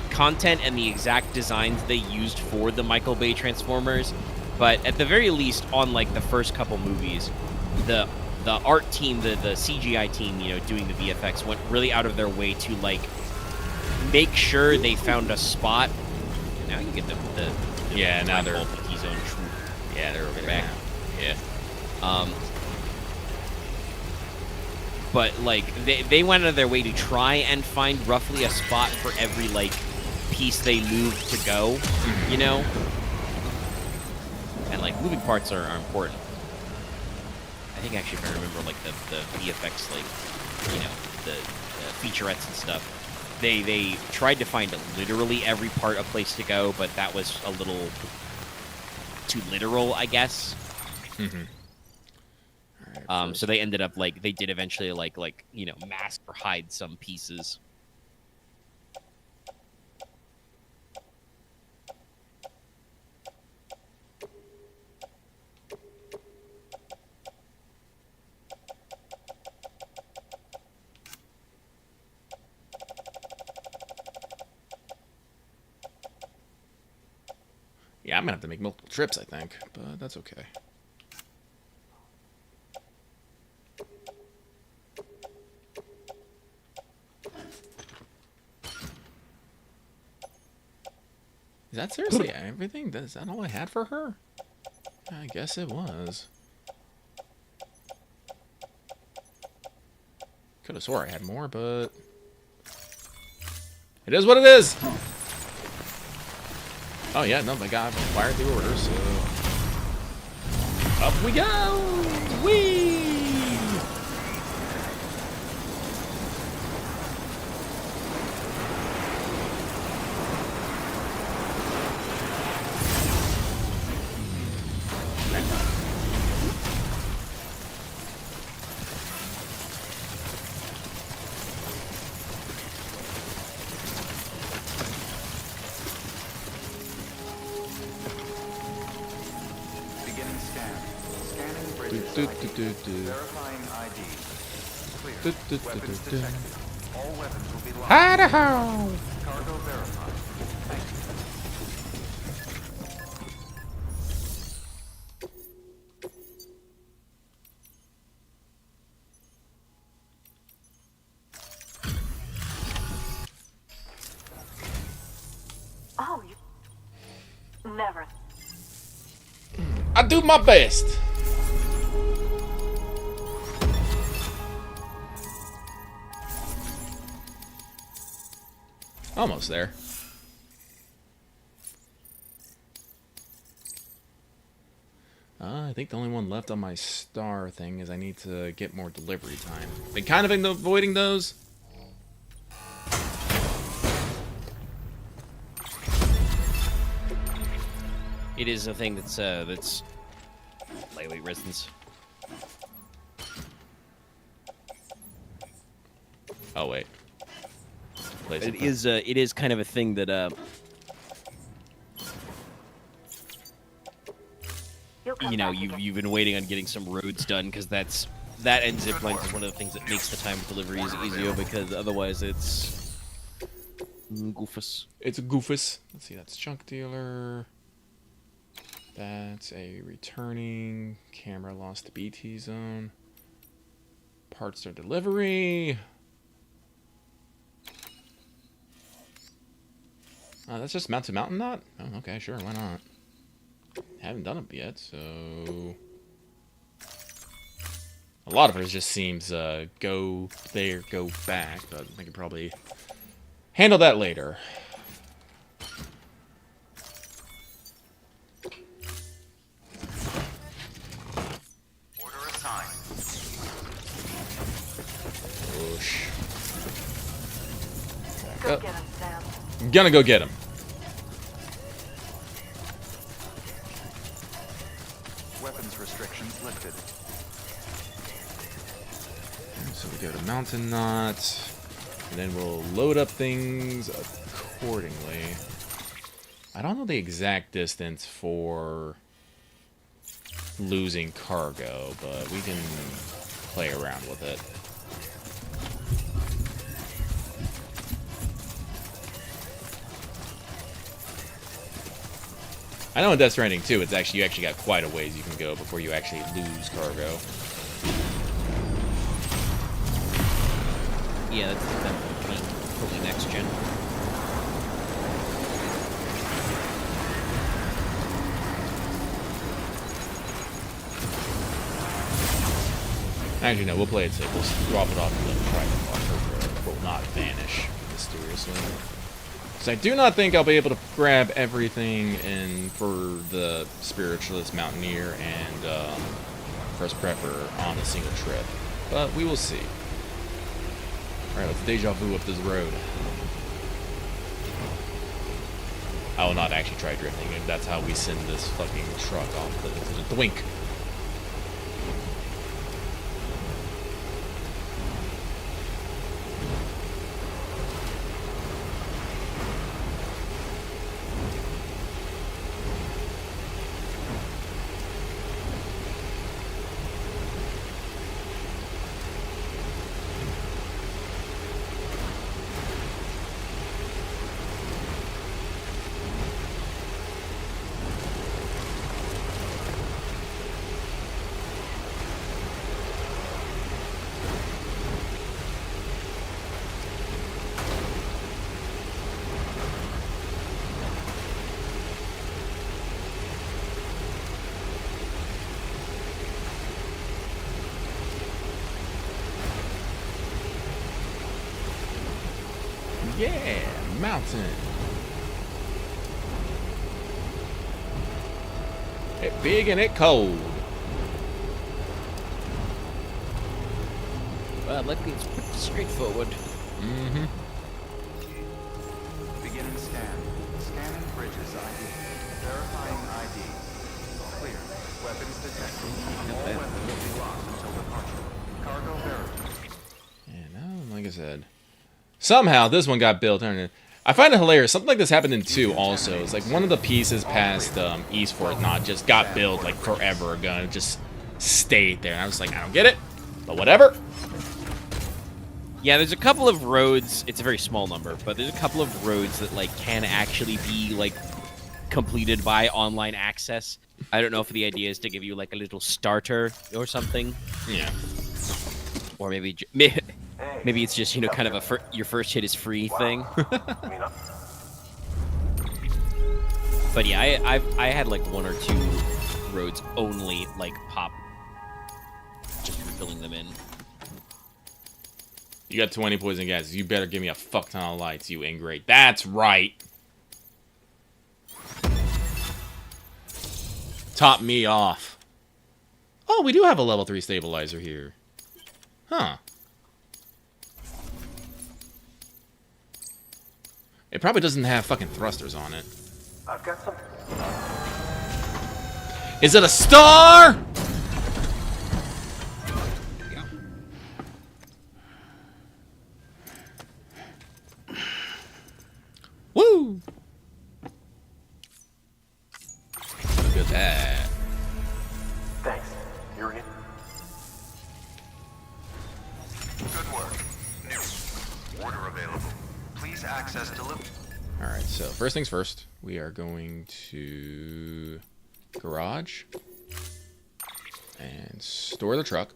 content and the exact designs they used for the Michael Bay Transformers, but at the very least, on like the first couple movies, the art team, the CGI team, doing the VFX went really out of their way to like make sure they found a spot. Now you get the now they're T-zone troop. Yeah, they're over back. Yeah. But like they went out of their way to try and find roughly a spot for every like piece they moved to go, And like moving parts are important. I think actually if I remember like the VFX like the featurettes and stuff, they tried to find literally every part a place to go, but that was a little too literal, I guess. Mm-hmm. So they ended up like they did eventually like mask or hide some pieces. Yeah, I'm gonna have to make multiple trips, I think, but that's okay. Is that seriously everything? Is that all I had for her? I guess it was. Could have swore I had more, but it is what it is. Oh yeah, no, my God, I fired the order, so up we go. Whee! Beginning scan. Scanning bridges. Verifying ID. Clear. Weapons detected. All weapons will be locked. Idaho! Cargo verified. Thank you. Oh, you never. I do my best. Almost there. I think the only one left on my star thing is I need to get more delivery time. Been kind of avoiding those. It is a thing that's lightweight resistance. Oh wait. It is kind of a thing that you've been waiting on getting some roads done because that and zip lines is one of the things that makes the time of deliveries easier because otherwise it's goofus. It's a goofus. Let's see, that's junk dealer. That's a returning camera lost to BT zone. Parts or delivery. That's just mount to mountain knot? Oh, okay, sure, why not? Haven't done it yet, so a lot of it just seems go there, go back, but I can probably handle that later. Go get him, Sam. I'm gonna go get him. Weapons restrictions lifted. So we go to Mountain Knot, and then we'll load up things accordingly. I don't know the exact distance for losing cargo, but we can play around with it. I know in Death Stranding too, it's actually you actually got quite a ways you can go before you actually lose cargo. Yeah, that's definitely totally next gen. Actually, no, we'll play it safe. We'll drop it off in the private locker where it will not vanish mysteriously. Because I do not think I'll be able to grab everything in for the Spiritualist, Mountaineer, and First Prepper on a single trip. But we will see. Alright, let's deja vu up this road. I will not actually try drifting, and that's how we send this fucking truck off the twink. Yeah, mountain. It big and it cold. Well, luckily it's pretty straightforward. Mm-hmm. Beginning scan. Scanning bridges ID. Verifying ID. Clear. Weapons detected. All weapons will be locked until departure. Cargo verified. Yeah, no, like I said. Somehow this one got built. I find it hilarious. Something like this happened in 2 also. It's like one of the pieces past East Fort Knot just got built like forever ago and it just stayed there. And I was like, I don't get it, but whatever. Yeah, there's a couple of roads. It's a very small number, but there's a couple of roads that like can actually be like completed by online access. I don't know if the idea is to give you like a little starter or something, Yeah. or maybe maybe it's just, you know, kind of a your first hit is free thing. But yeah, I had like 1 or 2 roads only like pop, just refilling them in. You got 20 poison gases. You better give me a fuck ton of lights, you ingrate. That's right. Top me off. Oh, we do have a level 3 stabilizer here. Huh. It probably doesn't have fucking thrusters on it. I've got some. Is it a star? Woo! Look at that. Thanks. You're in. Good work. New. Order available. Please access delivery. Alright, so first things first, we are going to garage and store the truck.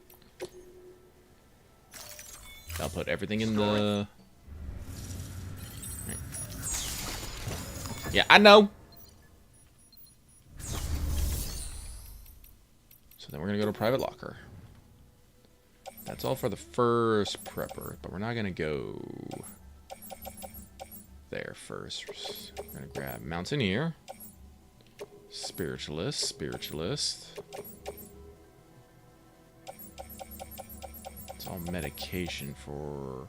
I'll put everything in the... Yeah, I know. So then we're going to go to private locker. That's all for the first prepper, but we're not going to go there first. We're going to grab Mountaineer, Spiritualist. It's all medication for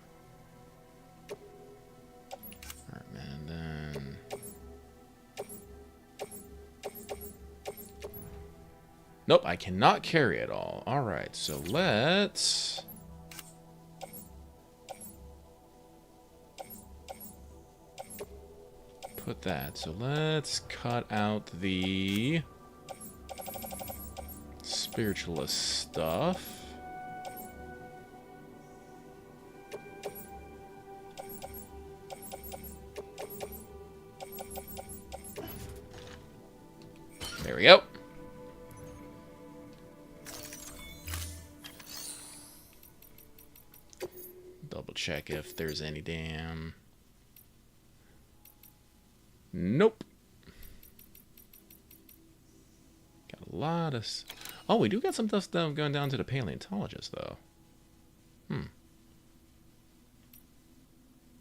Nope, I cannot carry it all. Alright, so let's... put that. So let's cut out the spiritualist stuff. There we go. Double check if there's any damn... Nope. Got a lot of... Oh, we do got some stuff going down to the paleontologist, though.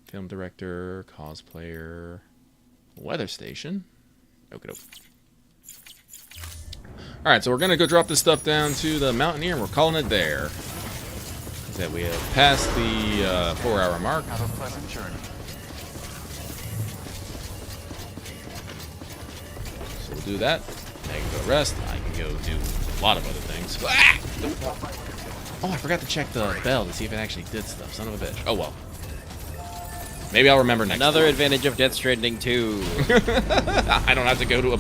Film director, cosplayer, weather station. Okay. Alright, so we're going to go drop this stuff down to the Mountaineer, and we're calling it there. That we have passed the 4-hour mark. Have a pleasant journey. So we'll do that. I can go rest. I can go do a lot of other things. Ah! Oh, I forgot to check the bell to see if it actually did stuff. Son of a bitch. Oh, well. Maybe I'll remember next Another time. advantage of Death Stranding 2. I don't have to go to a...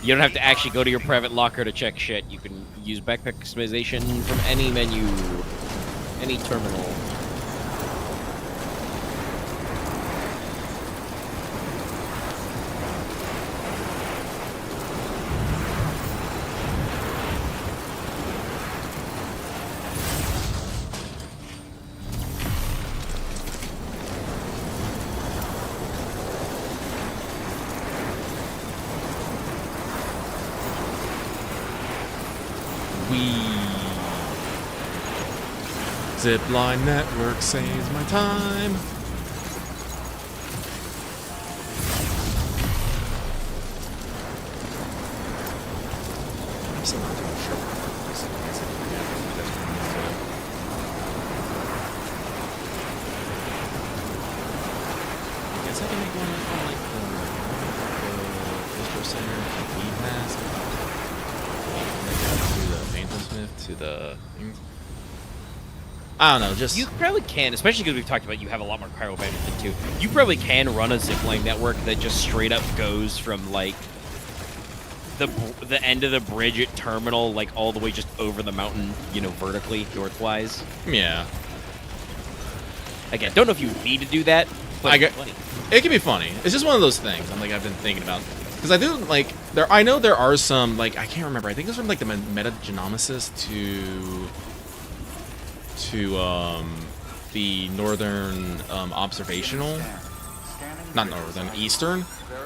You don't have to actually go to your private locker to check shit. You can use backpack customization from any menu, any terminal. Zipline network saves my time. I'm still not too sure. I guess I can make one from like the Disco Center to the mask. To the Phantom Smith to the. I don't know, just... You probably can, especially because we've talked about you have a lot more cryo benefit too. You probably can run a zipline network that just straight up goes from, like, the end of the bridge at Terminal, like, all the way just over the mountain, you know, vertically, northwise. Yeah. Again, don't know if you need to do that, but It can be funny. It's just one of those things I've been thinking about. Because I do, like, I know there are some, like, I can't remember, I think it's from, like, the Metagenomicis to the northern observational, not northern, eastern,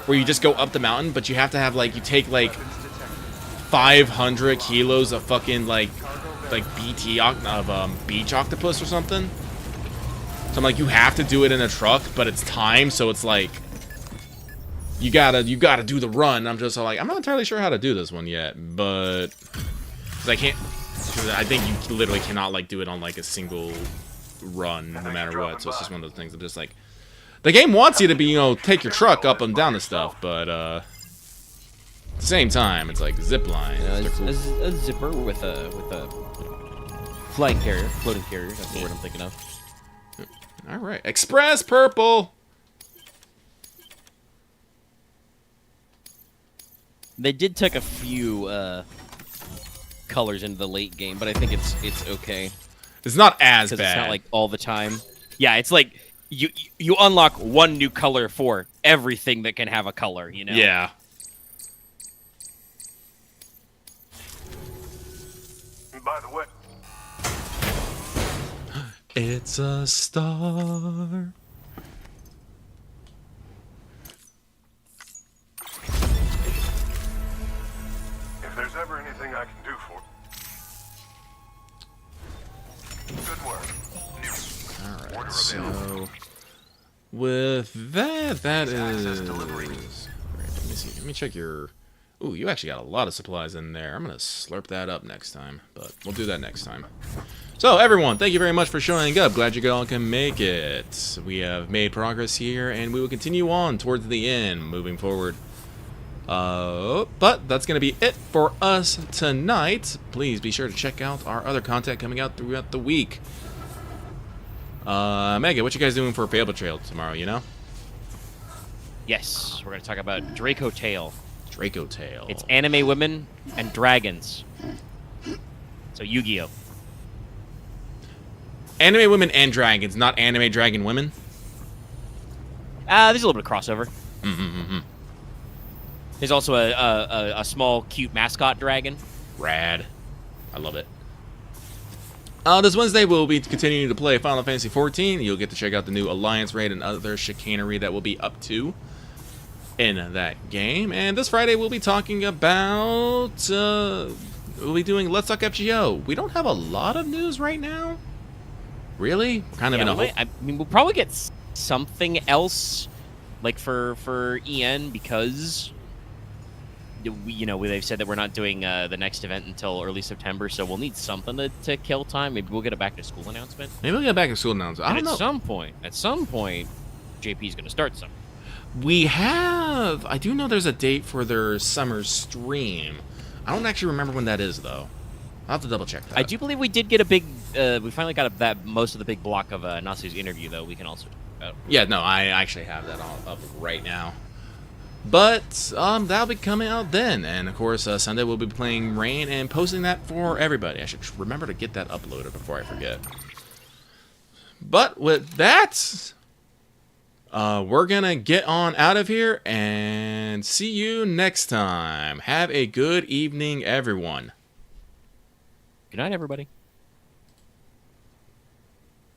where you just go up the mountain, but you have to have, like, you take, like, 500 kilos of fucking, like beach octopus or something. So I'm like, you have to do it in a truck, but it's timed, so it's like, you gotta do the run. I'm just like, I'm not entirely sure how to do this one yet, but 'cause I can't. I think you literally cannot, like, do it on, like, a single run, no matter what. So it's just one of those things. I'm just like, the game wants you to be, you know, take your truck up and down and stuff, but at the same time, it's like zip lines. A zipper with a flying carrier, floating carrier. That's the word I'm thinking of. All right, Express Purple. They did take a few colors into the late game, but I think it's okay It's not as because bad. it's not like all the time. Yeah, it's like you unlock one new color for everything that can have a color. You know. Yeah. By the way, It's a star. if there's ever anything I can do for good work. Alright, so with that is... delivery. Great, let me see. Let me check your... Ooh, you actually got a lot of supplies in there. I'm going to slurp that up next time, but we'll do that next time. So, everyone, thank you very much for showing up. Glad you all can make it. We have made progress here, and we will continue on towards the end, moving forward. But that's going to be it for us tonight. Please be sure to check out our other content coming out throughout the week. Mega, what you guys doing for Paper Trail tomorrow, you know? Yes, we're going to talk about Draco Tale. Draco Tale. It's anime women and dragons. So Yu-Gi-Oh! Anime women and dragons, not anime dragon women? There's a little bit of crossover. Mm-hmm. There's also a small, cute mascot dragon. Rad. I love it. This Wednesday, we'll be continuing to play Final Fantasy XIV. You'll get to check out the new Alliance raid and other chicanery that we'll be up to in that game. And this Friday, we'll be talking about... we'll be doing Let's Talk FGO. We don't have a lot of news right now. Really? Kind of in a hole. I mean, we'll probably get something else, like for EN, because they've said that we're not doing the next event until early September, so we'll need something to kill time. Maybe we'll get a back to school announcement. Maybe we'll get a back to school announcement. I don't know. At some point, JP's going to start something. I do know there's a date for their summer stream. I don't actually remember when that is, though. I'll have to double check that. I do believe we did get a big. We finally got that most of the big block of Nasu's interview, though. We can also talk about. Yeah, no, I actually have that all up right now. But that'll be coming out then, and of course Sunday we'll be playing Rain and posting that for everybody. I should remember to get that uploaded before I forget. But with that, we're gonna get on out of here and see you next time. Have a good evening, everyone. Good night, everybody.